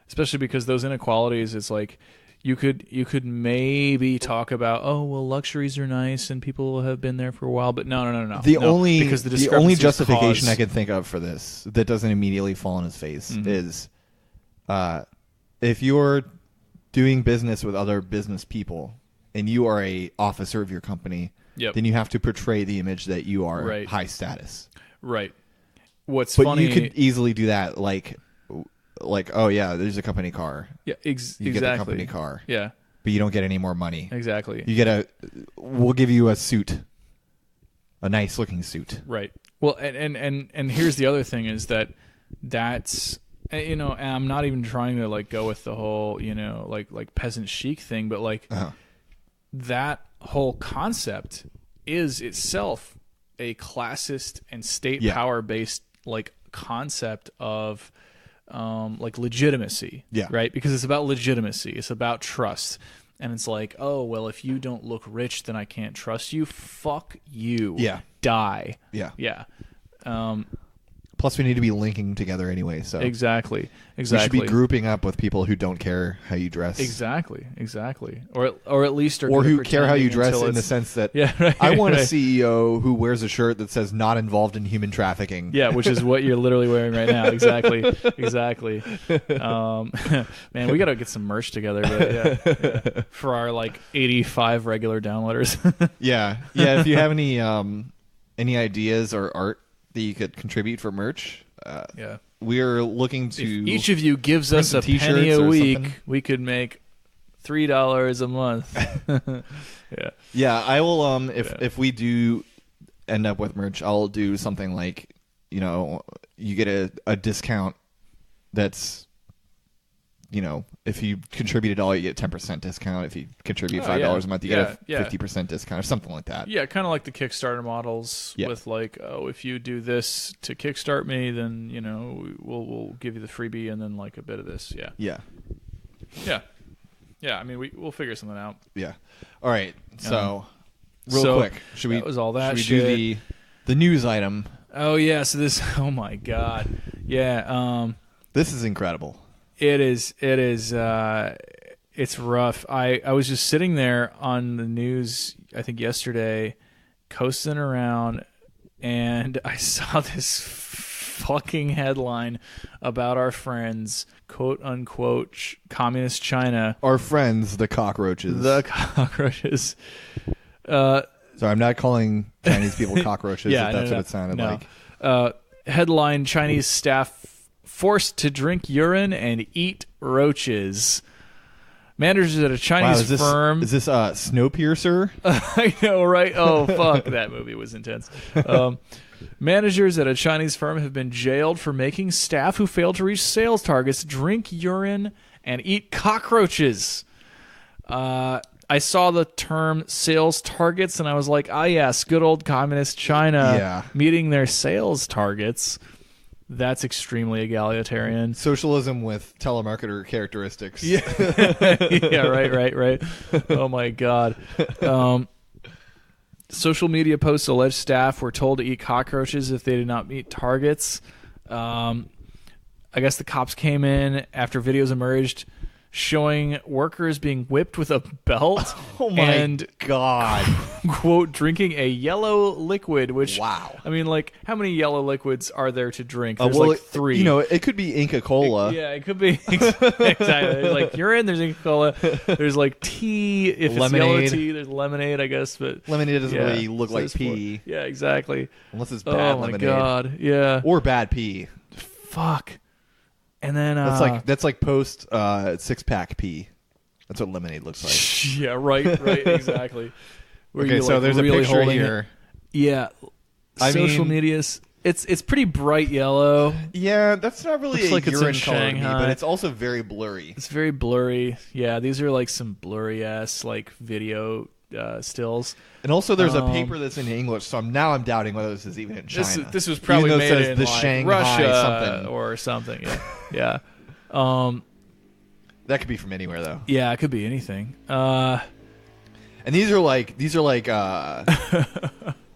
especially because those inequalities, it's like you could maybe talk about, oh well, luxuries are nice and people have been there for a while, but no. The only justification I can think of for this that doesn't immediately fall on his face is. If you're doing business with other business people and you are a officer of your company, then you have to portray the image that you are high status. Right. But funny, you could easily do that, like, oh yeah, there's a company car. Yeah, you get the company car. Yeah. But you don't get any more money. Exactly. We'll give you a suit, a nice looking suit. Right. Well, and here's the other thing is that's. And I'm not even trying to like go with the whole, like peasant chic thing, but like that whole concept is itself a classist and state power based like concept of like legitimacy. Yeah. Right. Because it's about legitimacy. It's about trust. And it's like, oh, well, if you don't look rich, then I can't trust you. Fuck you. Yeah. Die. Yeah. Yeah. Plus, we need to be linking together anyway. So Exactly. we should be grouping up with people who don't care how you dress. Exactly. Or at least are or good at who care how you dress pretending in the until sense that Yeah, right, I want a right. CEO who wears a shirt that says "not involved in human trafficking." Yeah, which is what you're literally wearing right now. Exactly. Man, we got to get some merch together, but yeah. For our like 85 regular downloaders. Yeah. If you have any ideas or art that you could contribute for merch, Yeah. we're looking to. If each of you gives us a some penny t-shirts a or week, something. we could make $3 a month. Yeah. Yeah, I will. If we do end up with merch, I'll do something like, you get a discount. That's, if you contribute $1, you get 10% discount. If you contribute $5 a month, you get a 50% discount or something like that. Yeah, kind of like the Kickstarter models Yeah. with like, if you do this to kickstart me, then we'll give you the freebie and then like a bit of this. Yeah. I mean, we'll figure something out. Yeah. All right. So, so quick, should we? That was all that should we shit. do the news item? Oh yeah. So this. Oh my god. Yeah. This is incredible. It is. It's rough. I was just sitting there on the news, I think yesterday, coasting around, and I saw this fucking headline about our friends, quote unquote, communist China. Our friends, the cockroaches. The cockroaches. Sorry, I'm not calling Chinese people cockroaches. Yeah, if that's no, what it sounded no. like. Headline: Chinese staff forced to drink urine and eat roaches. Managers at a Chinese firm. Is this Snowpiercer? I know, right? Oh, fuck. That movie was intense. Managers at a Chinese firm have been jailed for making staff who failed to reach sales targets drink urine and eat cockroaches. I saw the term sales targets, and I was like, yes, good old communist China meeting their sales targets. That's extremely egalitarian. Socialism with telemarketer characteristics. Yeah, yeah, right. Oh my god. Social media posts allege staff were told to eat cockroaches if they did not meet targets. I guess the cops came in after videos emerged showing workers being whipped with a belt. Oh my and god. Quote, drinking a yellow liquid, which, wow. I mean, like, how many yellow liquids are there to drink? There's like 3. It could be Inca Cola. Yeah, it could be. Exactly. There's like urine, there's Inca Cola, there's like tea. If lemonade. It's yellow tea, there's lemonade, I guess. But Lemonade doesn't really look like pee. Yeah, exactly. Unless it's bad lemonade. Oh my god, yeah. Or bad pee. Fuck. And then that's like post 6-pack pee. That's what lemonade looks like. Yeah, right, exactly. Where Okay, you're, so like, there's a really picture holding here. It. Yeah. Social media's it's pretty bright yellow. Yeah, that's not really Looks a like it's in urine color to me, Shanghai. but it's also very blurry. It's very blurry. Yeah, these are like some blurry ass like video stills. And also, there's a paper that's in English, so I'm doubting whether this is even in China. This was probably Even though it made says in the like Shanghai Russia something. or something. Yeah. That could be from anywhere, though. Yeah, it could be anything. And these are like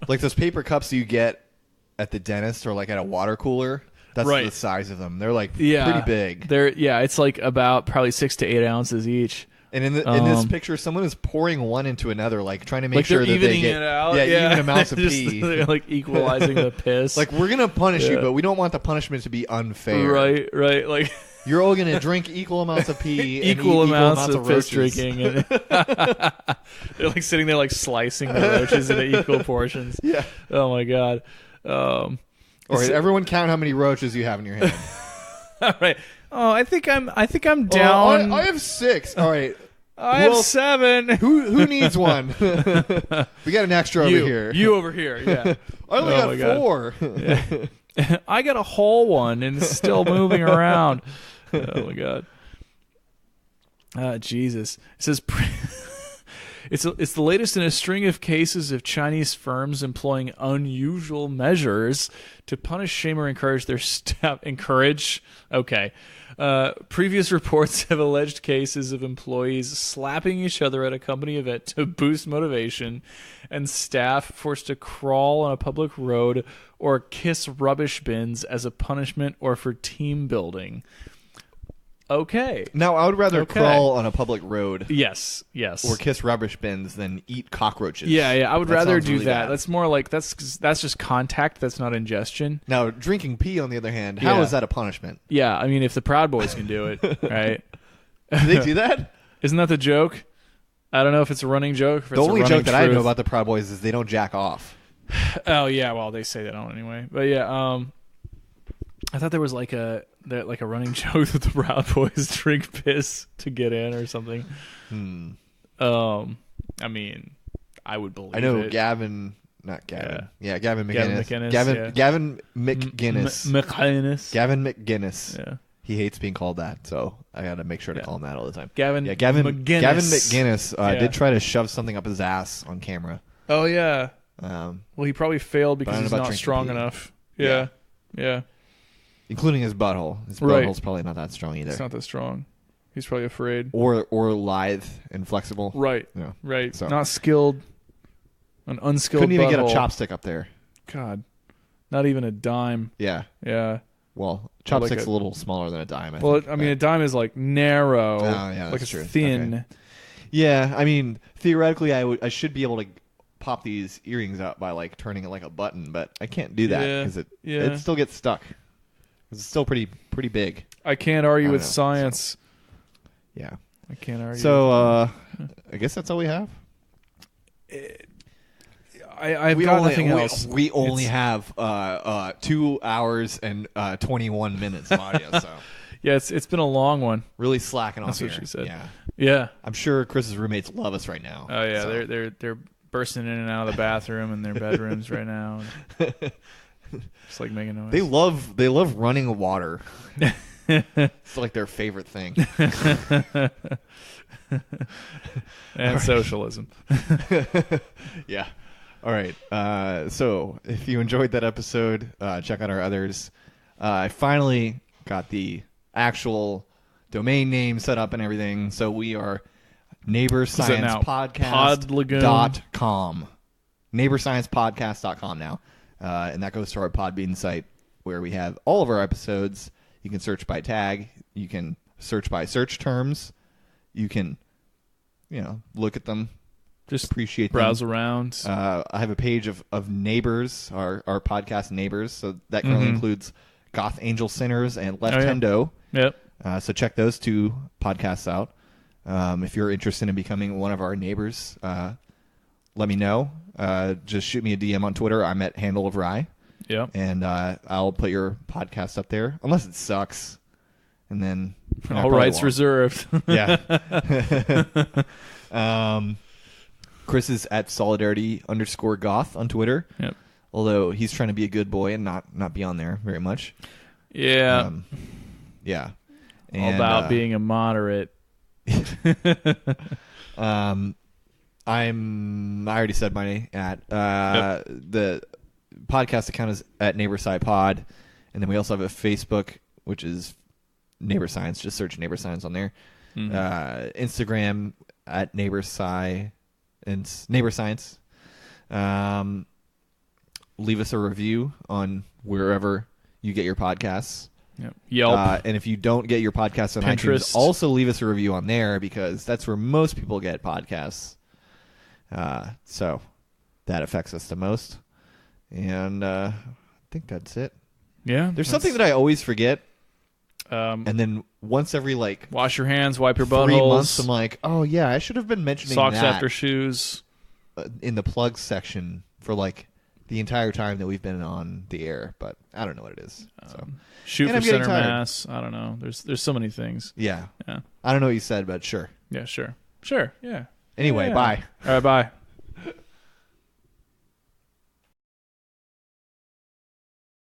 like those paper cups you get at the dentist or like at a water cooler. That's Right. the size of them. They're like pretty big. It's like about probably 6 to 8 ounces each. And in this picture, someone is pouring one into another, like trying to make Like sure they're that evening they get it out. even amounts of Just, pee. They're like equalizing the piss. Like, we're gonna punish you, Yeah. but we don't want the punishment to be unfair. right. Like You're all gonna drink equal amounts of pee, and equal eat amounts of piss roaches. drinking. And they're like sitting there like slicing the roaches into equal portions. Yeah. Oh my god. All right, everyone, count how many roaches you have in your hand. All right. Oh, I think I'm down. I have 6. All right. I have 7. Who needs one? We got an extra over here. You over here, yeah. I only Oh my got God. 4. Yeah. I got a whole one and it's still moving around. Oh my god. Jesus. It says It's the latest in a string of cases of Chinese firms employing unusual measures to punish, shame, or encourage their staff. Encourage? Okay. Previous reports have alleged cases of employees slapping each other at a company event to boost motivation, and staff forced to crawl on a public road or kiss rubbish bins as a punishment or for team building. Okay. Now, I would rather crawl on a public road. Yes. Or kiss rubbish bins than eat cockroaches. Yeah. I would rather do really that. bad. That's more like that's just contact. That's not ingestion. Now, drinking pee, on the other hand, how is that a punishment? Yeah. I mean, if the Proud Boys can do it, right? Do they do that? Isn't that the joke? I don't know if it's a running joke. Or if The it's only a running joke that I know truth. about the Proud Boys is they don't jack off. Oh yeah, well they say they don't anyway. But yeah, I thought there was like a running joke that the Proud Boys drink piss to get in or something. I mean, I would believe. I know it. Gavin, not Gavin. Yeah, Gavin McGinnis. Gavin McGinnis. McGinnis. Gavin McGinnis. Yeah. He hates being called that, so I got to make sure to call him that all the time. Gavin McGinnis. Gavin McGinnis did try to shove something up his ass on camera. Oh yeah. Well, he probably failed because he's not strong enough. Yeah. Including his butthole. His butthole's probably not that strong either. It's not that strong. He's probably afraid. Or lithe and flexible. Right. Yeah. Right. So. Not skilled. An unskilled Couldn't even butthole. get a chopstick up there. God. Not even a dime. Yeah. Yeah. Well, chopstick's a little smaller than a dime. I mean, a dime is like narrow. Oh, yeah, like that's true. Thin. Okay. Yeah, I mean, theoretically, I should be able to pop these earrings out by like turning it like a button, but I can't do that because it still gets stuck. It's still pretty big. I can't argue with science. So, yeah, I can't argue. So I guess that's all we have. I've got nothing else. We only have 2 hours and 21 minutes of audio. So yeah, it's been a long one. Really slacking off. That's here. what she said. Yeah. I'm sure Chris's roommates love us right now. Oh yeah, so. they're bursting in and out of the bathroom in their bedrooms right now. Just like making noise. They love running water. It's like their favorite thing. And socialism. Yeah. All right. So if you enjoyed that episode, check out our others. I finally got the actual domain name set up and everything. So we are neighborsciencepodcast.com. Neighborsciencepodcast.com now. And that goes to our Podbean site where we have all of our episodes. You can search by tag. You can search by search terms. You can, look at them. Just appreciate browse them. Around. I have a page of neighbors, our podcast neighbors. So that currently includes Goth Angel Sinners and Left Hendo. Yep. So check those two podcasts out. If you're interested in becoming one of our neighbors, let me know. Just shoot me a DM on Twitter. I'm at Handle of Rye. Yep. And I'll put your podcast up there, unless it sucks. And then all rights reserved. Yeah. Kris is at Solidarity_Goth on Twitter. Yep. Although he's trying to be a good boy and not be on there very much. Yeah. Yeah. All And, about being a moderate. I already said my at the podcast account is at Neighborsci Pod, and then we also have a Facebook, which is Neighbor Science. Just search Neighbor Science on there. Instagram at Neighborsci and Neighbor Science. Leave us a review on wherever you get your podcasts. Yep. Yelp. And if you don't get your podcasts on Pinterest. iTunes, also leave us a review on there because that's where most people get podcasts. So that affects us the most. And I think that's it. Yeah. There's something that I always forget. And then once every wash your hands, wipe your 3 buttholes. months, I'm like, oh yeah, I should have been mentioning socks that after shoes in the plugs section for the entire time that we've been on the air, but I don't know what it is. So shoot and for center mass. I don't know. There's so many things. Yeah. Yeah. I don't know what you said, but sure. Yeah. Sure. Yeah. Anyway, bye. All right. Bye.